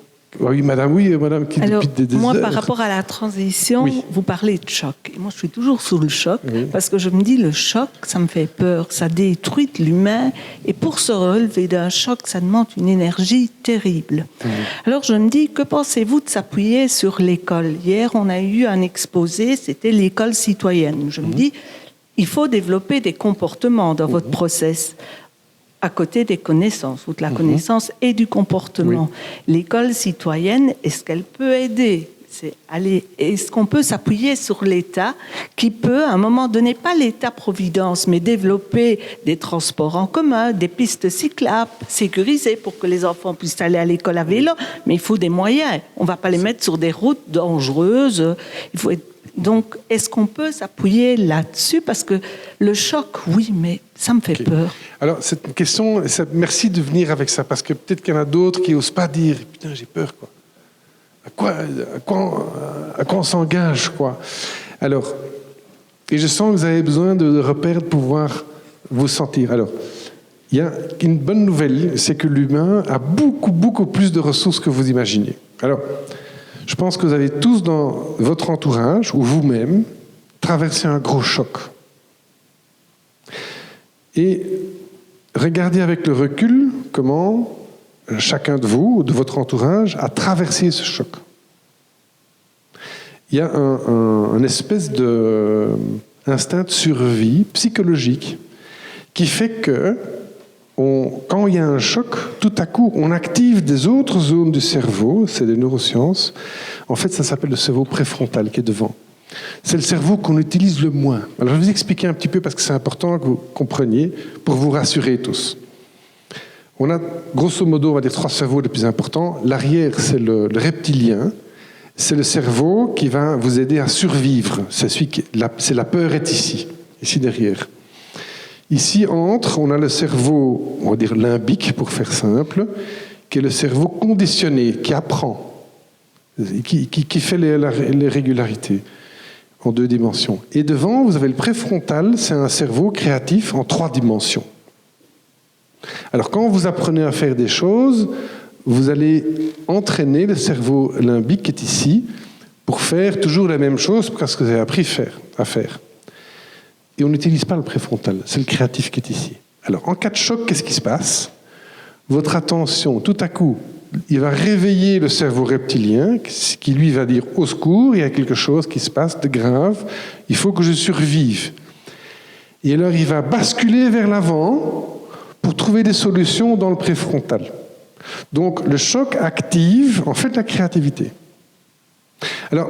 Oui, madame, qui alors, depuis des moi, heures. par rapport à la transition, Oui. vous parlez de choc. Et moi, je suis toujours sous le choc, parce que je me dis, le choc, ça me fait peur, ça détruit l'humain, et pour se relever d'un choc, ça demande une énergie terrible. Alors, je me dis, que pensez-vous de s'appuyer sur l'école ? Hier, on a eu un exposé, c'était l'école citoyenne. Je me dis, il faut développer des comportements dans votre process, à côté des connaissances, ou de la connaissance et du comportement. L'école citoyenne, est-ce qu'elle peut aider ? Est-ce qu'on peut s'appuyer sur l'État qui peut, à un moment donné, pas l'État-providence, mais développer des transports en commun, des pistes cyclables, sécurisées pour que les enfants puissent aller à l'école à vélo, mais il faut des moyens. On ne va pas les mettre sur des routes dangereuses. Il faut être... Donc, est-ce qu'on peut s'appuyer là-dessus ? Parce que le choc, oui, mais ça me fait peur. Alors, cette question, merci de venir avec ça, parce que peut-être qu'il y en a d'autres qui n'osent pas dire « Putain, j'ai peur, quoi. À quoi on s'engage, quoi ?» Alors, et je sens que vous avez besoin de repères de pouvoir vous sentir. Alors, il y a une bonne nouvelle, c'est que l'humain a beaucoup, beaucoup plus de ressources que vous imaginez. Alors, je pense que vous avez tous dans votre entourage, ou vous-même, traversé un gros choc. Et regardez avec le recul comment chacun de vous, de votre entourage, a traversé ce choc. Il y a un espèce d'instinct de survie psychologique qui fait que quand il y a un choc, tout à coup, on active des autres zones du cerveau, c'est des neurosciences. En fait, ça s'appelle le cerveau préfrontal qui est devant. C'est le cerveau qu'on utilise le moins. Alors, je vais vous expliquer un petit peu parce que c'est important que vous compreniez pour vous rassurer tous. On a, grosso modo, on va dire 3 cerveaux les plus importants. L'arrière, c'est le reptilien. C'est le cerveau qui va vous aider à survivre. C'est la peur est ici derrière. Ici, on a le cerveau, on va dire limbique pour faire simple, qui est le cerveau conditionné, qui apprend, qui fait les régularités en 2 dimensions. Et devant, vous avez le préfrontal, c'est un cerveau créatif en 3 dimensions. Alors, quand vous apprenez à faire des choses, vous allez entraîner le cerveau limbique qui est ici pour faire toujours la même chose parce que vous avez appris à faire. Et on n'utilise pas le préfrontal, c'est le créatif qui est ici. Alors, en cas de choc, qu'est-ce qui se passe ? Votre attention, tout à coup, il va réveiller le cerveau reptilien qui, lui, va dire « au secours, il y a quelque chose qui se passe de grave, il faut que je survive ». Et alors, il va basculer vers l'avant pour trouver des solutions dans le préfrontal. Donc, le choc active, en fait, la créativité. Alors,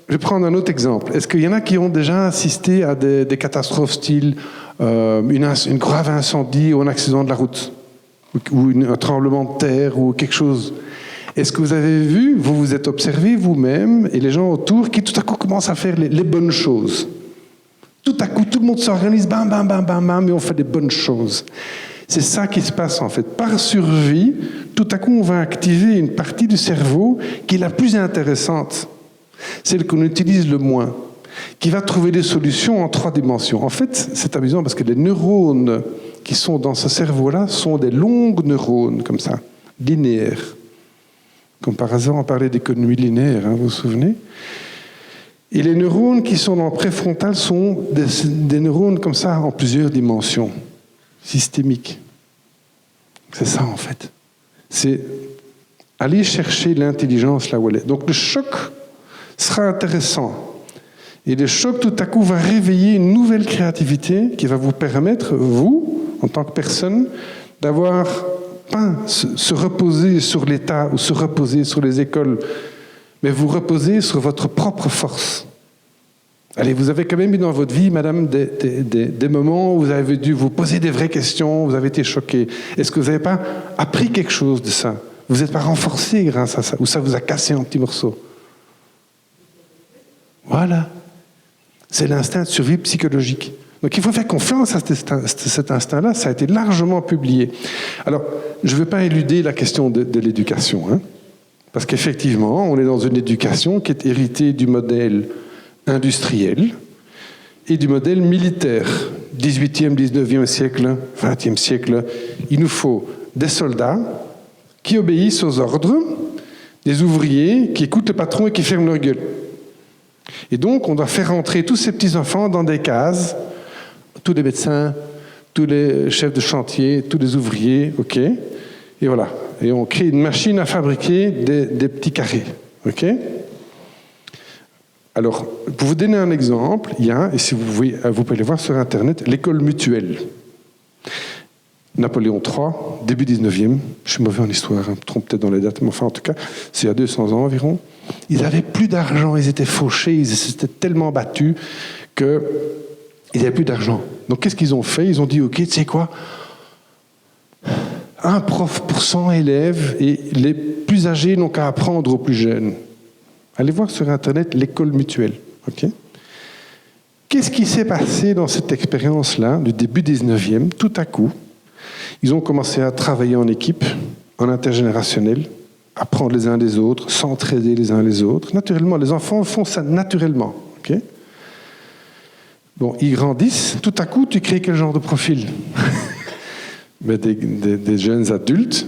je vais prendre un autre exemple. Est-ce qu'il y en a qui ont déjà assisté à des catastrophes style une grave incendie ou un accident de la route ou un tremblement de terre ou quelque chose ? Est-ce que vous avez vu, vous vous êtes observé vous-même et les gens autour qui tout à coup commencent à faire les bonnes choses ? Tout à coup, tout le monde s'organise, bam, bam, bam, bam, bam, et on fait des bonnes choses. C'est ça qui se passe en fait. Par survie, tout à coup, on va activer une partie du cerveau qui est la plus intéressante, celle qu'on utilise le moins, qui va trouver des solutions en 3 dimensions. En fait, c'est amusant parce que les neurones qui sont dans ce cerveau-là sont des longues neurones, comme ça, linéaires. Comme par hasard, on parlait d'économie linéaire, vous vous souvenez ? Et les neurones qui sont dans le préfrontal sont des neurones comme ça en plusieurs dimensions, systémiques. C'est ça, en fait. C'est aller chercher l'intelligence là où elle est. Donc le choc sera intéressant. Et le choc, tout à coup, va réveiller une nouvelle créativité qui va vous permettre, vous, en tant que personne, d'avoir pas se reposer sur l'État ou se reposer sur les écoles, mais vous reposer sur votre propre force. Allez, vous avez quand même eu dans votre vie, madame, des moments où vous avez dû vous poser des vraies questions, vous avez été choqué. Est-ce que vous n'avez pas appris quelque chose de ça? Vous n'êtes pas renforcé grâce à ça, ou ça vous a cassé en petits morceaux? Voilà. C'est l'instinct de survie psychologique. Donc il faut faire confiance à cet instinct-là, ça a été largement publié. Alors, je ne veux pas éluder la question de l'éducation, hein, parce qu'effectivement, on est dans une éducation qui est héritée du modèle industriel et du modèle militaire. 18e, 19e siècle, 20e siècle, il nous faut des soldats qui obéissent aux ordres, des ouvriers qui écoutent le patron et qui ferment leur gueule. Et donc, on doit faire entrer tous ces petits-enfants dans des cases, tous les médecins, tous les chefs de chantier, tous les ouvriers, ok? Et voilà. Et on crée une machine à fabriquer des petits carrés, ok? Alors, pour vous donner un exemple, il y a, et si vous pouvez le voir sur Internet, l'école mutuelle. Napoléon III, début 19e, je suis mauvais en histoire, je me trompe peut-être dans les dates, mais enfin en tout cas, c'est il y a 200 ans environ. Ils n'avaient plus d'argent, ils étaient fauchés, ils s'étaient tellement battus qu'ils n'avaient plus d'argent. Donc qu'est-ce qu'ils ont fait? Ils ont dit, ok, tu sais quoi? Un prof pour 100 élèves et les plus âgés n'ont qu'à apprendre aux plus jeunes. Allez voir sur Internet l'école mutuelle. Okay? Qu'est-ce qui s'est passé dans cette expérience-là, du début 19e? Tout à coup, ils ont commencé à travailler en équipe, en intergénérationnel, apprendre les uns des autres, s'entraider les uns les autres. Naturellement, les enfants font ça naturellement. Okay? Bon, ils grandissent, tout à coup, tu crées quel genre de profil? Mais des jeunes adultes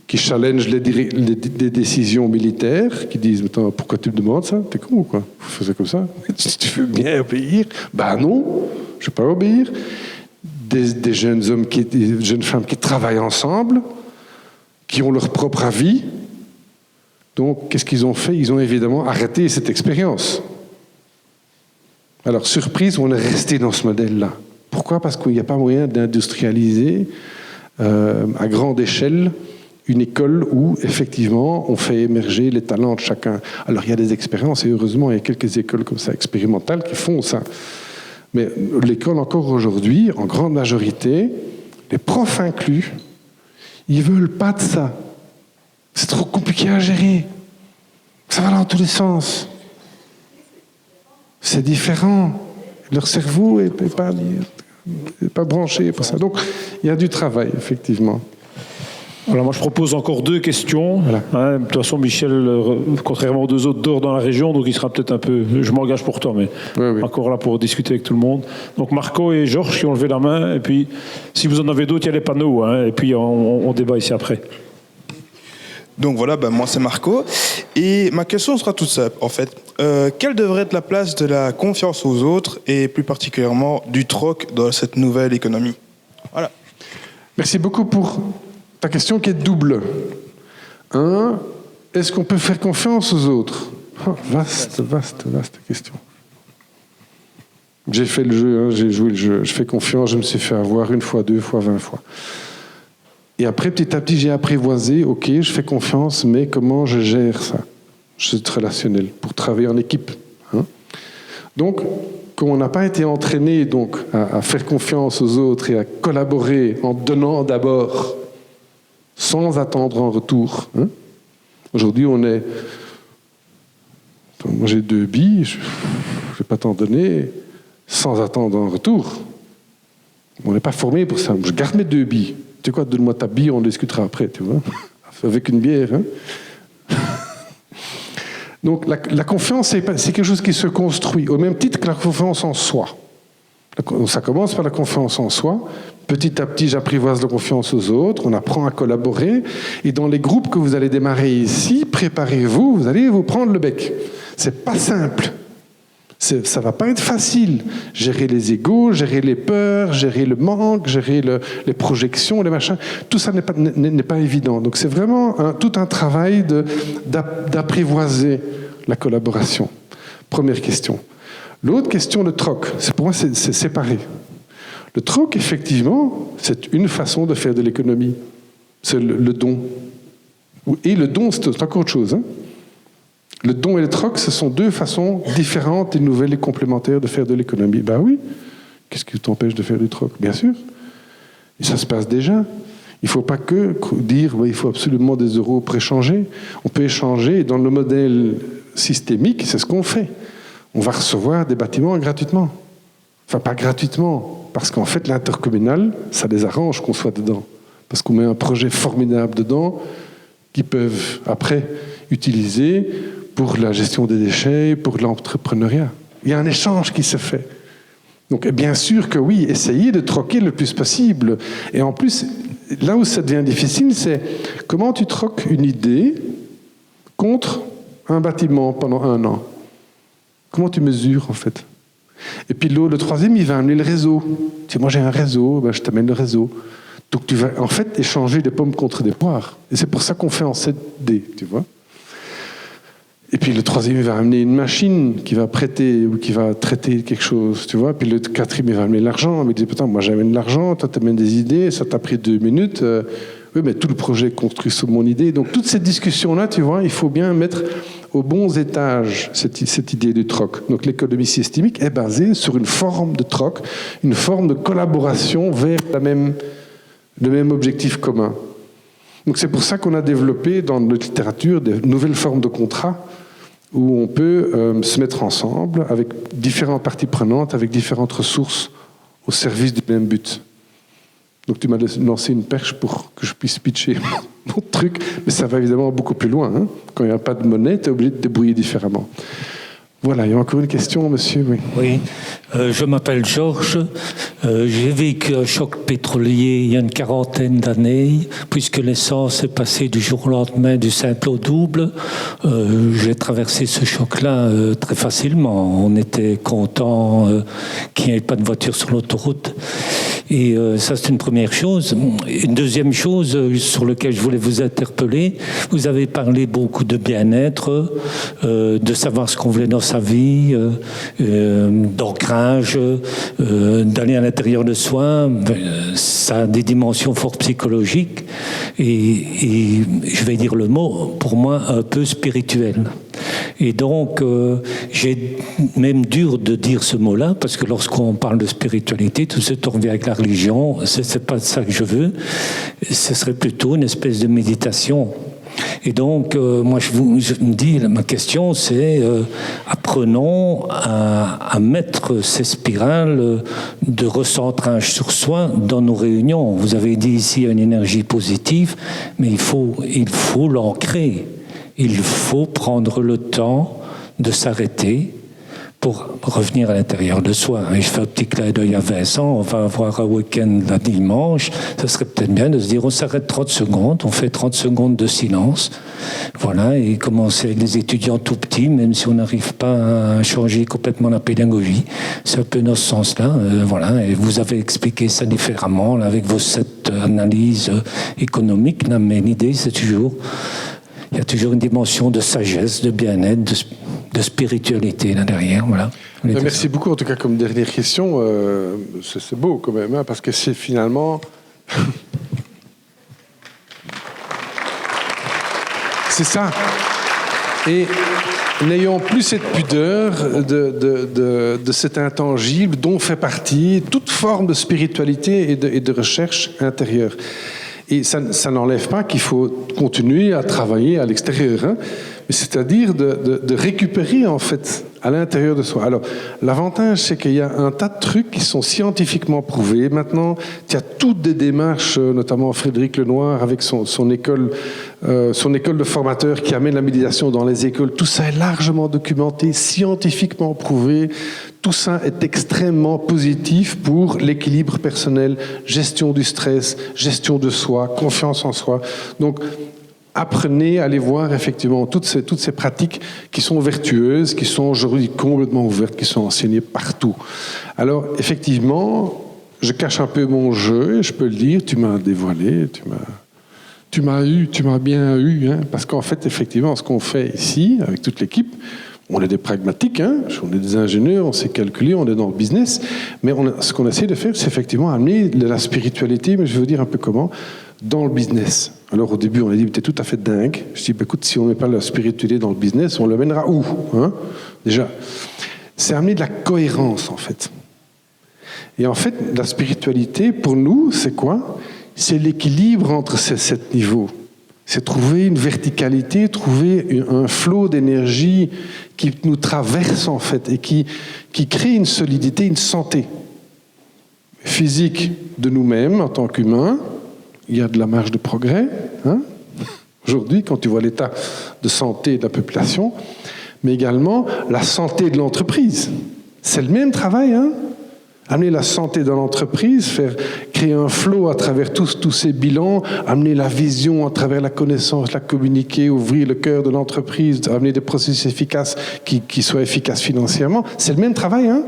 qui challengent les décisions militaires, qui disent « Pourquoi tu me demandes ça? T'es con ou quoi? Vous faisiez comme ça? Si tu veux bien obéir. » Ben non, je ne vais pas obéir. Des jeunes hommes, des jeunes femmes qui travaillent ensemble, qui ont leur propre avis. Donc, qu'est-ce qu'ils ont fait? Ils ont évidemment arrêté cette expérience. Alors, surprise, on est resté dans ce modèle-là. Pourquoi? Parce qu'il n'y a pas moyen d'industrialiser à grande échelle une école où, effectivement, on fait émerger les talents de chacun. Alors, il y a des expériences, et heureusement, il y a quelques écoles comme ça, expérimentales, qui font ça. Mais l'école, encore aujourd'hui, en grande majorité, les profs inclus, ils ne veulent pas de ça. C'est trop compliqué à gérer. Ça va dans tous les sens. C'est différent. Leur cerveau n'est pas branché pour ça. Donc, il y a du travail, effectivement. Voilà, moi je propose encore 2 questions. Voilà. Hein, de toute façon, Michel, contrairement aux 2 autres, dort dans la région, donc il sera peut-être un peu... Je m'engage pour toi, mais oui. Encore là pour discuter avec tout le monde. Donc Marco et Georges qui ont levé la main, et puis si vous en avez d'autres, il y a les panneaux, hein, et puis on débat ici après. Donc voilà, moi c'est Marco, et ma question sera toute simple en fait. Quelle devrait être la place de la confiance aux autres, et plus particulièrement du troc dans cette nouvelle économie? Voilà. Merci beaucoup pour ta question qui est double. Est-ce qu'on peut faire confiance aux autres? Vaste question. J'ai fait le jeu, j'ai joué le jeu. Je fais confiance, je me suis fait avoir 1 fois, 2 fois, 20 fois. Et après, petit à petit, j'ai apprivoisé, ok, je fais confiance, mais comment je gère ça? C'est relationnel, pour travailler en équipe. Hein? Donc, comme on n'a pas été entraîné donc, à faire confiance aux autres et à collaborer en donnant d'abord, sans attendre en retour. Hein? Aujourd'hui, on est... Moi, j'ai 2 billes, je ne vais pas t'en donner sans attendre en retour. On n'est pas formé pour ça. Je garde mes 2 billes. Tu sais quoi, donne-moi ta bille, on discutera après, tu vois, avec une bière. Hein? Donc, la confiance, c'est quelque chose qui se construit, au même titre que la confiance en soi. Ça commence par la confiance en soi. Petit à petit, j'apprivoise la confiance aux autres, on apprend à collaborer. Et dans les groupes que vous allez démarrer ici, préparez-vous, vous allez vous prendre le bec. C'est pas simple. Ça va pas être facile. Gérer les égos, gérer les peurs, gérer le manque, gérer les projections, les machins. Tout ça n'est pas évident. Donc c'est vraiment tout un travail d'apprivoiser la collaboration. Première question. L'autre question, le troc. Pour moi, c'est séparé. Le troc, effectivement, c'est une façon de faire de l'économie. C'est le don. Et le don, c'est encore autre chose. Hein. Le don et le troc, ce sont deux façons différentes et nouvelles et complémentaires de faire de l'économie. Ben oui, qu'est-ce qui t'empêche de faire du troc? Bien sûr. Et ça se passe déjà. Il ne faut pas que dire il faut absolument des euros préchangés. On peut échanger, et dans le modèle systémique, c'est ce qu'on fait. On va recevoir des bâtiments gratuitement. Enfin, pas gratuitement, parce qu'en fait, l'intercommunal, ça les arrange qu'on soit dedans. Parce qu'on met un projet formidable dedans qu'ils peuvent après utiliser pour la gestion des déchets, pour l'entrepreneuriat. Il y a un échange qui se fait. Donc bien sûr que oui, essayez de troquer le plus possible. Et en plus, là où ça devient difficile, c'est comment tu troques une idée contre un bâtiment pendant 1 an. Comment tu mesures en fait? Et puis le troisième, il va amener le réseau. Tu sais, moi j'ai un réseau, ben, je t'amène le réseau. Donc tu vas en fait échanger des pommes contre des poires. Et c'est pour ça qu'on fait en 7D, tu vois. Et puis le troisième, il va amener une machine qui va prêter ou qui va traiter quelque chose, tu vois. Puis le quatrième, il va amener l'argent. Mais il dit, putain, moi j'amène l'argent, toi t'amènes des idées, ça t'a pris 2 minutes. Oui, mais tout le projet est construit sur mon idée. Donc toute cette discussion-là, tu vois, il faut bien mettre aux bons étages cette idée du troc. Donc l'économie systémique est basée sur une forme de troc, une forme de collaboration vers le même objectif commun. Donc c'est pour ça qu'on a développé dans notre littérature des nouvelles formes de contrats où on peut se mettre ensemble avec différentes parties prenantes, avec différentes ressources au service du même but. Donc tu m'as lancé une perche pour que je puisse pitcher mon truc, mais ça va évidemment beaucoup plus loin. Hein. Quand il n'y a pas de monnaie, tu es obligé de te débrouiller différemment. Voilà, il y a encore une question, monsieur. Oui, oui. Je m'appelle Georges. J'ai vécu un choc pétrolier il y a une 40aine d'années, puisque l'essence est passée du jour au lendemain du simple au double. J'ai traversé ce choc-là très facilement. On était content qu'il n'y ait pas de voiture sur l'autoroute. Et ça, c'est une première chose. Une deuxième chose sur laquelle je voulais vous interpeller, vous avez parlé beaucoup de bien-être, de savoir ce qu'on voulait dans sa vie, d'ancrage, d'aller à l'intérieur de soi. Ça a des dimensions fort psychologiques et je vais dire le mot, pour moi, un peu spirituel. Et donc, j'ai même dur de dire ce mot-là, parce que lorsqu'on parle de spiritualité, tout de suite on revient avec la religion. C'est pas ça que je veux. Ce serait plutôt une espèce de méditation. Et donc, moi, je me dis, ma question, c'est apprenons à mettre ces spirales de recentrage sur soi dans nos réunions. Vous avez dit ici une énergie positive, mais il faut l'ancrer. Il faut prendre le temps de s'arrêter pour revenir à l'intérieur de soi. Et je fais un petit clin d'œil à Vincent, on va avoir un week-end là dimanche, ça serait peut-être bien de se dire on s'arrête 30 secondes, on fait 30 secondes de silence, voilà, et commencer avec les étudiants tout petits, même si on n'arrive pas à changer complètement la pédagogie. C'est un peu dans ce sens-là, voilà, et vous avez expliqué ça différemment, là, avec vos 7 analyses économiques, là, mais l'idée c'est toujours... Il y a toujours une dimension de sagesse, de bien-être, de spiritualité là derrière. Voilà. Merci beaucoup. En tout cas, comme dernière question, c'est beau quand même, hein, parce que c'est finalement... c'est ça. Et n'ayons plus cette pudeur de cet intangible dont fait partie toute forme de spiritualité et de recherche intérieure. Et ça n'enlève pas qu'il faut continuer à travailler à l'extérieur, hein, mais c'est-à-dire de récupérer en fait à l'intérieur de soi. Alors, l'avantage, c'est qu'il y a un tas de trucs qui sont scientifiquement prouvés. Maintenant, il y a toutes des démarches, notamment Frédéric Lenoir avec son école de formateurs qui amène la méditation dans les écoles. Tout ça est largement documenté, scientifiquement prouvé. Tout ça est extrêmement positif pour l'équilibre personnel, gestion du stress, gestion de soi, confiance en soi. Donc, apprenez à aller voir effectivement toutes ces pratiques qui sont vertueuses, qui sont aujourd'hui complètement ouvertes, qui sont enseignées partout. Alors, effectivement, je cache un peu mon jeu, et je peux le dire, tu m'as dévoilé, tu m'as bien eu, hein, parce qu'en fait, effectivement, ce qu'on fait ici, avec toute l'équipe, on est des pragmatiques, hein, on est des ingénieurs, on sait calculer, on est dans le business, mais ce qu'on essaie de faire, c'est effectivement amener de la spiritualité, mais je vais vous dire un peu comment, dans le business. Alors au début, on a dit, t'es tout à fait dingue. Je dis, écoute, si on ne met pas la spiritualité dans le business, on le mènera où, hein? Déjà, c'est amener de la cohérence, en fait. Et en fait, la spiritualité, pour nous, c'est quoi? C'est l'équilibre entre ces 7 niveaux. C'est trouver une verticalité, trouver un flot d'énergie qui nous traverse, en fait, et qui crée une solidité, une santé physique de nous-mêmes, en tant qu'humains. Il y a de la marge de progrès, hein, aujourd'hui, quand tu vois l'état de santé de la population, mais également la santé de l'entreprise. C'est le même travail, hein. Amener la santé dans l'entreprise, créer un flow à travers tous ces bilans, amener la vision à travers la connaissance, la communiquer, ouvrir le cœur de l'entreprise, amener des processus efficaces qui soient efficaces financièrement. C'est le même travail, hein.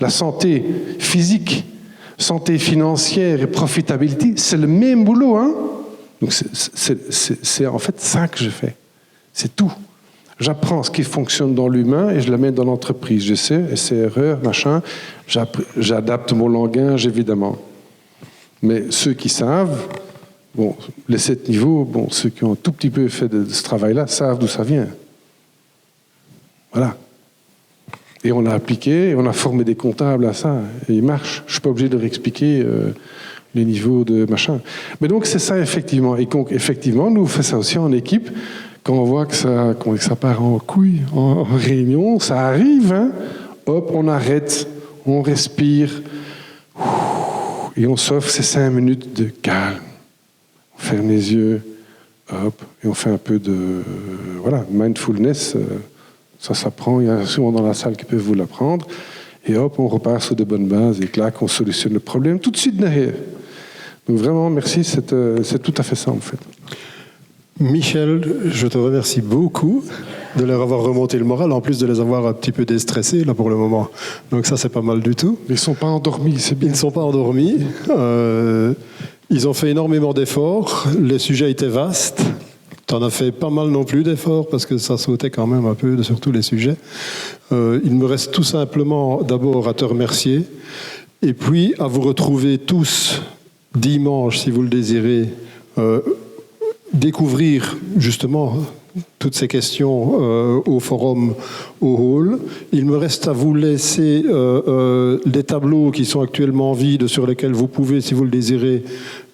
La santé physique, santé financière et profitabilité, c'est le même boulot, hein. Donc c'est en fait ça que je fais. C'est tout. J'apprends ce qui fonctionne dans l'humain et je la mets dans l'entreprise. J'essaie, essai-erreur, machin. J'adapte mon langage, évidemment. Mais ceux qui savent, bon, les 7 niveaux, bon, ceux qui ont un tout petit peu fait de ce travail-là, savent d'où ça vient. Voilà. Et on a appliqué, et on a formé des comptables à ça, et ils marchent. Je ne suis pas obligé de leur expliquer les niveaux de machin. Mais donc, c'est ça, effectivement. Et donc, effectivement, nous, on fait ça aussi en équipe. Quand on voit que ça part en couille, en réunion, ça arrive, hein. Hop, on arrête, on respire, et on s'offre ces 5 minutes de calme. On ferme les yeux, hop, et on fait un peu de mindfulness. Ça s'apprend, il y a souvent dans la salle qui peuvent vous l'apprendre. Et hop, on repart sur de bonnes bases, et là, qu'on solutionne le problème tout de suite derrière. Donc vraiment, merci, c'est tout à fait ça, en fait. Michel, je te remercie beaucoup de leur avoir remonté le moral, en plus de les avoir un petit peu déstressés là pour le moment. Donc ça, c'est pas mal du tout. Ils ne sont pas endormis, c'est bien. Ils ne sont pas endormis. Ils ont fait énormément d'efforts. Les sujets étaient vastes. Tu en as fait pas mal non plus d'efforts parce que ça sautait quand même un peu sur tous les sujets. Il me reste tout simplement d'abord à te remercier et puis à vous retrouver tous dimanche, si vous le désirez, découvrir justement toutes ces questions au forum, au hall. Il me reste à vous laisser des tableaux qui sont actuellement vides sur lesquels vous pouvez, si vous le désirez,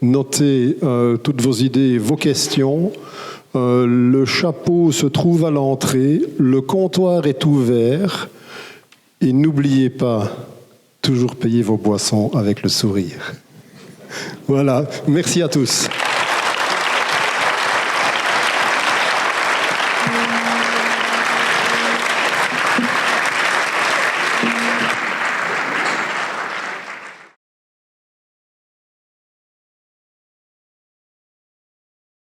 noter toutes vos idées, vos questions. Le chapeau se trouve à l'entrée, le comptoir est ouvert et n'oubliez pas, toujours payer vos boissons avec le sourire. Voilà, merci à tous.